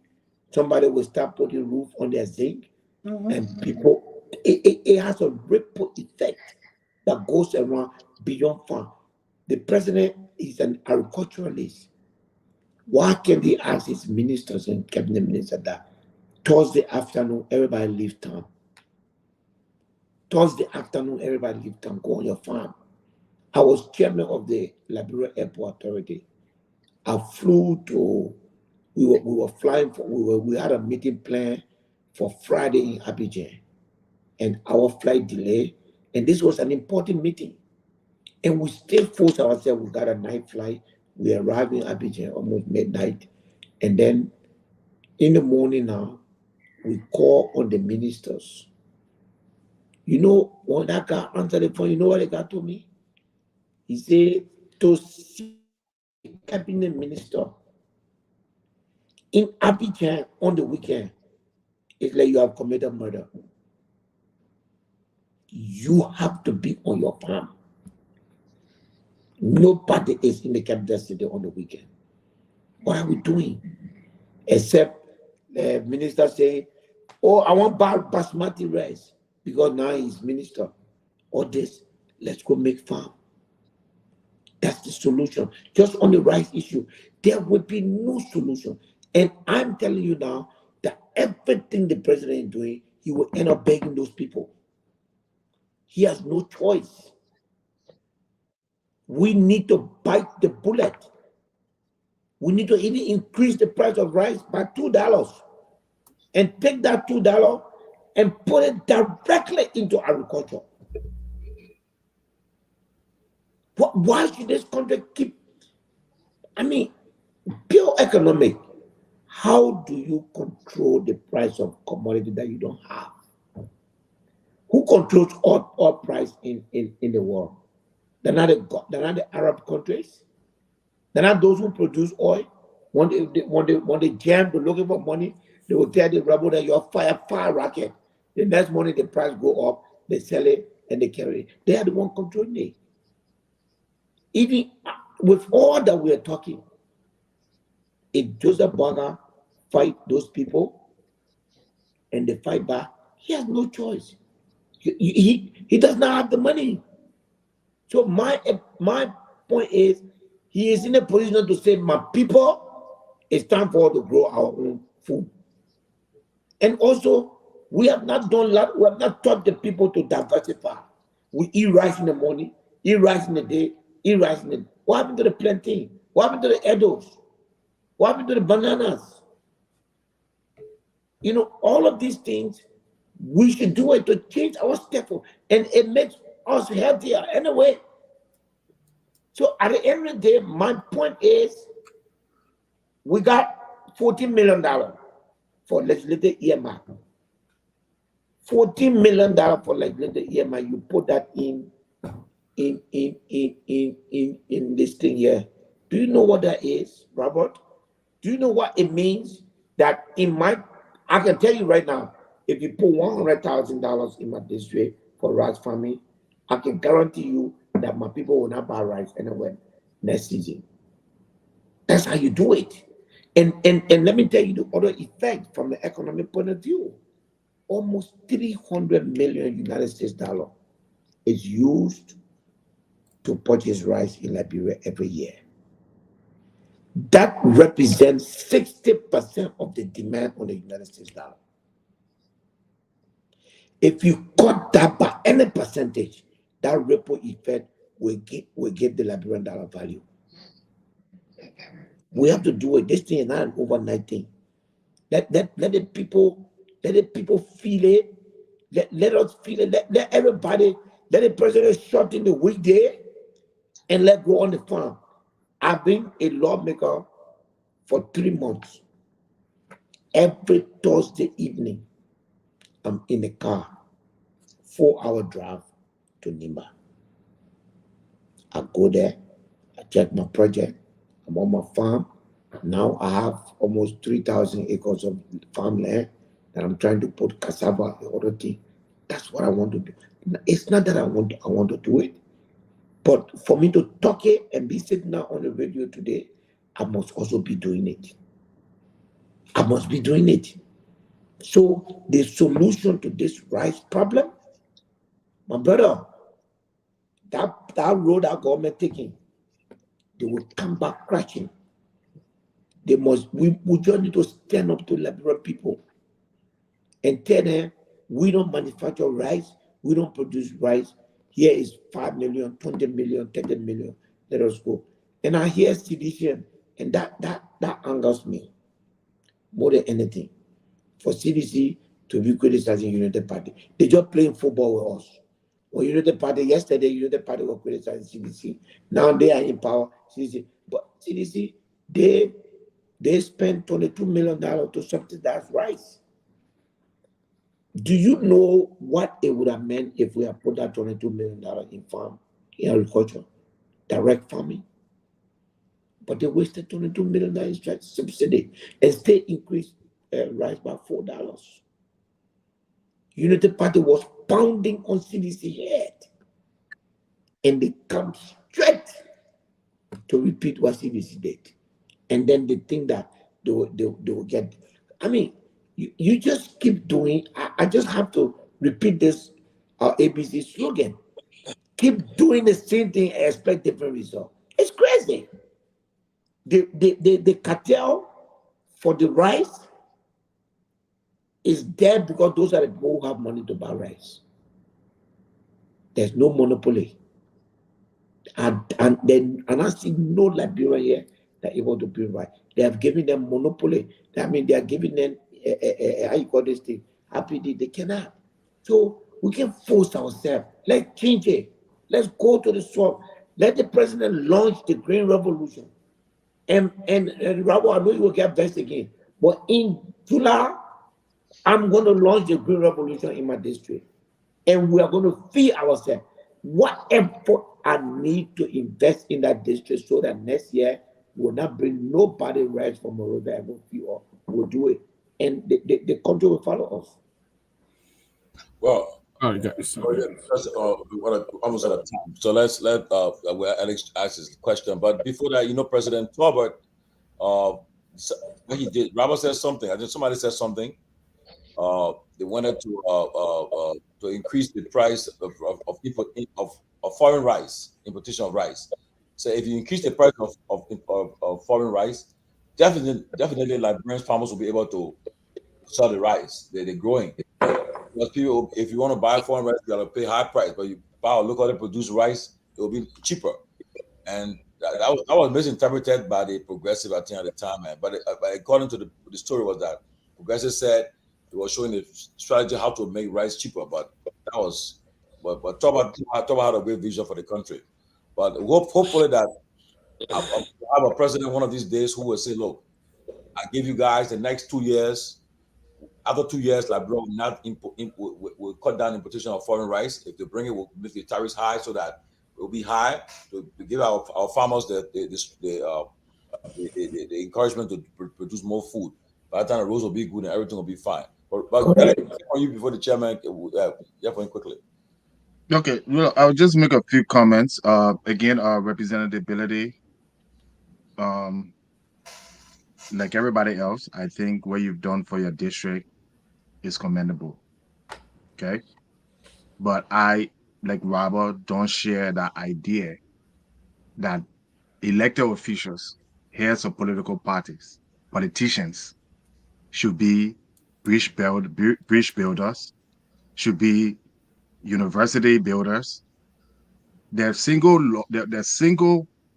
Somebody will start putting roof on their zinc. And people, it has a ripple effect that goes around beyond farm. The president he's an agriculturalist. Why can't he ask his ministers and cabinet ministers that Thursday afternoon, everybody leave town? Thursday afternoon, everybody leave town, go on your farm. I was chairman of the Liberia Airport Authority. I flew to, we were flying, we had a meeting planned for Friday in Abidjan, and our flight delay, and this was an important meeting. And we still forced ourselves, we got a night flight, we arrived in Abidjan almost midnight, and then in the morning now, we call on the ministers. You know, when that guy answered the phone, you know what the guy told me? He said, to see a cabinet minister in Abidjan on the weekend, it's like you have committed murder. You have to be on your farm. Nobody is in the capital city on the weekend. What are we doing? Except the minister say, oh, I want basmati rice because now he's minister. Or this, let's go make farm. That's the solution. Just on the rice issue, there will be no solution. And I'm telling you now that everything the president is doing, he will end up begging those people. He has no choice. We need to bite the bullet. We need to even increase the price of rice by $2 and take that $2 and put it directly into agriculture. Why should this country keep, pure economic? How do you control the price of commodity that you don't have? Who controls oil price in the world? They're not the Arab countries. They're not those who produce oil. When they jam, they're looking for money, they will tell the rebel that you're fire rocket. The next morning the price go up, they sell it and they carry it. They are the one controlling it. Even with all that we are talking, if Joseph Boga fight those people and they fight back, he has no choice. He does not have the money. So my point is, he is in a position to say, my people, it's time for us to grow our own food. And also, we have not taught the people to diversify. We eat rice in the morning, eat rice in the day, eat rice in the day. What happened to the plantain? What happened to the edibles? What happened to the bananas? You know, all of these things, we should do it to change our staple, and it makes us healthier anyway. So at the end of the day, my point is, we got $14 million for legislative earmark. $14 million for legislative earmark. You put that in this thing here. Do you know what that is, Robert? Do you know what it means? That I can tell you right now, if you put $100,000 in my district for rice farming, I can guarantee you that my people will not buy rice anywhere next season. That's how you do it. And let me tell you the other effect from the economic point of view. Almost 300 million United States dollars is used to purchase rice in Liberia every year. That represents 60% of the demand on the United States dollar. If you cut that by any percentage, that ripple effect will give the Liberian dollar value. We have to do it. This thing is not an overnight thing. Let the people feel it. Let us feel it. Let everybody, let the president shut in the weekday and let go on the farm. I've been a lawmaker for 3 months. Every Thursday evening, I'm in the car, 4-hour drive to Nimba. I go there, I check my project, I'm on my farm. Now I have almost 3,000 acres of farmland that I'm trying to put cassava and other things. That's what I want to do. It's not that I want to do it, but for me to talk it and be sitting now on the radio today, I must also be doing it. I must be doing it. So the solution to this rice problem, my brother, that road our government taking, they will come back crashing. We just need to stand up to Liberian people and tell them we don't manufacture rice, we don't produce rice. Here is 5 million, 20 million, 30 million. Let us go. And I hear sedition, and that angers me more than anything. For CDC to be criticizing United Party, they just playing football with us. Well, United Party yesterday, United Party was criticizing CDC. Now they are in power, CDC. But CDC, they spent $22 million to subsidize rice. Do you know what it would have meant if we had put that $22 million in agriculture, direct farming? But they wasted $22 million in subsidy and still increased rice by $4. United Party was pounding on CDC head, and they come straight to repeat what CDC did. And then they think that they will get. I mean, you just keep doing. I just have to repeat this ABC slogan. Keep doing the same thing and expect different results. It's crazy. The cartel for the rice is there because those are the people who have money to buy rice. There's no monopoly. And I see no Liberian here that able to build rice. They have given them monopoly. That means they are giving them how you call this thing? Happy they cannot. So we can force ourselves. Let's change it. Let's go to the swamp. Let the president launch the green revolution. And Rabo, I know you will get vexed again. But in July, I'm going to launch the green revolution in my district. And we are going to feed ourselves. What effort I need to invest in that district so that next year we will not bring nobody rice from Moreover and we'll do it. And the country will follow us. Well, Guys. we're almost out of time. So let Alex ask his question. But before that, President Tolbert, what he did, Robert said something. I think somebody said something. They wanted to increase the price of foreign rice, importation of rice. So if you increase the price of foreign rice, definitely Liberian farmers will be able to sell the rice. They're growing. Because people, if you want to buy foreign rice, you got to pay high price. But you buy locally produced rice, it will be cheaper. And that was misinterpreted by the progressive at the time, man. But according to the story was that progressive said it was showing the strategy how to make rice cheaper. But that was, but talk about had a great vision for the country. But hopefully that I have a president one of these days who will say, look, I give you guys the next 2 years. After 2 years, Liberia will cut down importation of foreign rice. If they bring it, we'll make the tariffs high so that it will be high to give our farmers the encouragement to produce more food. By the time the roads will be good and everything will be fine. But on you before the chairman, for him quickly. Okay, well, I'll just make a few comments. Again, Representative Peabody, like everybody else, I think what you've done for your district is commendable. Okay. But I, like Robert, don't share that idea that elected officials, heads of political parties, politicians should be bridge builders, should be university builders. Their single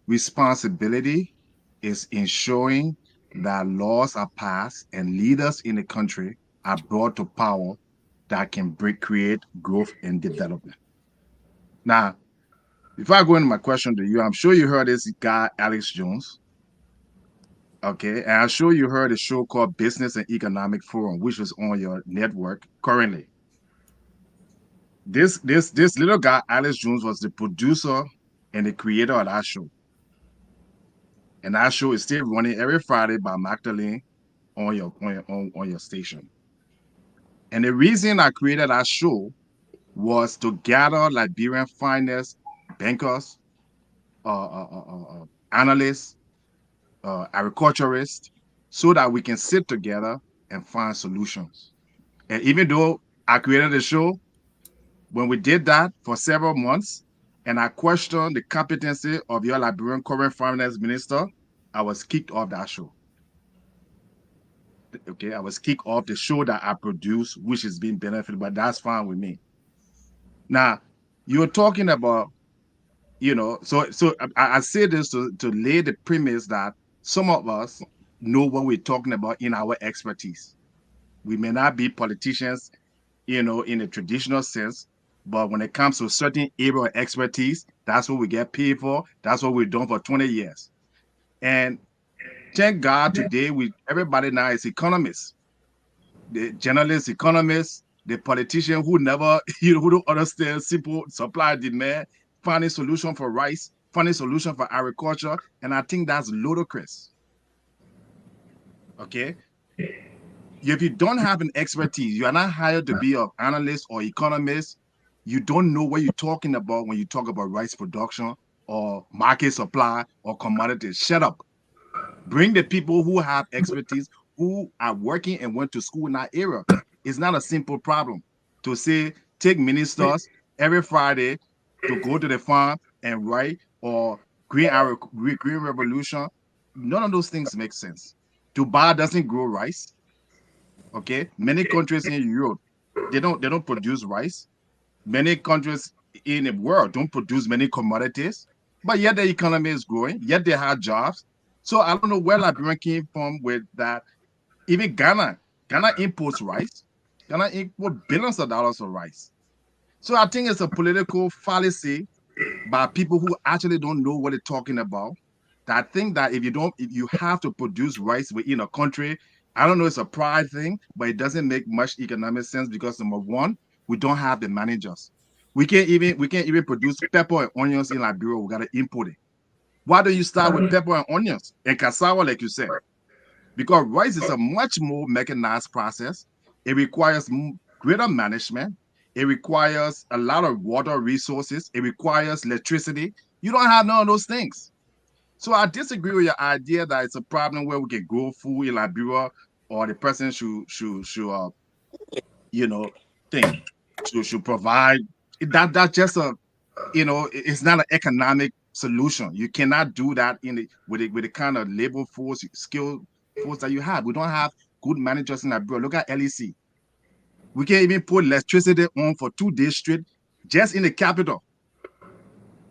responsibility is ensuring that laws are passed and leaders in the country are brought to power that can create growth and development. Now, before I go into my question to you, I'm sure you heard this guy, Alex Jones. Okay, and I'm sure you heard a show called Business and Economic Forum, which is on your network currently. This little guy, Alex Jones, was the producer and the creator of that show. And that show is still running every Friday by Magdalene on your station. And the reason I created that show was to gather Liberian finance bankers, analysts, agriculturists, so that we can sit together and find solutions. And even though I created the show, when we did that for several months, and I questioned the competency of your Liberian current finance minister, I was kicked off that show. Okay, I was kicked off the show that I produced, which is being benefited, but that's fine with me. Now, you're talking about, so I say this to lay the premise that some of us know what we're talking about in our expertise. We may not be politicians, in a traditional sense, but when it comes to a certain area of expertise, that's what we get paid for. That's what we've done for 20 years. And thank God today, everybody now is economists, the journalists, economists, the politician who never, who don't understand simple supply and demand, finding solution for rice, finding solution for agriculture. And I think that's ludicrous. Okay. If you don't have an expertise, you are not hired to be an analyst or economist. You don't know what you're talking about when you talk about rice production or market supply or commodities. Shut up. Bring the people who have expertise, who are working and went to school in that area. It's not a simple problem to say, take ministers every Friday to go to the farm and write, or Green Revolution. None of those things make sense. Dubai doesn't grow rice. Okay, many countries in Europe, they don't produce rice. Many countries in the world don't produce many commodities, but yet the economy is growing. Yet they have jobs. So I don't know where Liberia came from with that. Even Ghana imports rice. Ghana imports billions of dollars of rice. So I think it's a political fallacy by people who actually don't know what they're talking about. That think that if you have to produce rice within a country, I don't know, it's a pride thing, but it doesn't make much economic sense because number one, we don't have the managers. We can't even produce pepper and onions in Liberia. We gotta import it. Why don't you start with pepper and onions and cassava, like you said? Because rice is a much more mechanized process. It requires greater management. It requires a lot of water resources. It requires electricity. You don't have none of those things. So I disagree with your idea that it's a problem where we can grow food in Liberia, or the person should think should provide. That's just it's not an economic solution. You cannot do that with the kind of labor force, skill force that you have. We don't have good managers in Liberia. Look at LEC. We can't even put electricity on for 2 days straight just in the capital.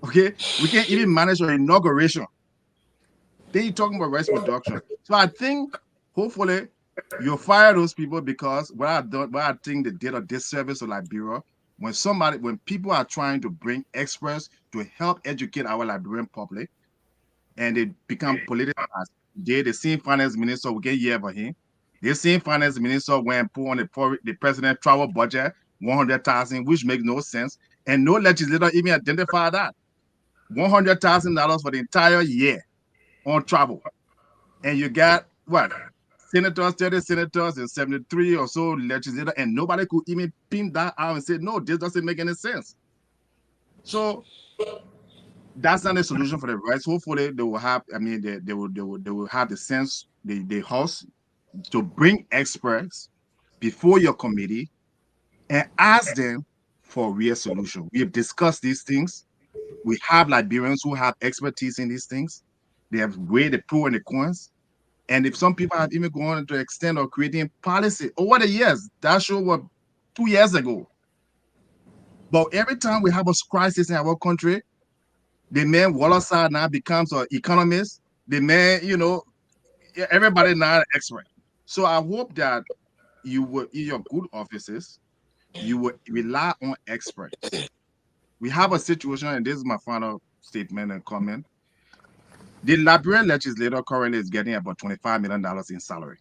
Okay, we can't even manage an inauguration. Then you're talking about rice production. So I think hopefully you'll fire those people, because what I think they did a disservice to Liberia, when people are trying to bring experts to help educate our Liberian public, and they become politicized. The same finance minister, we get here for him. The same finance minister went and put on the president travel budget, 100,000, which makes no sense. And no legislator even identified that. $100,000 for the entire year on travel. And you got what? Senators, 30 senators, and 73 or so legislators, and nobody could even pin that out and say, no, this doesn't make any sense. So that's not a solution for the rights. Hopefully they will have, they will have the sense, the house to bring experts before your committee and ask them for real solution. We have discussed these things. We have Liberians who have expertise in these things. They have weighed the pros and the cons. And if some people have even gone to the extent of creating policy over the years, that show was 2 years ago. But every time we have a crisis in our country, the man Wallace now becomes an economist. The man, everybody now an expert. So I hope that you will, in your good offices, you will rely on experts. We have a situation, and this is my final statement and comment. The Liberian legislator currently is getting about $25 million in salary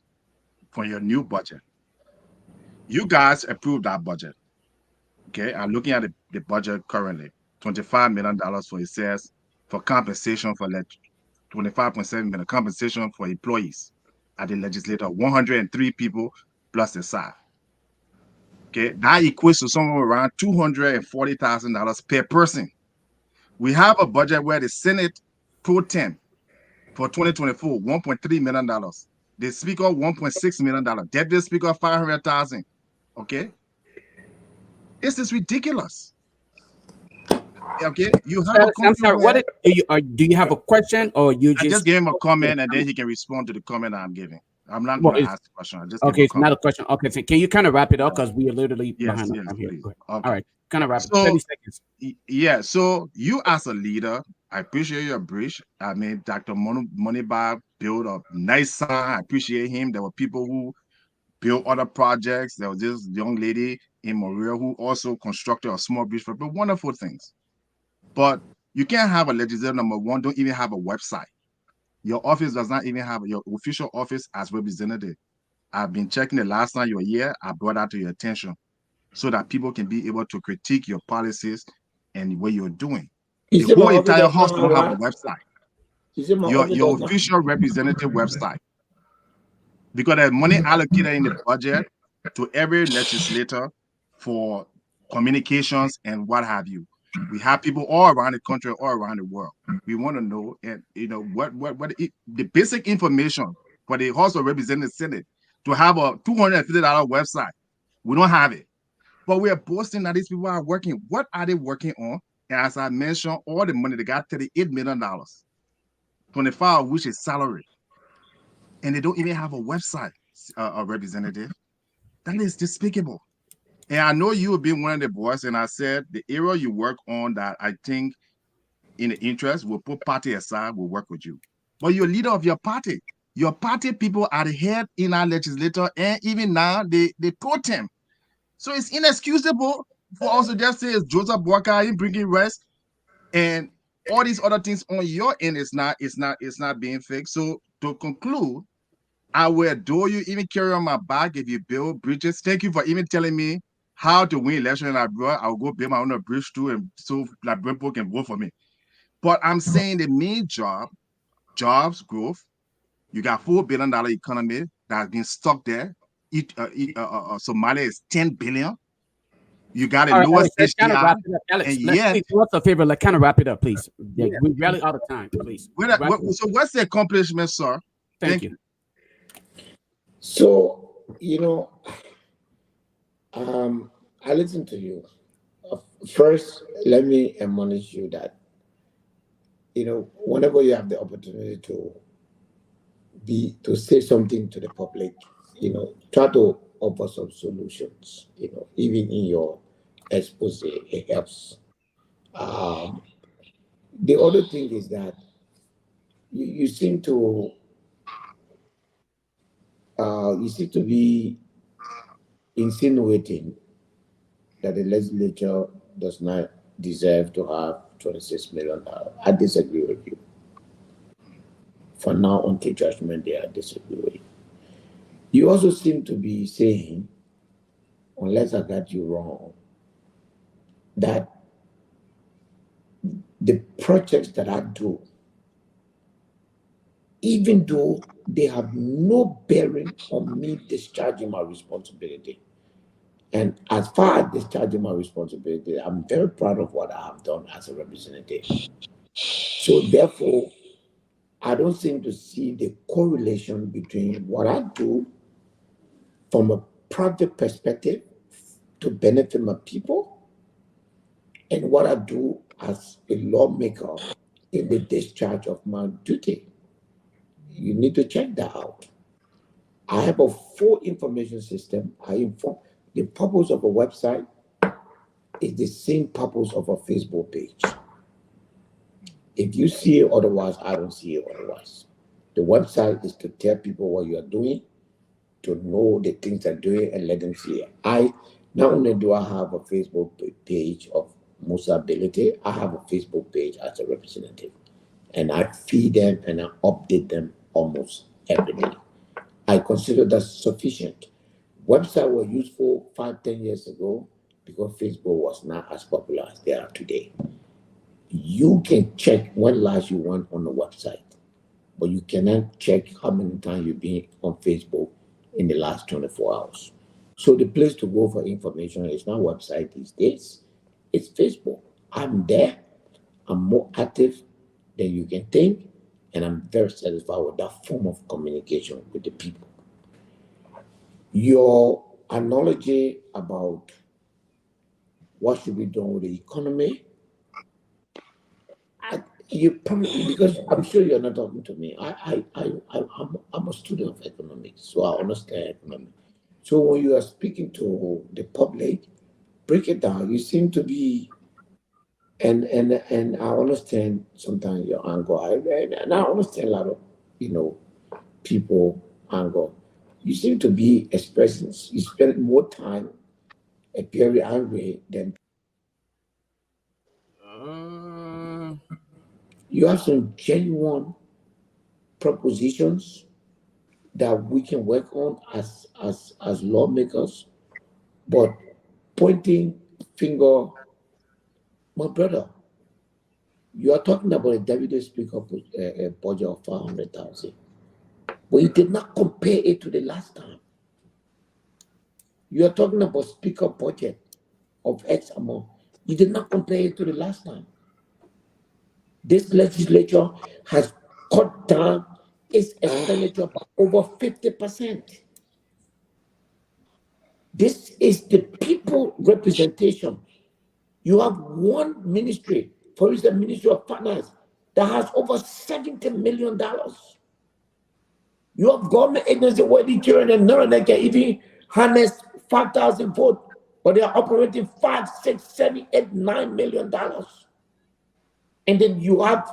for your new budget. You guys approved that budget. Okay, I'm looking at the budget currently. $25 million for, it says, for compensation for 25.7 million compensation for employees at the legislature, 103 people plus the staff. Okay, that equates to somewhere around $240,000 per person. We have a budget where the Senate pro tem for 2024, $1.3 million. The speaker, $1.6 million. Deputy speaker, $500,000. Okay, this is ridiculous. Okay, you have a I'm sorry. compliment. Do you have a question or you I just? just gave him a comment, and then he can respond to the comment I'm giving. I'm not Well, going to it's ask the question. I just gave him okay. a It's not comment. a question. Okay, so can you kind of wrap it up Yeah. because we are literally Yes, behind the yes, time here. please. Go ahead. Okay. All right, kind of wrap it. So 30 seconds. yeah, so you as a leader, I appreciate your bridge. I mean, Dr. Moneybar built a nice sign. I appreciate him. There were people who built other projects. There was this young lady in Maria who also constructed a small bridge for people. Wonderful things. But you can't have a legislator, number one, don't even have a website. Your office does not even have your official office as representative. I've been checking the last time you were here. I brought that to your attention so that people can be able to critique your policies and what you're doing. You The say my whole office entire does house not have don't have a what? website. You say my Your office does not. official representative website, because there's money allocated in the budget to every legislator for communications and what have you. We have people all around the country, all around the world. We want to know, and the basic information for the House of Representatives Senate to have a $250 website. We don't have it, but we are boasting that these people are working. What are they working on? And as I mentioned, all the money, they got $38 million, 25 of which is salary, and they don't even have a website, a representative. That is despicable. And I know you have been one of the boys, and I said the area you work on that I think in the interest will put party aside, will work with you. But you're leader of your party. Your party people are the head in our legislature, and even now they told him. So it's inexcusable for us to just say it's Joseph Boakai in bringing rest and all these other things on your end is not being fixed. So to conclude, I will adore you, even carry on my back if you build bridges. Thank you for even telling me how to win election in Liberia. I'll go build my own bridge too, and so Liberian people can vote for me. But I'm saying the main jobs growth. You got $4 billion economy that's been stuck there. Somalia is 10 billion. You got the All right, lowest Alex, let's kind of HDI, wrap it up. Alex, and yet, please do us a favor. Like, kind of wrap it up, please. Yeah, yeah. we're really out of time. Please. So what's the accomplishment, sir? Thank you. So, I listen to you. First, let me admonish you that, whenever you have the opportunity to say something to the public, try to offer some solutions, even in your expose, it helps. The other thing is that you seem to be insinuating that the legislature does not deserve to have $26 million. I disagree with you. For now, until judgment day, I disagree with you. You also seem to be saying, unless I got you wrong, that the projects that I do, even though they have no bearing on me discharging my responsibility. And as far as discharging my responsibility, I'm very proud of what I have done as a representative. So therefore, I don't seem to see the correlation between what I do from a private perspective to benefit my people and what I do as a lawmaker in the discharge of my duty. You need to check that out. I have a full information system. I inform the purpose of a website is the same purpose of a Facebook page. If you see it otherwise, I don't see it otherwise. The website is to tell people what you are doing, to know the things they're doing, and let them see it. Not only do I have a Facebook page of Musa Ability, I have a Facebook page as a representative. And I feed them and I update them almost every day. I consider that sufficient. Websites were useful 5-10 years ago because Facebook was not as popular as they are today. You can check when last you went on the website, but you cannot check how many times you've been on Facebook in the last 24 hours. So the place to go for information is not website these days, it's Facebook. I'm there, I'm more active than you can think, and I'm very satisfied with that form of communication with the people. Your analogy about what should be done with the economy, You probably, because I'm sure you're not talking to me. I'm a student of economics, so I understand economics. So when you are speaking to the public, break it down. You seem to be, and I understand sometimes your anger, and I understand a lot of, you know, people anger. You seem to be expressing. You spend more time appearing angry than Mm, you have some genuine propositions that we can work on as lawmakers, but pointing finger, my brother, you are talking about a deputy speaker a budget of 500,000, but you did not compare it to the last time. You are talking about speaker budget of X amount. You did not compare it to the last time. This legislature has cut down its expenditure by over 50%. This is the people representation. You have one ministry, for instance, Ministry of Finance, that has over $70 million. You have government agencies where the children and none of them can even harness 5,000 votes, but they are operating 5, 6, 7, 8, $9 million. And then you have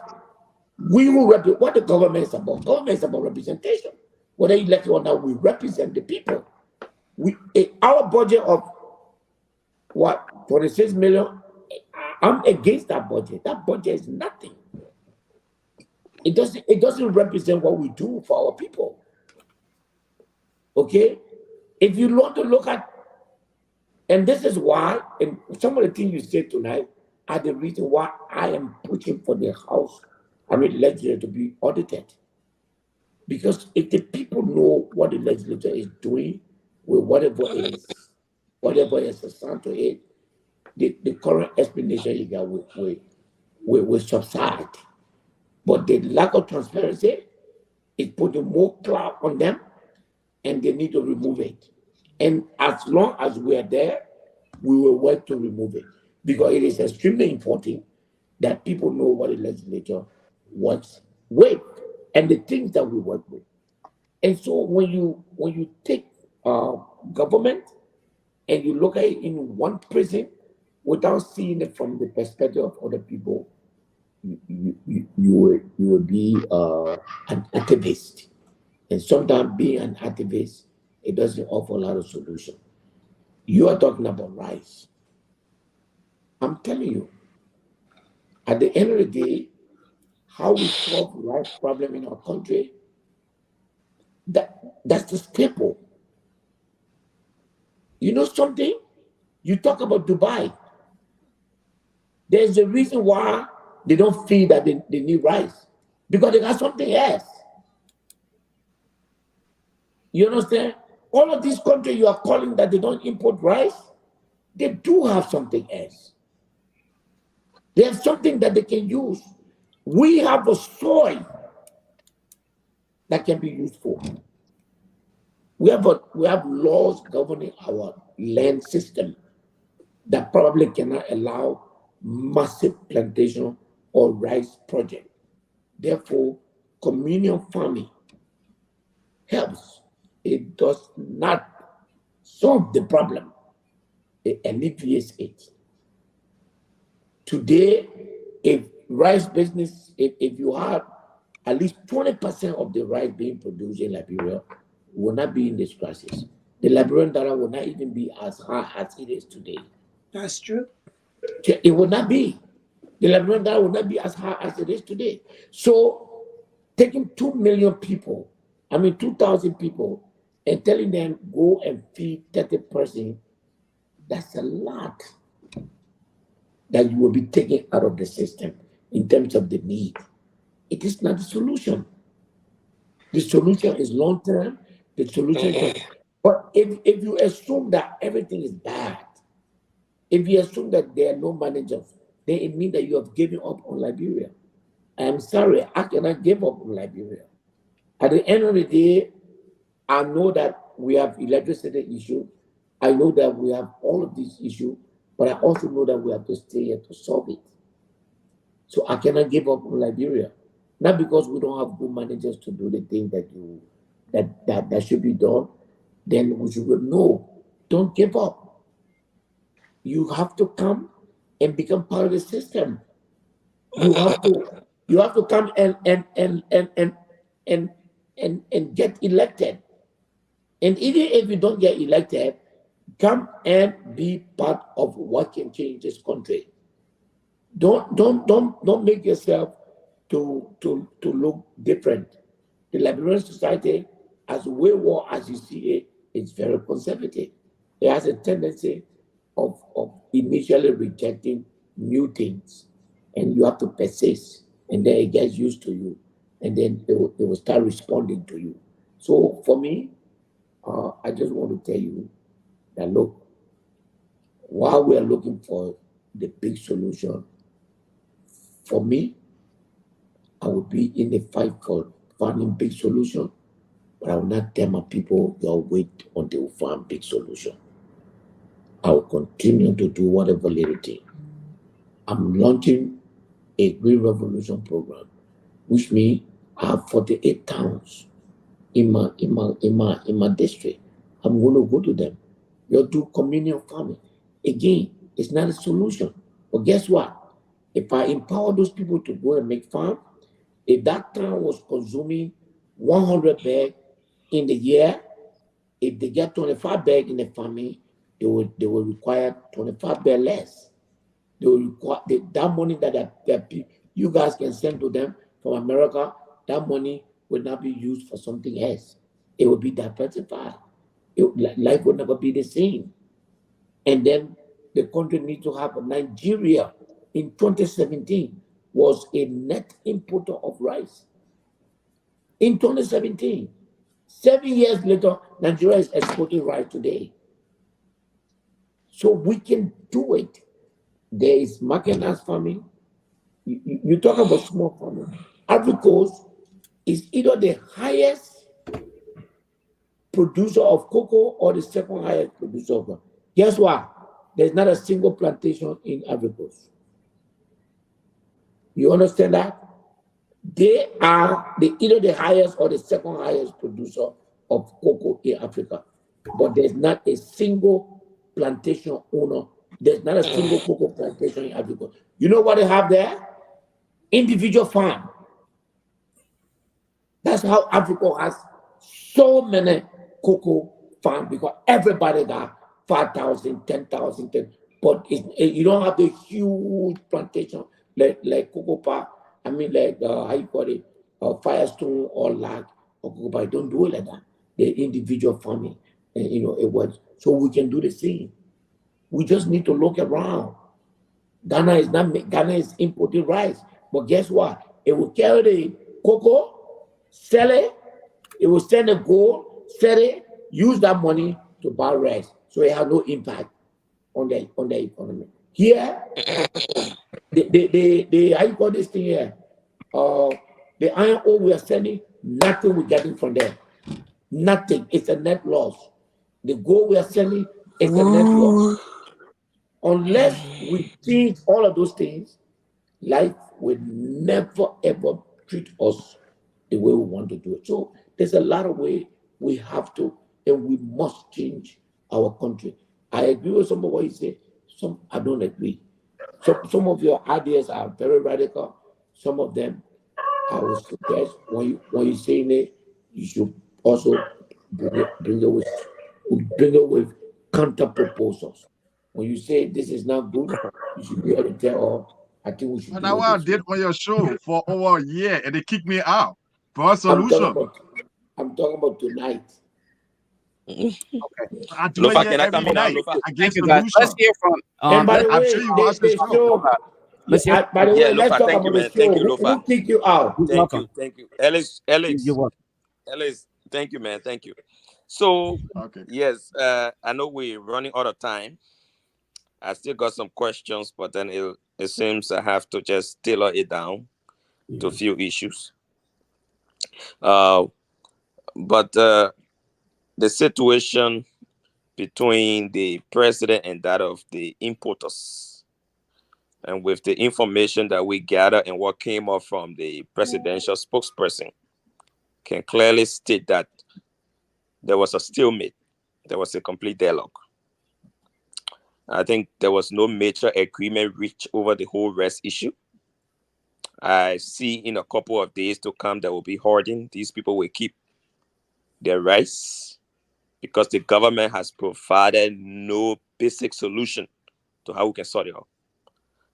we will represent what the government is about. Government is about representation. Whether you like it or not, we represent the people. Our budget of what 26 million. I'm against that budget. That budget is nothing. It doesn't represent what we do for our people. Okay? If you want to look at, and this is why, and some of the things you said tonight are the reason why I am pushing for the House, legislature to be audited. Because if the people know what the legislature is doing with whatever is assigned to it, the current explanation you got will subside. But the lack of transparency is putting more cloud on them, and they need to remove it. And as long as we are there, we will work to remove it. Because it is extremely important that people know what the legislature works with and the things that we work with. And so when you take government and you look at it in one prison without seeing it from the perspective of other people, you will be an activist. And sometimes being an activist, it doesn't offer a lot of solution. You are talking about rice. I'm telling you, at the end of the day, how we solve rice problem in our country, that's the staple. You know something? You talk about Dubai. There's a reason why they don't feel that they need rice. Because they got something else. You understand? All of these countries you are calling that they don't import rice, they do have something else. They have something that they can use. We have a soil that can be used for. We have laws governing our land system that probably cannot allow massive plantation or rice project. Therefore, communal farming helps. It does not solve the problem. It alleviates it. Today, if rice business, if you have at least 20% of the rice being produced in Liberia, will not be in this crisis. The Liberian dollar will not even be as high as it is today. That's true. It will not be. The Liberian dollar will not be as high as it is today. So, taking 2 million people, 2,000 people, and telling them go and feed 30%, that's a lot that you will be taking out of the system in terms of the need. It is not the solution. The solution is long term. The solution is, but if you assume that everything is bad, if you assume that there are no managers, then it means that you have given up on Liberia. I'm sorry, I cannot give up on Liberia. At the end of the day, I know that we have electricity issue. I know that we have all of these issues, but I also know that we have to stay here to solve it. So I cannot give up on Liberia. Not because we don't have good managers to do the thing that should be done. Then we should go, no, don't give up. You have to come and become part of the system. You have to come and get elected. And even if you don't get elected, come and be part of what can change this country. Don't make yourself to look different. The Liberian society, as wayward as you see it, is very conservative. It has a tendency of initially rejecting new things, and you have to persist, and then it gets used to you, and then they will start responding to you. So for me, I just want to tell you that look, while we are looking for the big solution, for me, I will be in the fight for finding big solution, but I will not tell my people they'll wait until we find big solution. I will continue to do whatever little thing. I'm launching a Green Revolution program, which means I have 48 towns in my district. I'm going to go to them. You'll do communal farming. Again, it's not a solution. But guess what? If I empower those people to go and make farm, if that town was consuming 100 bags in the year, if they get 25 bags in the farming, they will require 25 bags less. They will require that money that you guys can send to them from America. That money will not be used for something else. It will be diversified. Life will never be the same. And then the country needs to have Nigeria in 2017 was a net importer of rice. In 2017, 7 years later, Nigeria is exporting rice today. So we can do it. There is mechanized farming. You talk about small farming. Ivory Coast is either the highest producer of cocoa or the second highest producer of cocoa. Guess what? There's not a single plantation in Ivory Coast. You understand that? They are either the highest or the second highest producer of cocoa in Africa. But there's not a single plantation owner. There's not a single cocoa plantation in Africa. You know what they have there? Individual farm. That's how Africa has so many cocoa farms, because everybody got 5,000, 10,000, but you don't have the huge plantation like cocoa park. I mean, like how you call it, Firestone or Lag or cocoa park. Don't do it like that. The individual farming, and it was so we can do the same. We just need to look around. Ghana is importing rice, but guess what? It will carry the cocoa, sell it. It will send a gold, sell it, use that money to buy rice, so it has no impact on the economy. Here, the how you call this thing here? The iron ore we are selling, nothing we're getting from them. Nothing. It's a net loss. The gold we are selling is a net loss. Unless we change all of those things, life will never ever treat us the way we want to do it. So there's a lot of ways we have to, and we must change our country. I agree with some of what you say. Some I don't agree. So some of your ideas are very radical. Some of them I would suggest when you say it, you should also bring it with counter proposals. When you say this is not good, you should be able to tell, oh, I think we should And do that's it what I this did way. on your show for over a year, and they kicked me out for a solution. I'm talking about tonight. Okay. I do Lofa, it here can I every come in now, night. Lofa? I Thank give you, guys. Let's solution. hear from. And by the I'm way, sure you watch the show. show. Let's hear. By the Yeah, way, let's Lofa, talk thank you, about the man. show. Thank you, Lofa. Who kicked you out? You're welcome. Thank you. Ellis, You're welcome. thank you, man. Thank you. So, Okay. yes, I know we're running out of time. I still got some questions, but then it seems I have to just tailor it down to a few issues. But the situation between the president and that of the importers, And with the information that we gather and what came up from the presidential spokesperson, can clearly state that there was a stalemate. There was a complete deadlock. I think there was no major agreement reached over the whole rest issue. I see in a couple of days to come there will be hoarding. These people will keep their rights because the government has provided no basic solution to how we can sort it out.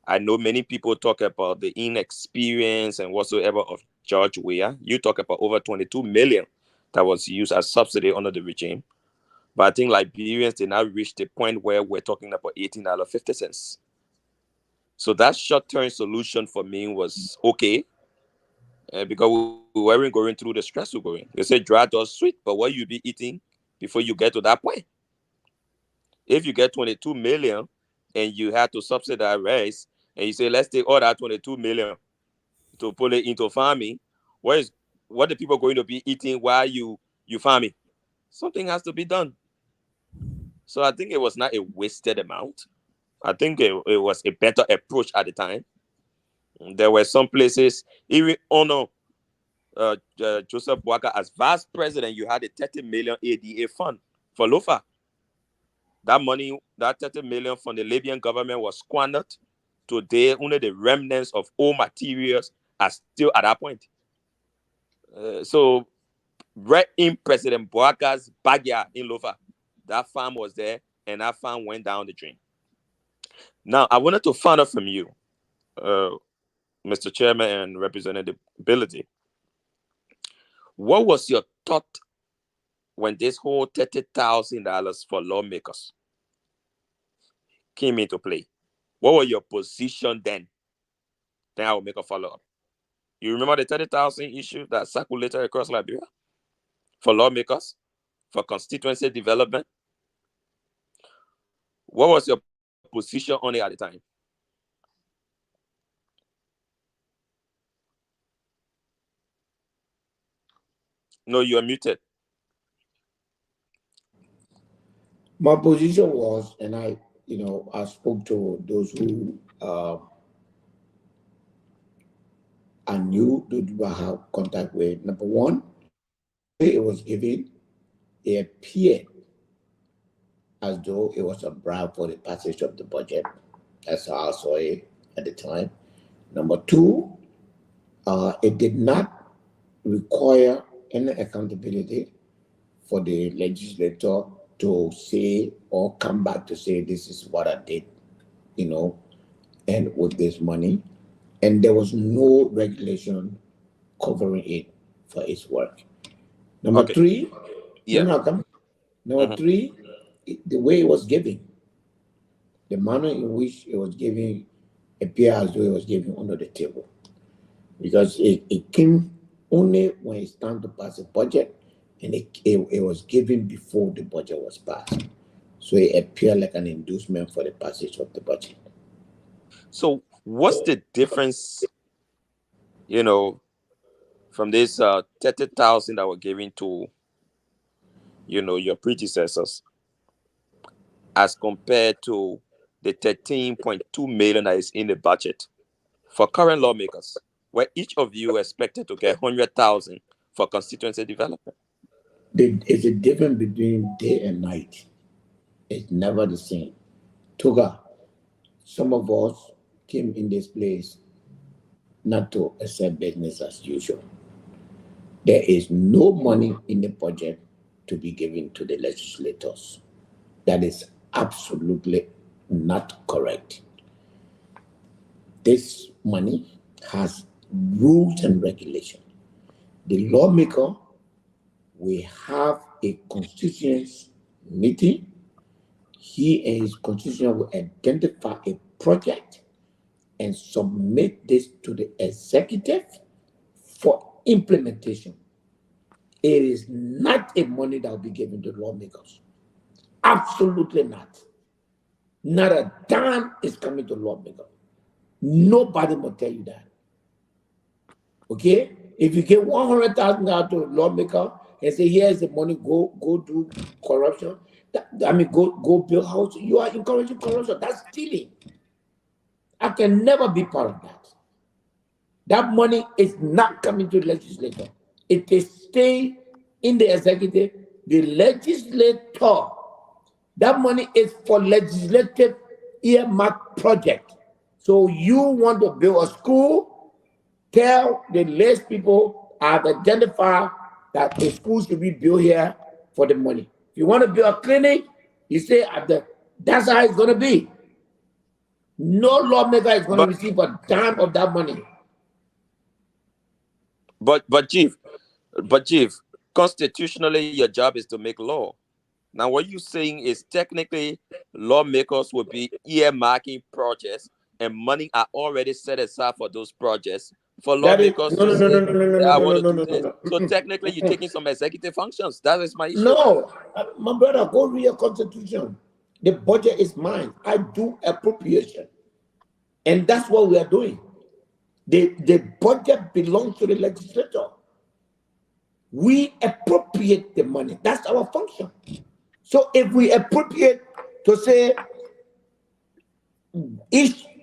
I know many people talk about the inexperience and whatsoever of George Weah. You talk about over 22 million that was used as subsidy under the regime. But I think Liberians did not reach the point where we're talking about $18.50. So that short-term solution for me was okay, because we weren't going through the stress we're going. They say dry or sweet, but what you be eating before you get to that point? If you get 22 million and you have to subsidize rice, and you say, let's take all that 22 million to put it into farming, what the people going to be eating while you farming? Something has to be done. So I think it was not a wasted amount. I think it was a better approach at the time. There were some places, even honor Joseph Boakai as vice president, you had a 30 million ADA fund for Lofa. That money, that 30 million from the Libyan government was squandered. Today, only the remnants of old materials are still at that point. So, right in President Boakai's backyard in Lofa, that farm was there, and that farm went down the drain. Now, I wanted to find out from you, Mr. Chairman and Representative Ability, what was your thought when this whole $30,000 for lawmakers came into play? What was your position then? Then I will make a follow-up. You remember the 30,000 issue that circulated across Liberia for lawmakers, for constituency development? What was your position on it at the time? No, you are muted. My position was, and I spoke to those who I knew, those who I have contact with. Number one, it was given, it appeared as though it was a bribe for the passage of the budget. That's how I saw it at the time. Number two, it did not require any accountability for the legislator to say or come back to say, this is what I did, and with this money. And there was no regulation covering it for its work. Number three, Number three, the way it was given, the manner in which it was given appeared as though it was given under the table. Because it came only when it's time to pass the budget, and it was given before the budget was passed. So it appeared like an inducement for the passage of the budget. So what's the difference, from this 30,000 that were given to, your predecessors, as compared to the 13.2 million that is in the budget for current lawmakers, where each of you expected to get 100,000 for constituency development? It's a difference between day and night. It's never the same. Toga, some of us came in this place not to accept business as usual. There is no money in the budget to be given to the legislators. That is absolutely not correct. This money has rules and regulations. The lawmaker will have a constituency meeting. He and his constituent will identify a project and submit this to the executive for implementation. It is not a money that will be given to lawmakers. Absolutely not. Not a dime is coming to lawmakers. Nobody will tell you that. Okay? If you give $100,000 to a lawmaker and say, here's the money, go do corruption, go build houses, you are encouraging corruption. That's stealing. I can never be part of that. That money is not coming to the legislature. It is staying in the executive. The legislator, that money is for legislative earmark project. So you want to build a school, tell the less people have identified that a school should be built here for the money. If you want to build a clinic, you say that's how it's going to be. No lawmaker is going to receive a dime of that money. But chief, constitutionally, your job is to make law. Now, what you're saying is technically lawmakers will be earmarking projects, and money are already set aside for those projects for lawmakers to say, I want to do this. So technically, you're taking some executive functions. That is my issue. No, my brother, go read your constitution. The budget is mine. I do appropriation. And that's what we are doing. The budget belongs to the legislature. We appropriate the money. That's our function. So if we appropriate to say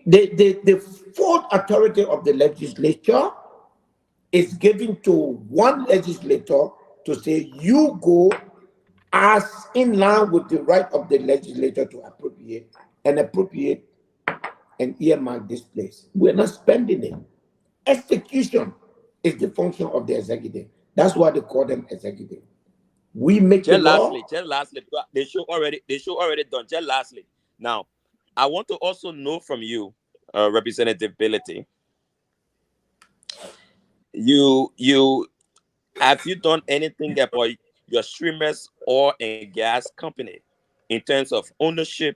the full authority of the legislature is given to one legislator to say you go as in line with the right of the legislature to appropriate and earmark this place. We're not spending it. Execution is the function of the executive. That's why they call them executive. We make the law. Just lastly, they show already done. Just lastly, now, I want to also know from you, Representative Ability. Have you done anything about your streamers oil and gas company in terms of ownership,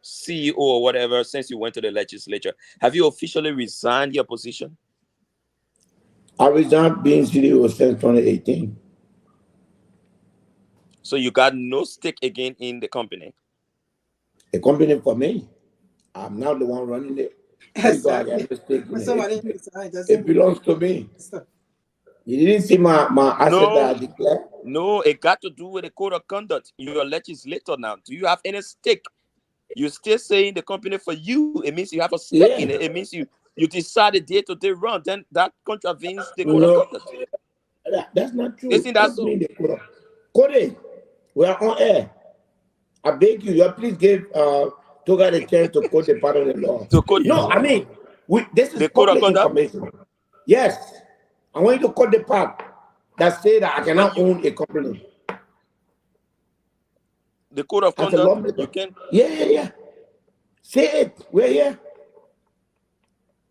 CEO or whatever since you went to the legislature? Have you officially resigned your position? I resigned being CEO since 2018. So you got no stake again in the company? The company for me. I'm not the one running it. Exactly. It belongs to me. You didn't see my asset that I declared? No, it got to do with the code of conduct. You're a legislator now. Do you have any stake? You're still saying the company for you. It means you have a stake in it. It means you decide the day-to-day run. Then that contravenes the code of conduct. That's not true. Isn't that so? Cody, we are on air. I beg you, please give Toga the chance to quote the part of the law. No, I mean, this is the code of conduct information. Yes, I want you to quote the part that say that I cannot own a company. The code of conduct, you can. Yeah. Say it. We're here.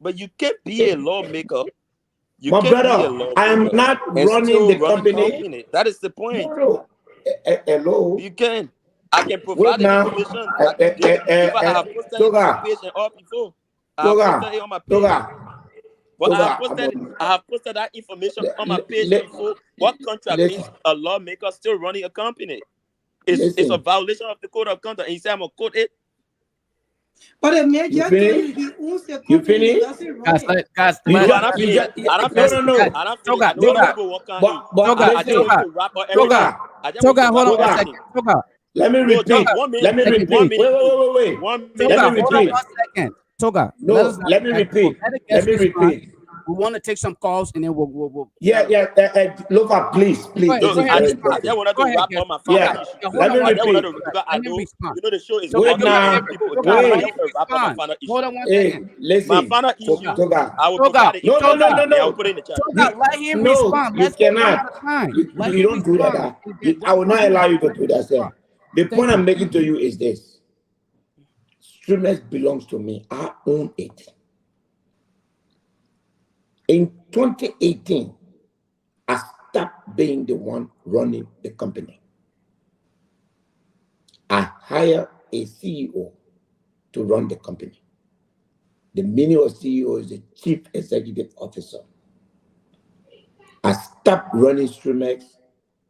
But you can't be a lawmaker. My brother, I am not running the company. That is the point. No. Hello. You can. I can provide the information. I have posted it on my page and all before. I have posted it on my page. But I have posted that information on my page before. What contravenes a lawmaker still running a company? It's a violation of the code of conduct. And he said, I'm going to quote it. But the major thing he owns the company, he doesn't run it. Guys, let me repeat. Wait. Toga. No, let me repeat. We want to take some calls and then we'll Lofa, please. I want to wrap up my final issue. Let me repeat. You know the show is wait now. Hold on 1 second. Listen. My final issue. I will provide it. No. I'll put it in the chat. Let him respond. You cannot. You don't do that. I will not allow you to do that, sir. The point I'm making to you is this. Streamers belongs to me. I own it. In 2018, I stopped being the one running the company. I hired a CEO to run the company. The meaning of CEO is the Chief Executive Officer. I stopped running Streamex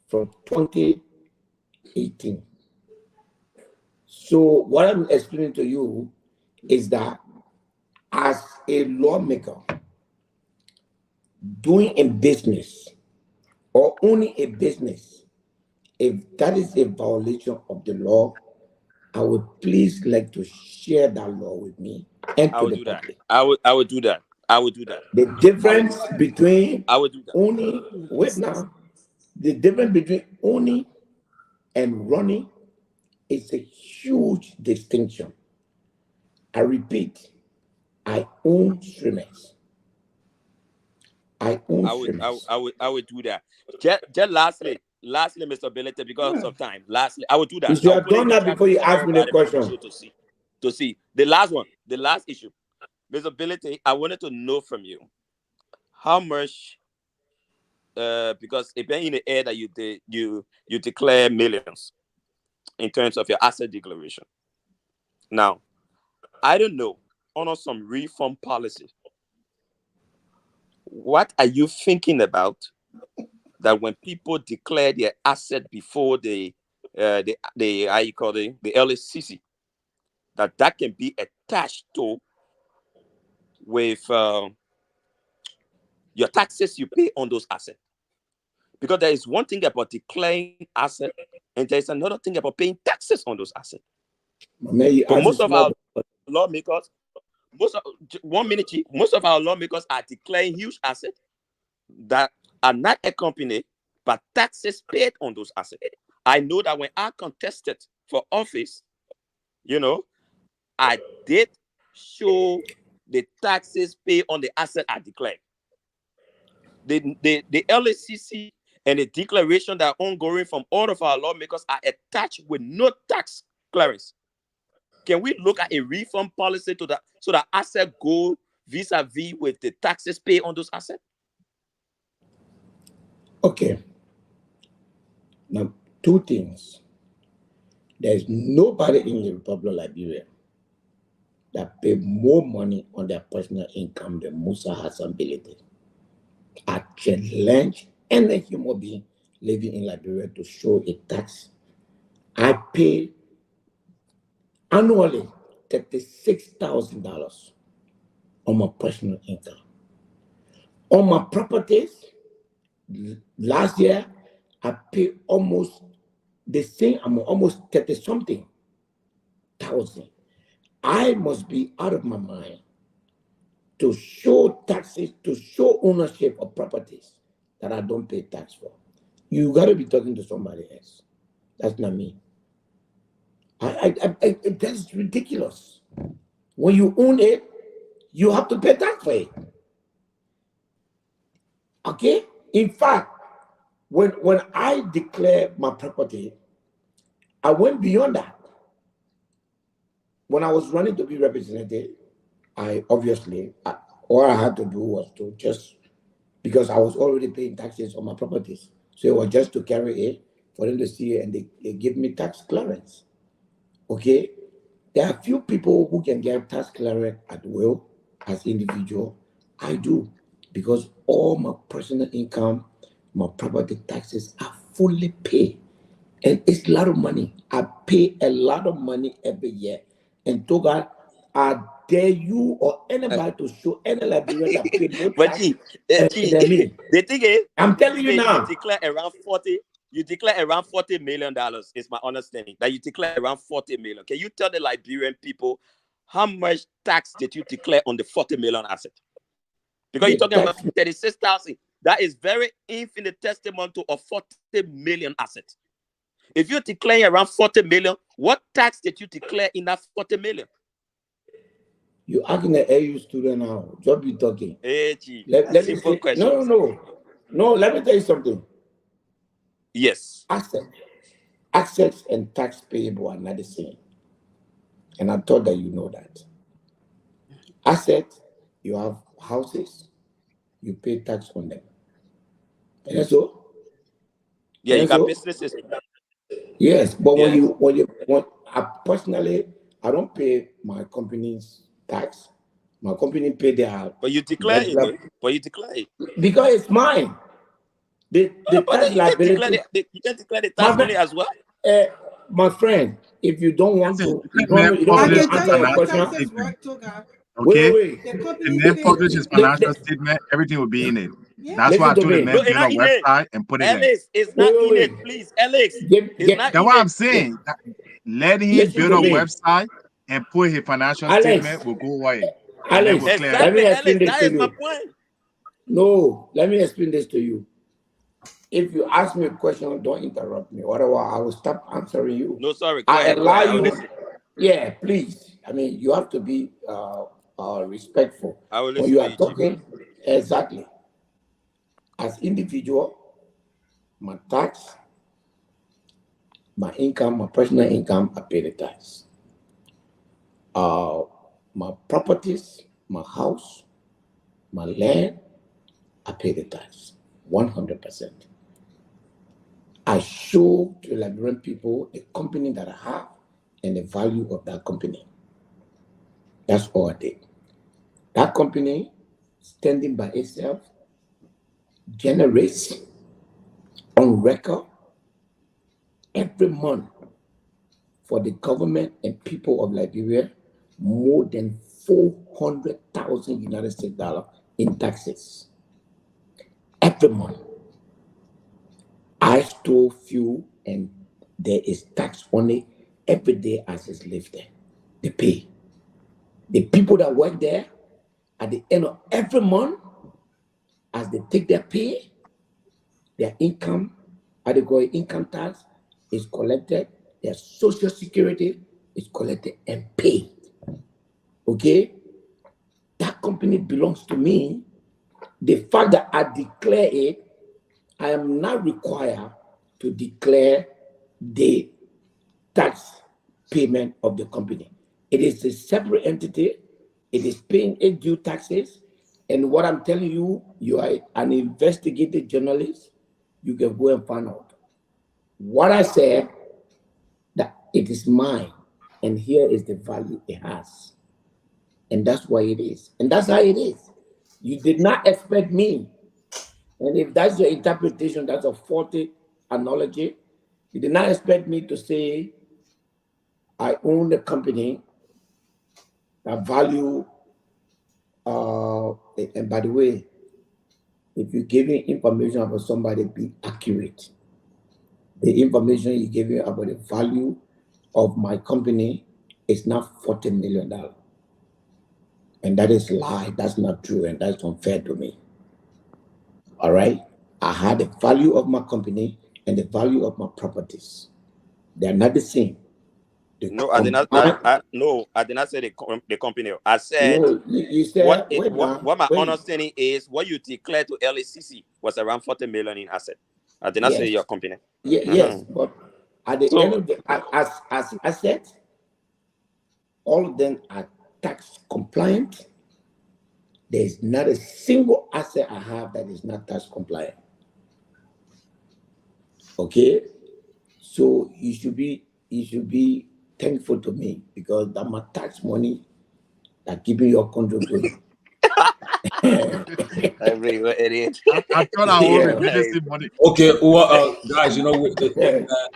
from 2018. So what I'm explaining to you is that as a lawmaker, doing a business or owning a business, if that is a violation of the law, I would please like to share that law with me and I to would the do that. public. I would do that. I would do that. The difference between I would do that. owning, wait now, the difference between owning and running is a huge distinction. I repeat, I own streamers. I own streamers. I would do that. Just lastly, Mr. Billette, because of time. Lastly, I would do that. You should I'll have put it in done the that chat before you for asked me the everybody from the question. show to see. The last one, the last issue. Mr. Billette, I wanted to know from you how much because it been in the air that you declare millions in terms of your asset declaration. Now, I don't know, on some reform policy, what are you thinking about that when people declare their asset before the how you call it, the LSCC, that can be attached to with your taxes you pay on those assets? Because there is one thing about declaring asset, and there's another thing about paying taxes on those assets. So most of our lawmakers, most of our lawmakers are declaring huge assets that are not accompanied by taxes paid on those assets. I know that when I contested for office, I did show the taxes paid on the asset I declared. The LSCC and the declaration that are ongoing from all of our lawmakers are attached with no tax clearance. Can we look at a reform policy to that so that asset go vis-a-vis with the taxes paid on those assets? Okay. Now, two things. There's nobody in the Republic of Liberia that pay more money on their personal income than Musa Hassan Bilete. I challenge any human being living in Liberia to show a tax. I pay annually $36,000 on my personal income. On my properties, last year, I paid almost the same amount, almost 30-something thousand. I must be out of my mind to show taxes, to show ownership of properties that I don't pay tax for. You got to be talking to somebody else. That's not me. That's ridiculous. When you own it, you have to pay tax for it. Okay? In fact, when I declare my property, I went beyond that. When I was running to be representative, all I had to do was to just, because I was already paying taxes on my properties. So it was just to carry it for them to see it, and they give me tax clearance. Okay? There are few people who can get tax clearance at will as individual. I do, because all my personal income, my property taxes are fully paid. And it's a lot of money. I pay a lot of money every year. And Toga, I dare you or anybody to show any Liberian that paid more But tax than me. The thing is, I'm telling you now. You declare around $40 million, is my understanding. That you declare around 40 million. Can you tell the Liberian people how much tax did you declare on the 40 million asset? Because you're talking about 36,000. That is very infinitesimal to a 40 million asset. If you're declaring around 40 million, what tax did you declare in that 40 million? You're asking an AU student now. Just be talking. Let me say, question. No, let me tell you something. Yes. Assets and tax payable are not the same. And I thought that you know that. Assets, you have houses, you pay tax on them. And so? Yeah, you got businesses. Yes, but I personally, I don't pay my company's tax. My company pay their. But you declare it. Because it's mine. The tax liability. You can declare the tax money as well. My friend, if you don't want to, you don't want to answer your question. Okay. Wait. And then publish his financial statement, everything will be in it. That's why I told him, man, build a website and put it in. Alex, it's not in it, please. Alex, that's what I'm saying. Let him build a website and put his financial Alex, statement will go away. Alex, let me explain this that to is you. my point. No, let me explain this to you. If you ask me a question, don't interrupt me. Otherwise, I will stop answering you. No, sorry. Go I ahead. allow I will you. listen. Yeah, please. I mean, you have to be respectful. I will When listen you to are you, Chief. talking, exactly. As individual, my tax, my income, my personal income, I pay the tax. My properties, my house, my land, I pay the tax 100%. I show to Liberian people the company that I have and the value of that company. That's all I did. That company, standing by itself, generates on record every month for the government and people of Liberia more than 400,000 United States dollars in taxes every month. I store fuel and there is tax on it every day as it's lifted. They pay. The people that work there, at the end of every month, as they take their pay, their income, income tax is collected, their social security is collected and paid. Okay? That company belongs to me. The fact that I declare it, I am not required to declare the tax payment of the company. It is a separate entity. It is paying its due taxes. And what I'm telling you, you are an investigative journalist. You can go and find out. What I said, that it is mine, and here is the value it has. And that's why it is. And that's how it is. You did not expect me. And if that's your interpretation, that's a faulty analogy. You did not expect me to say I own the company that value, and by the way, if you give me information about somebody, be accurate. The information you give me about the value of my company is not $40 million. And that is a lie. That's not true. And that's unfair to me. All right? I had the value of my company and the value of my properties. They're not the same. No, I did not. I did not say the company. I said no, you said what my understanding is. What you declared to LACC was around 40 million in asset. I did not say your company. Yes, but at the end of the as assets, all of them are tax compliant. There is not a single asset I have that is not tax compliant. Okay, so you should be thankful to me because that my tax money that giving your contribution. I thought I owed the money. Okay, well, guys, you know,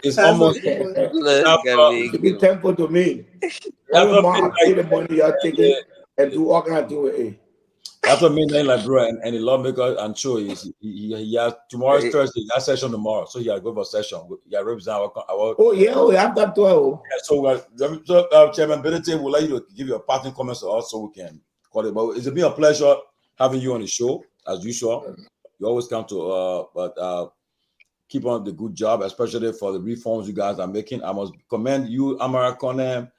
it's almost. You should be thankful to me. Every month I see the money you're taking and do all kind of things with it. That's what mean like bro and the lawmaker and show is he has tomorrow's Thursday, he has session tomorrow. So he got to go for session. He got to represent our after 12. Yeah, so Chairman Benedict will let you to give your parting comments to us so we can call it. But it's been a pleasure having you on the show as usual. You always come to keep on the good job, especially for the reforms you guys are making. I must commend you, Amara Conem.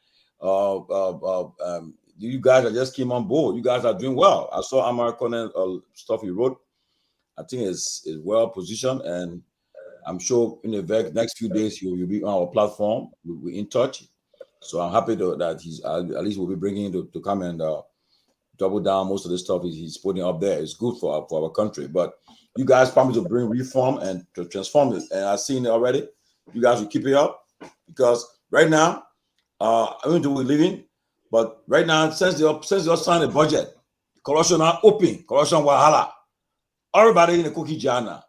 You guys that just came on board. You guys are doing well. I saw Amara Conem stuff he wrote. I think it's well positioned, and I'm sure in the next few days you'll be on our platform. We're in touch. So I'm happy that he's at least we'll be bringing him to come and double down most of the stuff he's putting up there. It's good for our country. But you guys promised to bring reform and to transform it. And I've seen it already. You guys will keep it up because right now, I don't know we're living, but right now, since they signed a budget, corruption are open, corruption wahala. Everybody in the cookie jar,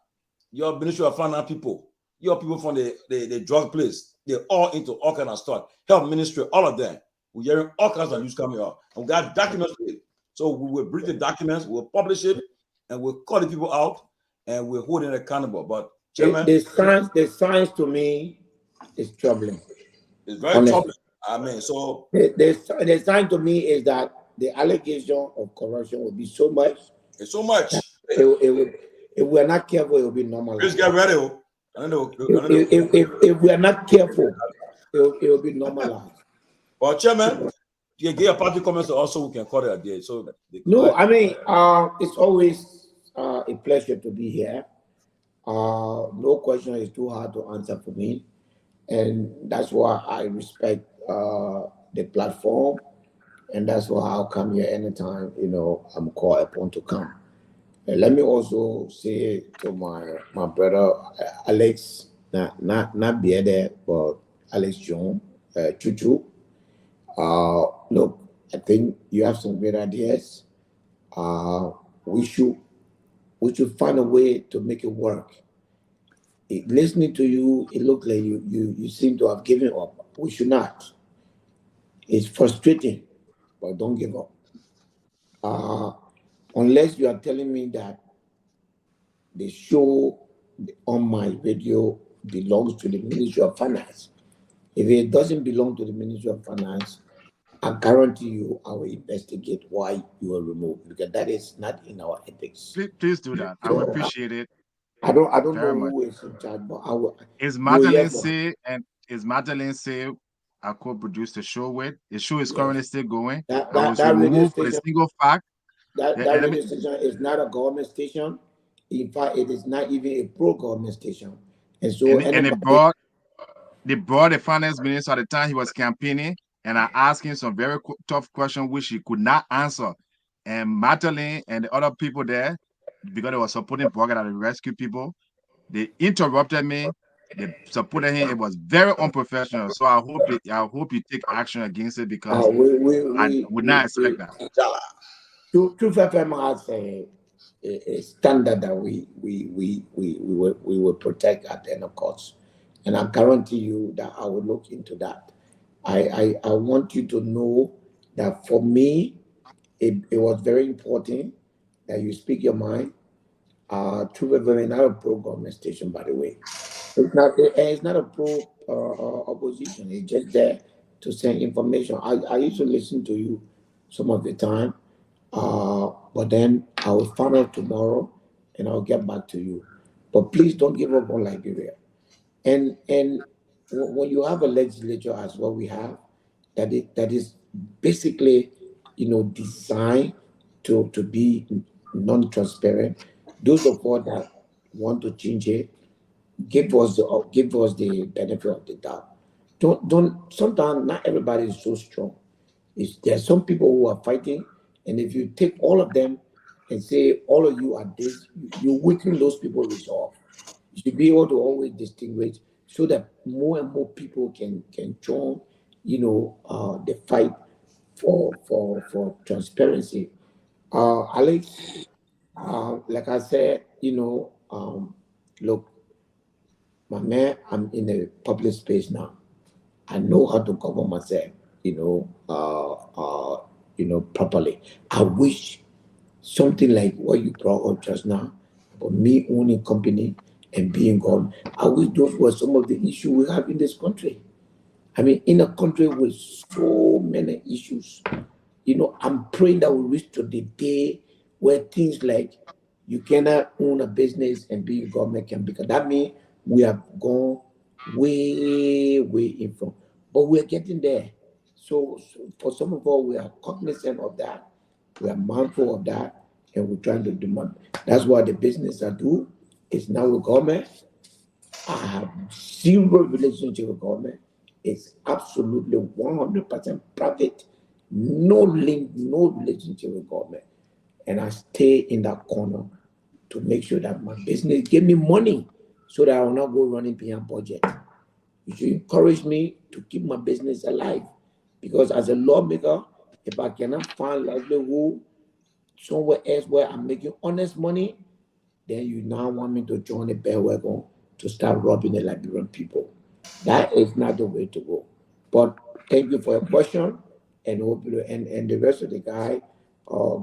your Ministry of Finance people, your people from the drug place, they're all into all kind of stuff. Health Ministry, all of them. We're hearing all kinds of news coming up. And we got documents with it. So we will bring the documents, we'll publish it, and we'll call the people out, and we're holding it accountable. But Chairman, the science to me is troubling. It's very troubling. I mean, so the sign to me is that the allegation of corruption will be so much. it's so much. If we are not careful, it will be normal. Please get ready. If we are not careful, it will be normalized. Well, Chairman, you get your party comments also. We can call it a day. So no, I mean, it's always a pleasure to be here. No question is too hard to answer for me, and that's why I respect the platform, and that's why I'll come here anytime I'm called upon to come. And let me also say to my brother Alex, not Biede, but Alex John, Chuchu. Look, I think you have some great ideas. We should find a way to make it work. Listening to you, it looked like you seem to have given up. We should not. It's frustrating, but don't give up. Unless you are telling me that the show on my video belongs to the Ministry of Finance. If it doesn't belong to the Ministry of Finance, I guarantee you I will investigate why you were removed, because that is not in our ethics. Please do that. I would appreciate it. I don't know who is in charge, but I will. Is Madeline say I co-produced the show with? The show is currently still going. I was removed for a single fact. That radio station is not a government station. In fact, it is not even a pro-government station. And so they brought the finance minister at the time he was campaigning, and I asked him some very tough questions which he could not answer. And Madeline and the other people there, because they were supporting Borgett and the rescue people, they interrupted me. They supported him. It was very unprofessional. So I hope you take action against it, because I would not expect that. Truth FM has a standard that we will protect at the end of course, and I guarantee you that I will look into that. I want you to know that for me, it was very important that you speak your mind. Truth FM is not a pro-government station, by the way. It's not a pro opposition. It's just there to send information. I used to listen to you some of the time. But then I will find out tomorrow and I'll get back to you. But please don't give up on Liberia. And when you have a legislature as what we have, that is basically designed to be non-transparent, those of us that want to change it, give us the benefit of the doubt. Don't sometimes not everybody is so strong. There are some people who are fighting. And if you take all of them and say all of you are this, you weaken those people's resolve. You should be able to always distinguish so that more and more people can join, the fight for transparency. Alex, like I said, look, my man, I'm in a public space now. I know how to cover myself, properly. I wish something like what you brought up just now, about me owning company and being gone. I wish those were some of the issues we have in this country. I mean, in a country with so many issues, I'm praying that we reach to the day where things like you cannot own a business and be in government can, because that means we have gone way in front. But we're getting there. So for some of us, we are cognizant of that. We are mindful of that, and we're trying to demand. That's why the business I do is now with government. I have zero relationship with government. It's absolutely 100% private. No link, no relationship with government. And I stay in that corner to make sure that my business give me money so that I will not go running beyond budget. You should encourage me to keep my business alive. Because as a lawmaker, if I cannot find livelihood somewhere else where I'm making honest money, then you now want me to join the bandwagon to start robbing the Liberian people. That is not the way to go. But thank you for your question, and the rest of the guy,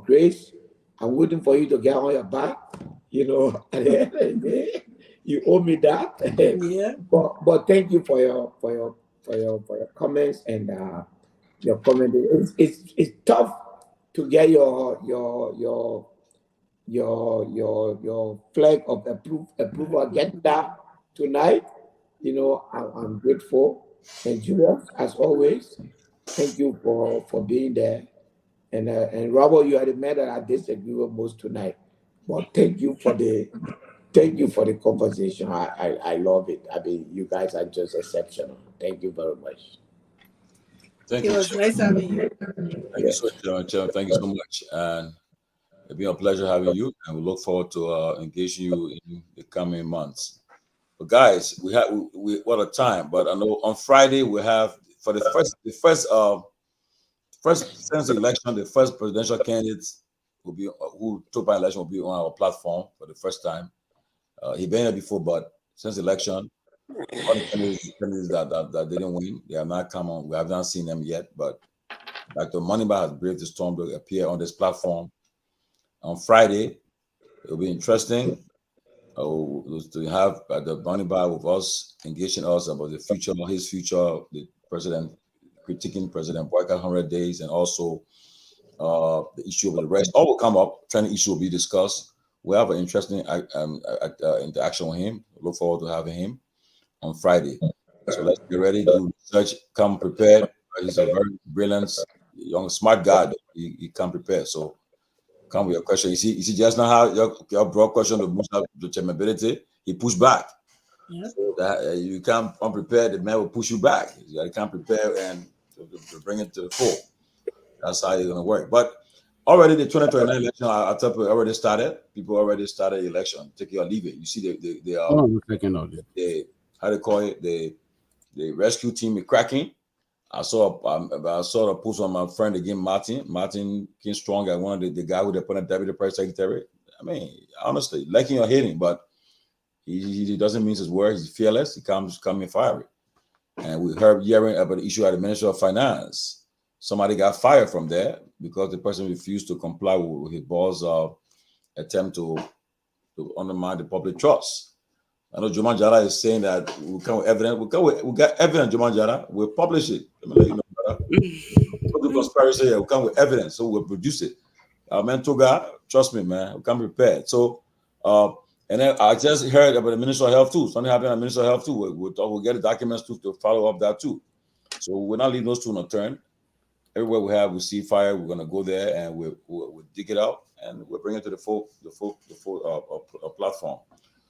Grace, I'm waiting for you to get on your back. At the end of the day, you owe me that. Yeah. But thank you for your comments and your comment. It's tough to get your flag of approval. Get that tonight. You know, I'm grateful. And Julius, as always, thank you for being there. And Robert, you are the man that I disagree with most tonight. But thank you for the conversation. I love it. I mean, you guys are just exceptional. Thank you very much. Thank It you, was nice having you. Thank you so much, Chairman. Thank you so much. And it's been a pleasure having you, and we look forward to engaging you in the coming months. But guys, we what a time! But I know on Friday we have for the first since the election, the first presidential candidates will be who took part in election will be on our platform for the first time. He been here before, but since the election, all the candidates that didn't win, they have not come on. We have not seen them yet, but Dr. Moneyba has braved the storm to appear on this platform on Friday. It will be interesting to have the Moneyba with us, engaging us about the future, his future, the president, critiquing President Boycott 100 days, and also the issue of the rest. All will come up. Trending issue will be discussed. We have an interesting interaction with him. Look forward to having him on Friday. So let's get ready, do research, come prepared. He's a very brilliant, young, smart guy. He come prepared. So come with your question. You see just now how your broad question to boost up the chairmanability, he pushed back. Yep. So that you come unprepared, the man will push you back. You got to come prepared and to bring it to the fore. That's how it's going to work. But already the 2029 election, I tell people already started. People already started the election. Take it or leave it. You see the how they call it, the rescue team is cracking. I saw a post on my friend again, Martin King Strong, one of the guy who they put a deputy press secretary. I mean, honestly, liking or hating, but he doesn't mean his word. He's fearless. He comes in fiery. And we heard hearing about the issue at the Ministry of Finance. Somebody got fired from there because the person refused to comply with his boss' attempt to undermine the public trust. I know Juman Jara is saying that we come with evidence. We got evidence, Juman Jara. We'll publish it. Let me let you know, brother. The conspiracy here. We come with evidence, so we'll produce it. Our mentor guy, trust me, man. We come prepared. So, and then I just heard about the Minister of Health too. Something happened at the Minister of Health too. We'll get the documents to follow up that too. So we're not leaving those two on a turn. Everywhere we see fire, we're gonna go there and we'll dig it out and we'll bring it to the full platform.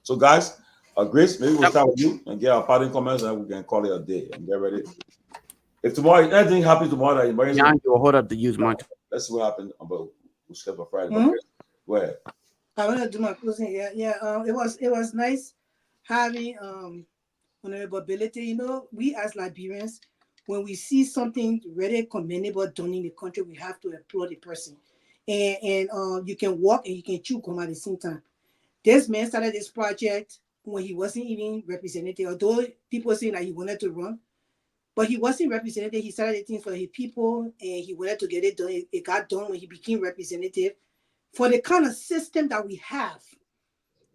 So guys, Grace, maybe we'll start with you and get our parting comments and we can call it a day and get ready. If tomorrow anything happens tomorrow, you'll hold up to use my. Let's see what happened about we'll skip for Friday. Mm-hmm. Go ahead. I want to do my closing. Yeah. It was nice having honorability. You know, we as Liberians, when we see something really commendable done in the country, we have to applaud the person. And you can walk and you can chew gum at the same time. This man started this project when he wasn't even representative, although people saying that he wanted to run, but he wasn't representative. He started things for his people and he wanted to get it done. It got done when he became representative. For the kind of system that we have,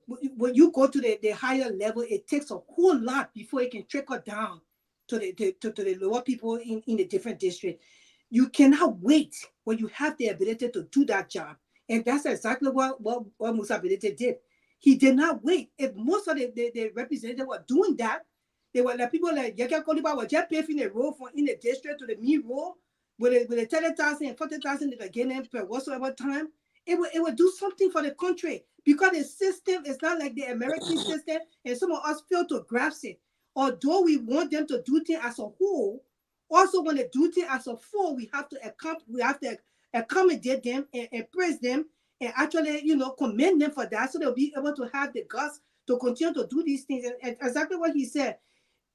when you go to the higher level, it takes a whole lot before it can trickle down to the lower people in the different districts. You cannot wait when you have the ability to do that job. And that's exactly what Musa Bilete did. He did not wait. If most of the representatives were doing that, they were like people like Yaka Koliba were just paving the road from in the district to the main road with the 30,000 and 40,000 that are getting per whatsoever time. It would do something for the country because the system is not like the American system, and some of us fail to grasp it. Although we want them to do things as a whole, also when they do things as a whole, we have to accommodate them and praise them and actually, commend them for that, so they'll be able to have the guts to continue to do these things. And exactly what he said.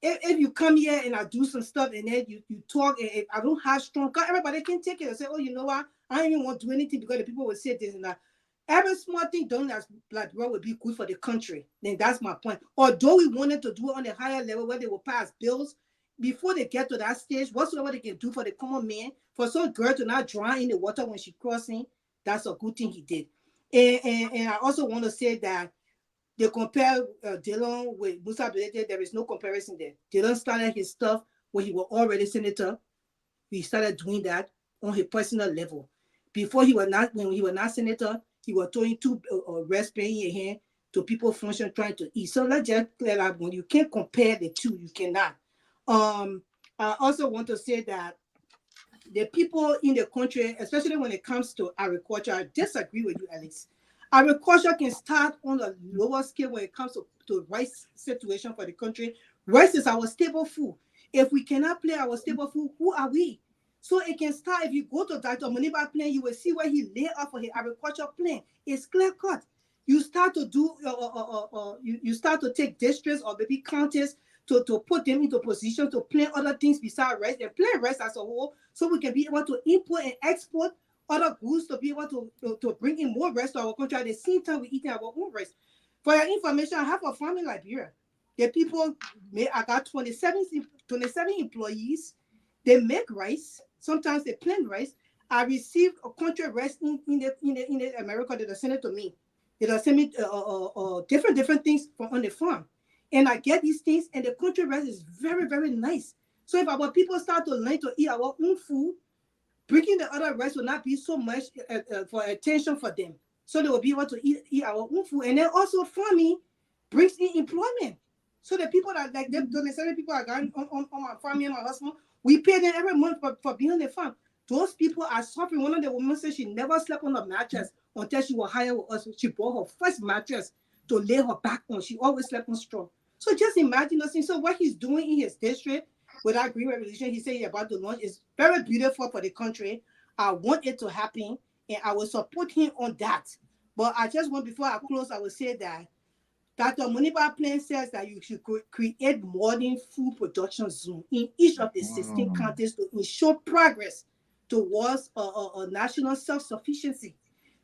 If you come here and I do some stuff and then you talk and if I don't have strong, everybody can take it and say, oh, you know what? I don't even want to do anything because the people will say this and that. Every small thing done as like what would be good for the country. Then that's my point. Although we wanted to do it on a higher level where they will pass bills, before they get to that stage, whatsoever they can do for the common man, for some girl to not drown in the water when she's crossing, that's a good thing he did. And I also want to say that they compare Dillon with Musa Bilete. There is no comparison there. Dillon started his stuff when he was already senator. We started doing that on a personal level. Before he was not, when he was not senator, he was throwing two rest paying in hand to people function trying to eat. So let's just clear that when you can't compare the two, you cannot. I also want to say that the people in the country, especially when it comes to agriculture, I disagree with you, Alex. Agriculture can start on a lower scale when it comes to rice situation for the country. Rice is our staple food. If we cannot play our staple food, who are we? So it can start, if you go to Dr. Moniba plan, you will see where he laid out for his agriculture plan. It's clear cut. You start to do, you start to take districts or maybe counties to put them into position to plant other things besides rice and plant rice as a whole, so we can be able to import and export other goods to be able to bring in more rice to our country. At the same time, we're eating our own rice. For your information, I have a farm in Liberia. The people, I got 27 employees. They make rice. Sometimes they plant rice. I received a country rice in America that they send it to me. They send me different things from on the farm. And I get these things, and the country rice is very, very nice. So if our people start to learn to eat our own food, bringing the other rice will not be so much for attention for them. So they will be able to eat our own food. And then also farming brings in employment. So the people that like them, the necessary people are going on my farm and my husband, we pay them every month for being on the farm. Those people are suffering. One of the women said she never slept on a mattress until she was hired with us. She bought her first mattress to lay her back on. She always slept on straw. So just imagine those things. So what he's doing in his district with that green revolution, he said he's about to launch, is very beautiful for the country. I want it to happen, and I will support him on that. But I just want, before I close, I will say that Dr. Moniba plan says that you should create modern food production zone in each of the 16 counties to ensure progress towards a national self-sufficiency.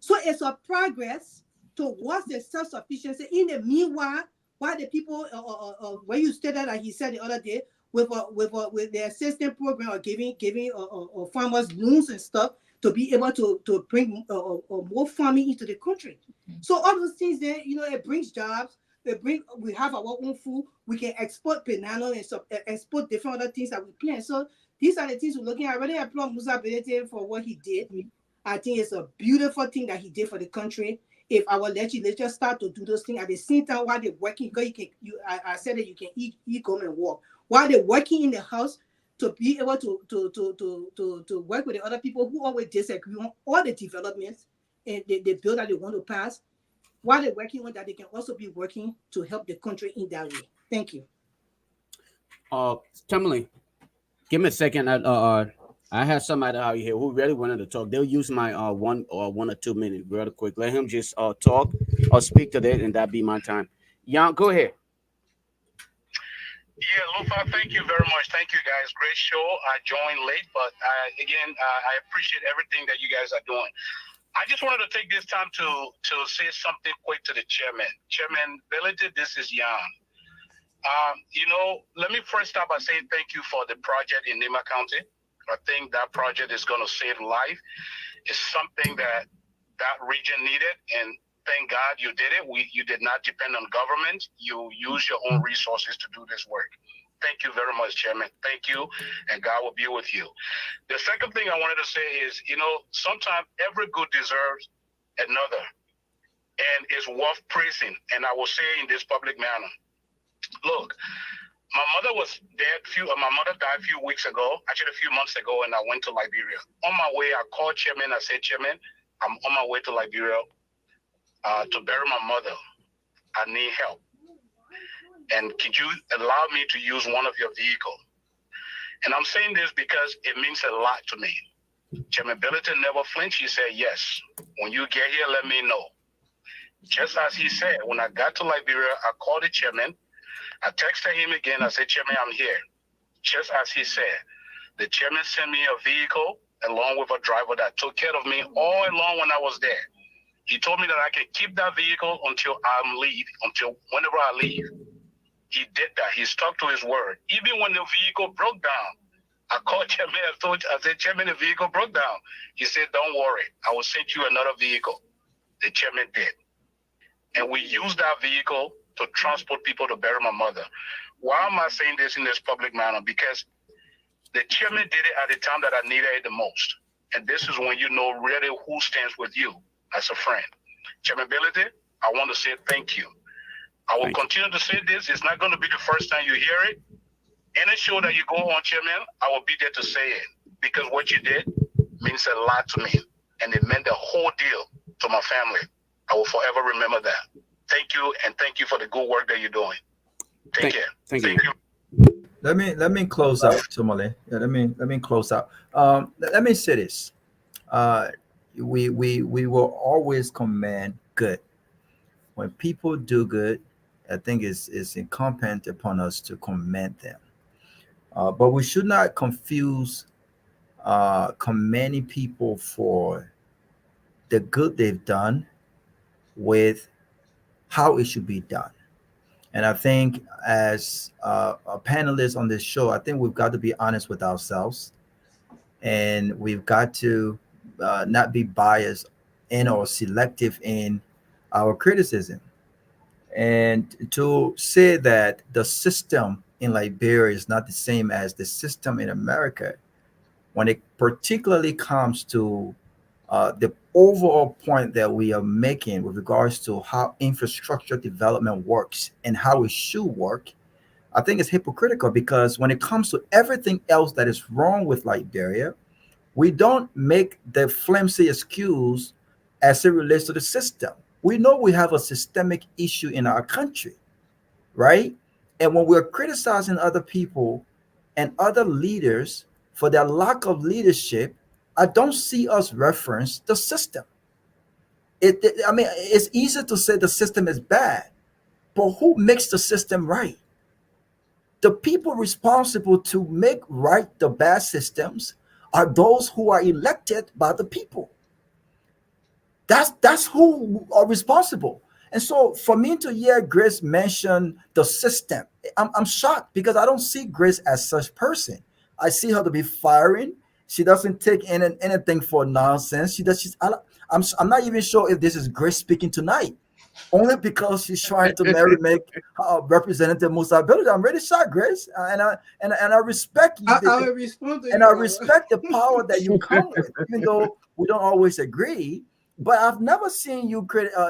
So it's a progress towards the self-sufficiency. In the meanwhile, while the people, when you stated that he said the other day, with the assistance program or giving farmers loans and stuff to be able to bring more farming into the country. So all those things there, it brings jobs. We have our own food. We can export banana and export different other things that we plant. So these are the things we're looking at. I really applaud Musa Belete for what he did. I think it's a beautiful thing that he did for the country. If our legislature start to do those things at the same time while they're working, because I said that you can eat, come and walk. While they're working in the house, to be able to work with the other people who always disagree on all the developments and the bill that they want to pass, while they're working on that, they can also be working to help the country in that way. Thank you. Tomalin, give me a second. I have somebody out here who really wanted to talk. They'll use my 1 or 2 minutes really quick. Let him just talk or speak to that, and that'll be my time. Jan, go ahead. Yeah, Lofa, thank you very much. Thank you, guys. Great show. I joined late, but I appreciate everything that you guys are doing. I just wanted to take this time to say something quick to the chairman. Chairman Belete, this is Jan. Let me first start by saying thank you for the project in Nema County. I think that project is going to save life. It's something that region needed, and thank God you did it. You did not depend on government. You use your own resources to do this work. Thank you very much, Chairman. Thank you, and God will be with you. The second thing I wanted to say is, sometimes every good deserves another, and it's worth praising. And I will say in this public manner, look, my mother was dead. My mother died a few weeks ago, actually a few months ago, and I went to Liberia. On my way, I called Chairman. I said, Chairman, I'm on my way to Liberia to bury my mother. I need help. And could you allow me to use one of your vehicles? And I'm saying this because it means a lot to me. Chairman Billington never flinched. He said, yes, when you get here, let me know. Just as he said, when I got to Liberia, I called the chairman. I texted him again. I said, Chairman, I'm here. Just as he said, the chairman sent me a vehicle along with a driver that took care of me all along when I was there. He told me that I could keep that vehicle until whenever I leave. He did that. He stuck to his word. Even when the vehicle broke down, I called Chairman. I said, Chairman, the vehicle broke down. He said, don't worry. I will send you another vehicle. The chairman did. And we used that vehicle to transport people to bury my mother. Why am I saying this in this public manner? Because The chairman did it at the time that I needed it the most. And this is when you know really who stands with you as a friend. Chairman Ability, I want to say thank you. I will continue to say this. It's not going to be the first time you hear it. Any show that you go on, Chairman, I will be there to say it. Because what you did means a lot to me. And it meant the whole deal to my family. I will forever remember that. Thank you, and thank you for the good work that you're doing. Take care. Thank you. Let me close out, Tomalin. Yeah, let me close out. Let me say this. We will always commend good. When people do good, I think it's incumbent upon us to commend them. But we should not confuse commending people for the good they've done with how it should be done. And I think as a panelist on this show, I think we've got to be honest with ourselves, and we've got to not be biased in or selective in our criticism. And to say that the system in Liberia is not the same as the system in America, when it particularly comes to the overall point that we are making with regards to how infrastructure development works and how it should work, I think it's hypocritical, because when it comes to everything else that is wrong with Liberia, we don't make the flimsy excuse as it relates to the system. We know we have a systemic issue in our country, right? And when we're criticizing other people and other leaders for their lack of leadership, I don't see us reference the system. I mean, it's easy to say the system is bad, but who makes the system right? The people responsible to make right the bad systems are those who are elected by the people. That's who are responsible. And so for me to hear Grace mention the system, I'm shocked, because I don't see Grace as such person. I see her to be firing. She doesn't take anything for nonsense. I'm not even sure if this is Grace speaking tonight, only because she's trying to make Representative Musa Ability. I'm really shocked, Grace, and I respect you. I will respond to you. And I respect the power that you come with, even though we don't always agree. But I've never seen you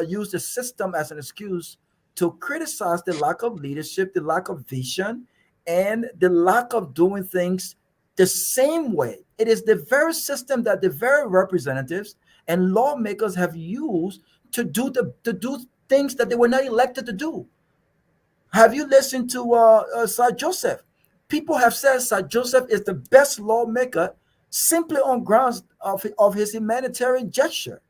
use the system as an excuse to criticize the lack of leadership, the lack of vision, and the lack of doing things the same way. It is the very system that the very representatives and lawmakers have used to do things that they were not elected to do. Have you listened to Sir Joseph? People have said Sir Joseph is the best lawmaker simply on grounds of his humanitarian gesture.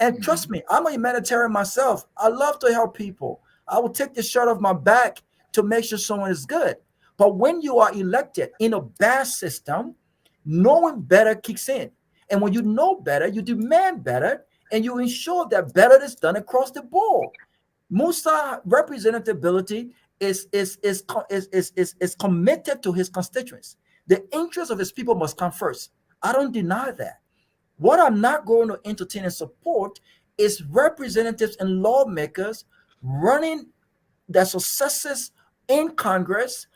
And trust me, I'm a humanitarian myself. I love to help people. I will take the shirt off my back to make sure someone is good. But when you are elected in a bad system, knowing better kicks in. And when you know better, you demand better, and you ensure that better is done across the board. Musa representability is committed to his constituents. The interests of his people must come first. I don't deny that. What I'm not going to entertain and support is representatives and lawmakers running their successes in Congress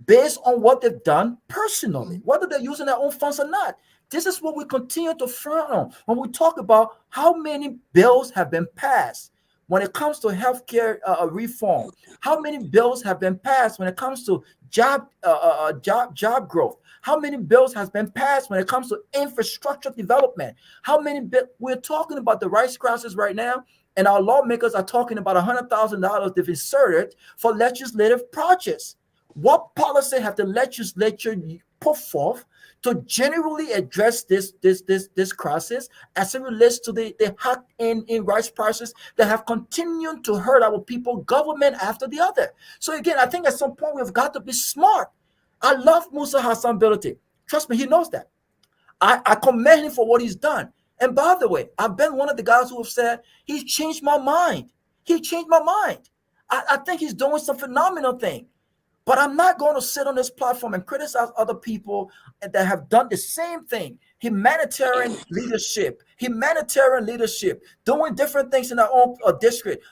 based on what they've done personally, whether they're using their own funds or not. This is what we continue to frown on when we talk about how many bills have been passed when it comes to healthcare reform. How many bills have been passed when it comes to job growth? How many bills has been passed when it comes to infrastructure development? How many we're talking about the rice crisis right now, and our lawmakers are talking about $100,000 they've inserted for legislative projects. What policy have the legislature put forth to generally address this crisis as it relates to the hack in rice prices that have continued to hurt our people, government after the other? So again, I think at some point we've got to be smart. I love Musa Hassan ability. Trust me, he knows that. I commend him for what he's done. And by the way, I've been one of the guys who have said he's changed my mind. He changed my mind. I think he's doing some phenomenal thing. But I'm not going to sit on this platform and criticize other people that have done the same thing. Humanitarian leadership, doing different things in our own district.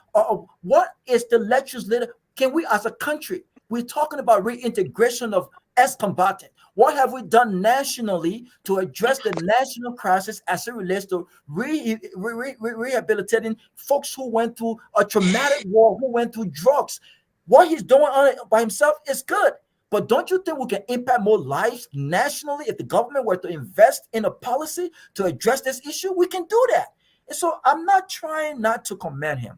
What is the legislative? Can we as a country We're talking about reintegration of ex-combatants. What have we done nationally to address the national crisis as it relates to rehabilitating folks who went through a traumatic war, who went through drugs? What he's doing on it by himself is good. But don't you think we can impact more lives nationally if the government were to invest in a policy to address this issue? We can do that. And so I'm not trying not to commend him,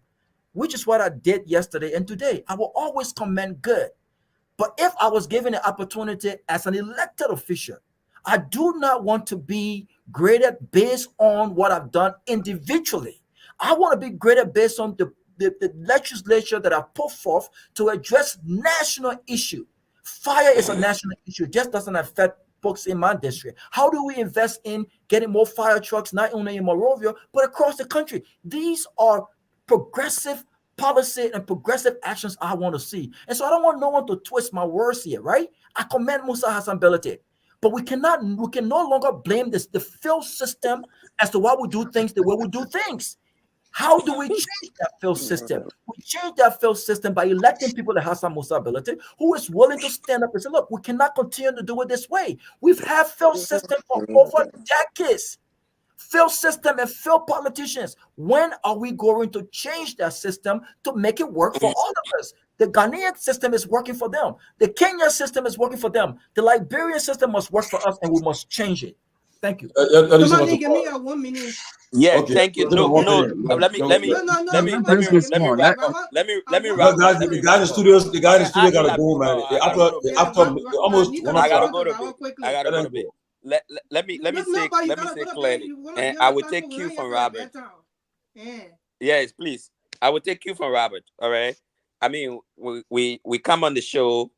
which is what I did yesterday and today. I will always commend good. But if I was given an opportunity as an elected official, I do not want to be graded based on what I've done individually. I want to be graded based on the legislature that I put forth to address national issue. Fire is a national issue, just doesn't affect folks in my district. How do we invest in getting more fire trucks, not only in Monrovia, but across the country? These are progressive policy and progressive actions I want to see. And so I don't want no one to twist my words here, right? I commend Musa Hassan Belate. But we can no longer blame the field system as to why we do things the way we do things. How do we change that field system? We change that field system by electing people that have some Musa ability, who is willing to stand up and say, look, we cannot continue to do it this way. We've had field system for over decades. Field system and field politicians. When are we going to change that system to make it work for all of us? The Ghanaian system is working for them. The Kenyan system is working for them. The Liberian system must work for us, and we must change it. Thank you. Somebody give me a 1 minute. Yeah, Okay. thank you. No, let me Let me wrap up. Let me wrap Guys, up. the guy in the studio, gotta go, man. After almost 1 I gotta o'clock. go to bed. I gotta go to bed. Let me say clearly, and I will take cue from Robert. Yes, please. I will take cue from Robert. All right. I mean, we come on the show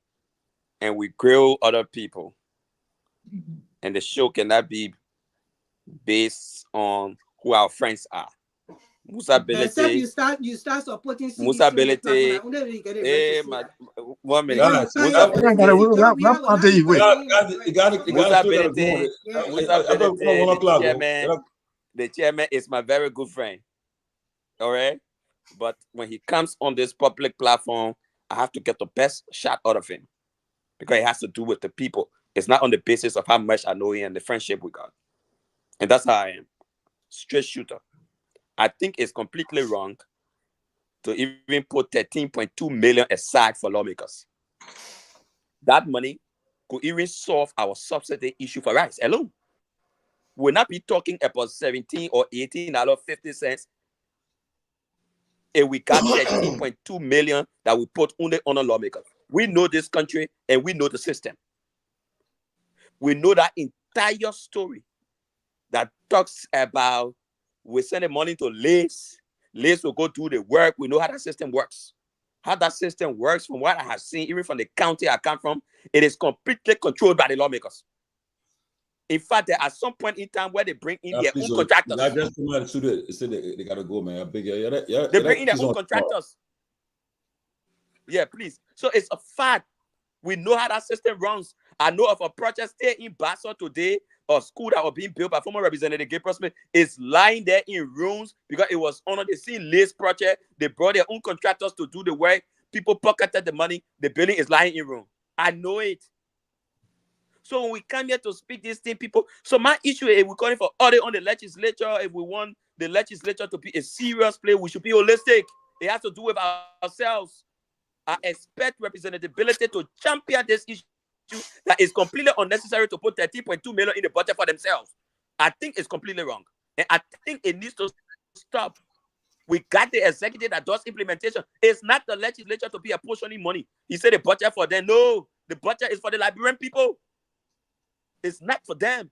and we grill other people, and the show cannot be based on who our friends are. Musa Belete. You start supporting Musa Belete. 1 minute. Guys, Musa Belete. The chairman is my very good friend. All right. But when he comes on this public platform, I have to get the best shot out of him because it has to do with the people. It's not on the basis of how much I know him and the friendship we got. And that's how I am. Straight shooter. I think it's completely wrong to even put 13.2 million aside for lawmakers. That money could even solve our subsidy issue for rice alone. We'll not be talking about 17 or $18.50 if we got 13.2 million that we put only on a lawmaker. We know this country and we know the system. We know that entire story that talks about we send the money to Lace. Lace will go do the work. We know how that system works. How that system works, from what I have seen, even from the county I come from, it is completely controlled by the lawmakers. In fact, there are some point in time where they bring in their own contractors. I just come out of the studio. They said they gotta go, man. They bring in their own contractors. Yeah, please. So it's a fact. We know how that system runs. I know of a project stay in Basso today, a school that was being built by former Representative Gabriel Smith is lying there in ruins because it was on the same Lace project. They brought their own contractors to do the work. People pocketed the money. The building is lying in ruins. I know it. So when we come here to speak these things, people. So my issue is we're calling for audit on the legislature. If we want the legislature to be a serious place, we should be holistic. It has to do with ourselves. I expect representatibility to champion this issue that is completely unnecessary to put 13.2 million in the budget for themselves. I think it's completely wrong. And I think it needs to stop. We got the executive that does implementation. It's not the legislature to be apportioning money. He said the budget for them. No, the budget is for the Liberian people. It's not for them.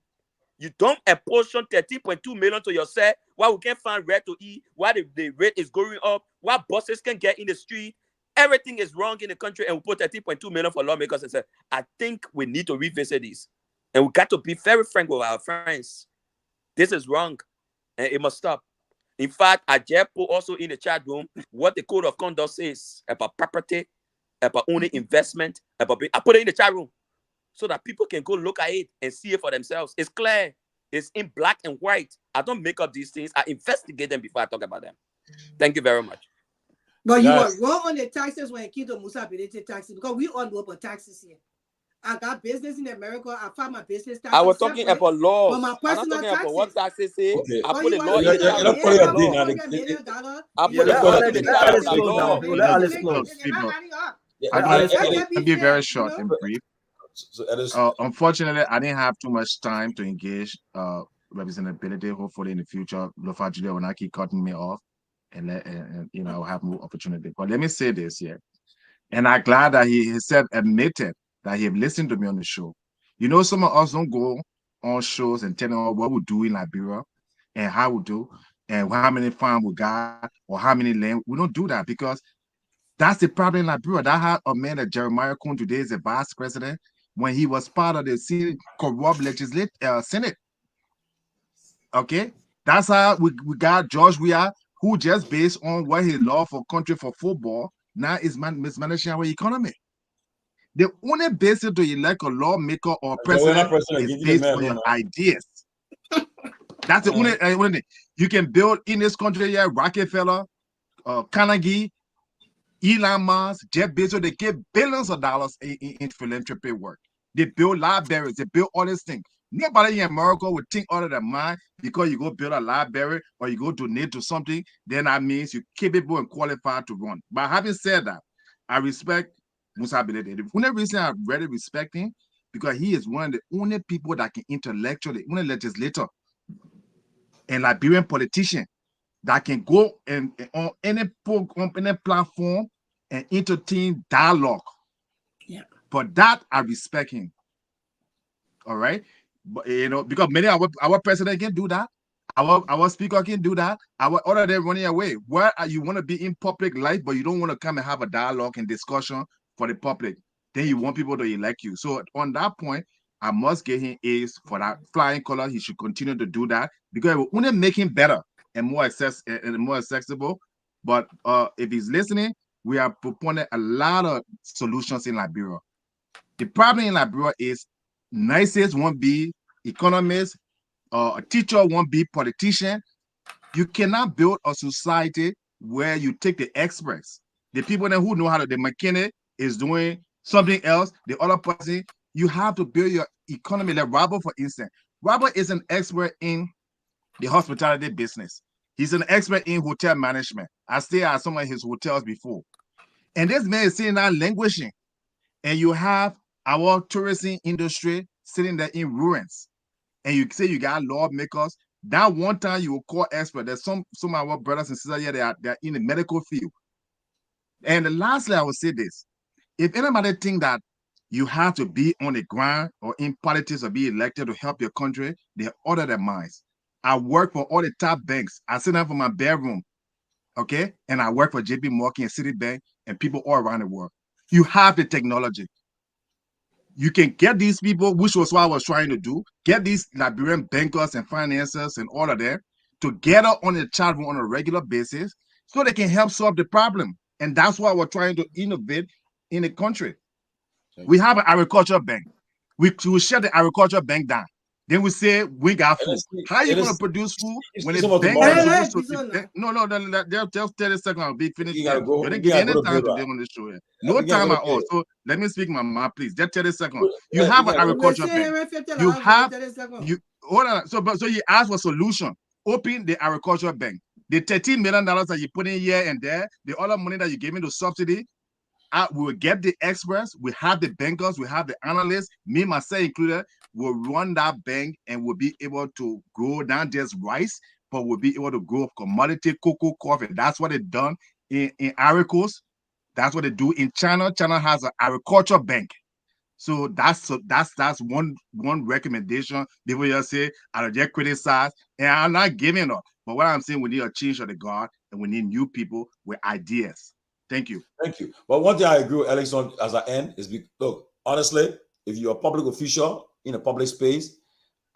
You don't apportion 13.2 million to yourself while we can't find rent to eat, while the rate is going up, while buses can get in the street. Everything is wrong in the country, and we put 13.2 million for lawmakers and said, I think we need to revisit this. And we got to be very frank with our friends. This is wrong, and it must stop. In fact, I just put also in the chat room what the code of conduct says about property, about owning investment, I put it in the chat room so that people can go look at it and see it for themselves. It's clear. It's in black and white. I don't make up these things. I investigate them before I talk about them. Thank you very much. But you were wrong on the taxes when it came to Musa ability taxes because we all know about taxes here. I got business in America. I filed my business taxes. I was talking about laws. But my personal I'm not talking taxes. about what taxes say. Okay. I put the law You're in not the putting a deal now. I put the let law in Alex- the let Alex tariff close now. Let Alex close. I'll be very short and brief. So, unfortunately, I didn't have too much time to engage representability. Hopefully, in the future, Lofa Julius will not keep cutting me off, and I'll have more opportunity. But let me say this here, and I'm glad that he himself admitted that he have listened to me on the show. You know, some of us don't go on shows and tell them what we do in Liberia and how we do and how many farms we got or how many land. We don't do that because that's the problem in Liberia. That had a man that Jeremiah Kuhn today is a vice president when he was part of the corrupt Senate. Okay, that's how we got George Weah, who just based on what he love for country for football now is mismanaging our economy. The only basis to elect a lawmaker or president is based on your ideas. That's the only thing. You can build in this country here, Rockefeller, Carnegie, Elon Musk, Jeff Bezos, they give billions of dollars in philanthropy work. They build libraries, they build all these things. Nobody in America would think out of their mind because you go build a library or you go donate to something, then that means you're capable and qualified to run. But having said that, I respect Musa Bilede. The only reason I really respect him, because he is one of the only people that can intellectually, only legislator and Liberian politician that can go and on any program, any platform and entertain dialogue. Yeah. But that I respect him. All right. But because many of our president can do that. Our speaker can do that. Our other than running away. Where you want to be in public life, but you don't want to come and have a dialogue and discussion for the public. Then you want people to elect you. So on that point, I must give him A's for that flying color. He should continue to do that because it will only make him better and more accessible. But if he's listening, we are proposing a lot of solutions in Liberia. The problem in Liberia is nurses won't be economists, a teacher won't be politician. You cannot build a society where you take the experts, the people that who know how to, the mechanic is doing something else, the other person, you have to build your economy. Like Robert, for instance. Robert is an expert in the hospitality business. He's an expert in hotel management. I stayed at some of his hotels before. And this man is sitting there languishing. And you have our tourism industry sitting there in ruins. And you say you got lawmakers. That one time you will call expert. There's some of our brothers and sisters here, they're in the medical field. And lastly, I will say this. If anybody think that you have to be on the ground or in politics or be elected to help your country, they order their minds. I work for all the top banks. I sit down for my bedroom, okay? And I work for JP Morgan and Citibank and people all around the world. You have the technology. You can get these people, which was what I was trying to do, get these Liberian bankers and financiers and all of them together on the chat room on a regular basis so they can help solve the problem. And that's why we're trying to innovate in the country. We have an agriculture bank. We shut the agriculture bank down. Then we say we got food. How are you going to produce food when the bank is supposed to? No, just 30 seconds. I'll be finished. You didn't give me any time today on the show. No time at all. So let me speak, Mama, please. Just 30 seconds. You have an agriculture bank. You have hold on. So you ask for solution. Open the agriculture bank. The $13 million that you put in here and there, the other money that you gave me to subsidy, we will get the experts, we have the bankers, we have the analysts, me, myself included, will run that bank and will be able to grow not just rice, but we'll be able to grow commodity, cocoa, coffee. That's what they done in Ivory Coast. That's what they do in China. China has an agriculture bank. So that's one recommendation. People just say, I'll just criticize, and I'm not giving up. But what I'm saying, we need a change of the guard, and we need new people with ideas. Thank you. Thank you. But one thing I agree with Alex on as I end is, look, honestly, if you're a public official in a public space,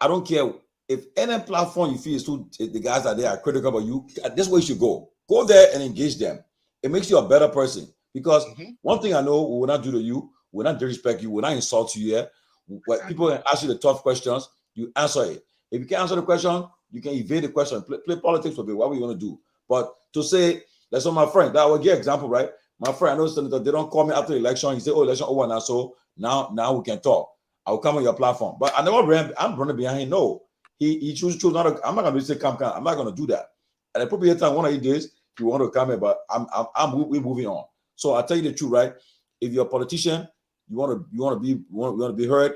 I don't care if any platform you feel is too, the guys that they are critical about you, this way you should go. Go there and engage them. It makes you a better person. Because one thing I know we will not do to you, we will not disrespect you, we will not insult you here. When people ask you the tough questions, you answer it. If you can't answer the question, you can evade the question. Play politics with it. What we want to do? But to say Like some of my friends, that I will give example, right? My friend, I know senator, they don't call me after the election. He said, "Oh, election over now, so now we can talk. I will come on your platform." But I never ran. I'm running behind him. No, he choose not to. I'm not gonna say come. I'm not gonna do that. At the appropriate time, one of these days, you want to come here, but we're moving on. So I tell you the truth, right? If you're a politician, you want to be heard.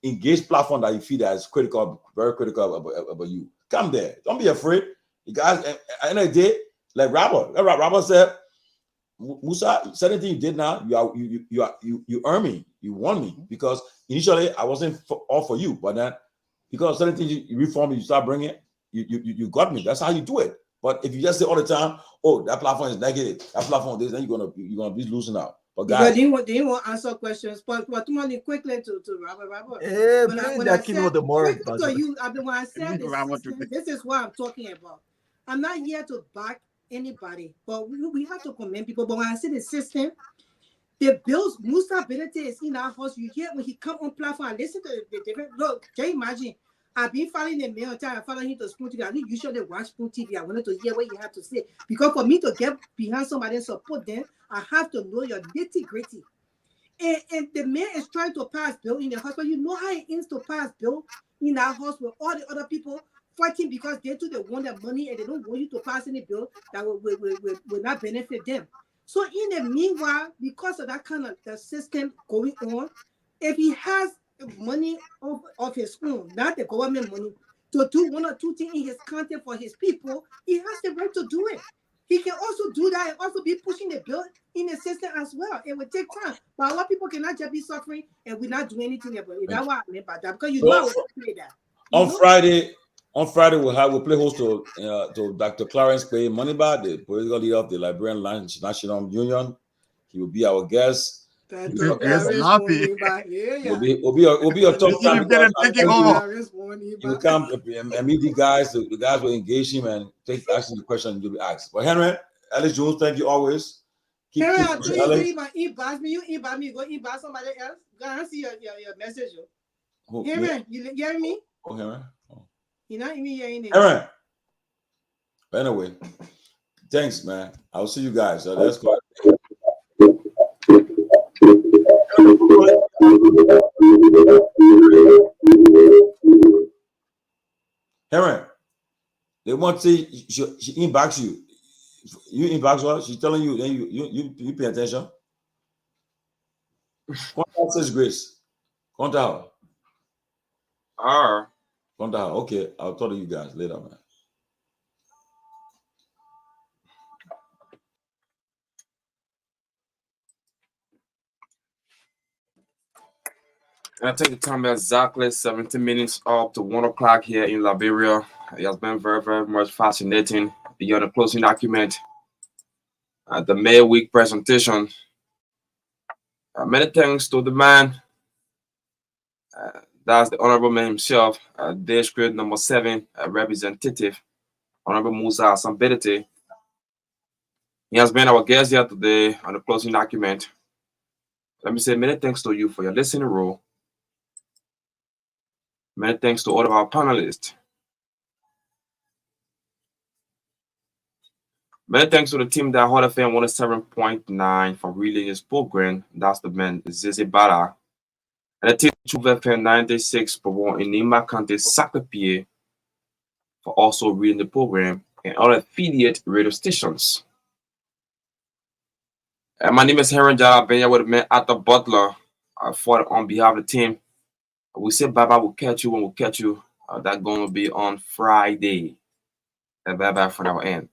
Engage platform that you feel that is critical, very critical about you. Come there. Don't be afraid. You guys, at the end of the day, like Robert said, Musa, certain thing you did now, you earn me, you won me, because initially I wasn't all for you, but then because certain things you reform, you start bringing, you got me. That's how you do it. But if you just say all the time, "Oh, that platform is negative, that platform is this," then you're gonna be losing out. But guys, they won't answer questions. But Tomalin, quickly to Robert. When I said quickly to you, when I said the system, this is what I'm talking about. I'm not here to back anybody, but we have to commend people. But when I say the system, the bills, Musa ability is in our house. You hear when he come on platform, I listen to the different look. Can you imagine? I've been following the mail time. I follow him to Spoon TV. I didn't usually watch Spoon TV. I wanted to hear what you have to say. Because for me to get behind somebody and support them, I have to know your nitty-gritty. And the man is trying to pass bill in the house, but you know how it is to pass bill in our house with all the other people fighting because they too they want their money and they don't want you to pass any bill that will not benefit them. So in the meanwhile, because of that kind of the system going on, if he has money of his own, not the government money, to do one or two things in his content for his people, he has the right to do it. He can also do that and also be pushing the bill in the system as well. It will take time. But a lot of people cannot just be suffering and we not do anything about it. That's what I mean by that. Because I will play that. On Friday, we'll play host to Dr. Clarence Clay Moneybar, the political leader of the Liberian National Union. He will be our guest. We'll be a tough time. He will come and meet the guys. The guys will engage him and ask him the question you'll be asked. But Henry, Alice Jones, thank you always. Henry, I told you inbox me. You inbox me. Go inbox somebody else. Go and see your message. Henry, you hear me? Oh, Henry. You're not even hearing it. Henry. Anyway, thanks, man. I'll see you guys. Let's go. Henry, they want to say she inbox you. You inbox her. She's telling you. Then you pay attention. Contact says Grace. Contact her. Contact her. Okay, I'll talk to you guys later, man. I take the time exactly 17 minutes up to 1 o'clock here in Liberia. It has been very, very much fascinating. Beyond the closing document, the May week presentation. Many thanks to the man. That's the Honorable Man himself, District number 7 representative, Honorable Musa Asambedete. He has been our guest here today on the closing document. Let me say many thanks to you for your listening role. Many thanks to all of our panelists. Many thanks to the team that Hot FM 107.9 for relaying this program. That's the man, Zizi Bada. And the team of FM 96 for in Nima County, Sakapie, for also reading the program and all affiliate radio stations. My name is Heron Jala. I've been here with the man at the Butler on behalf of the team. We say bye-bye, we'll catch you when we'll catch you. That's going to be on Friday. And bye-bye for our end.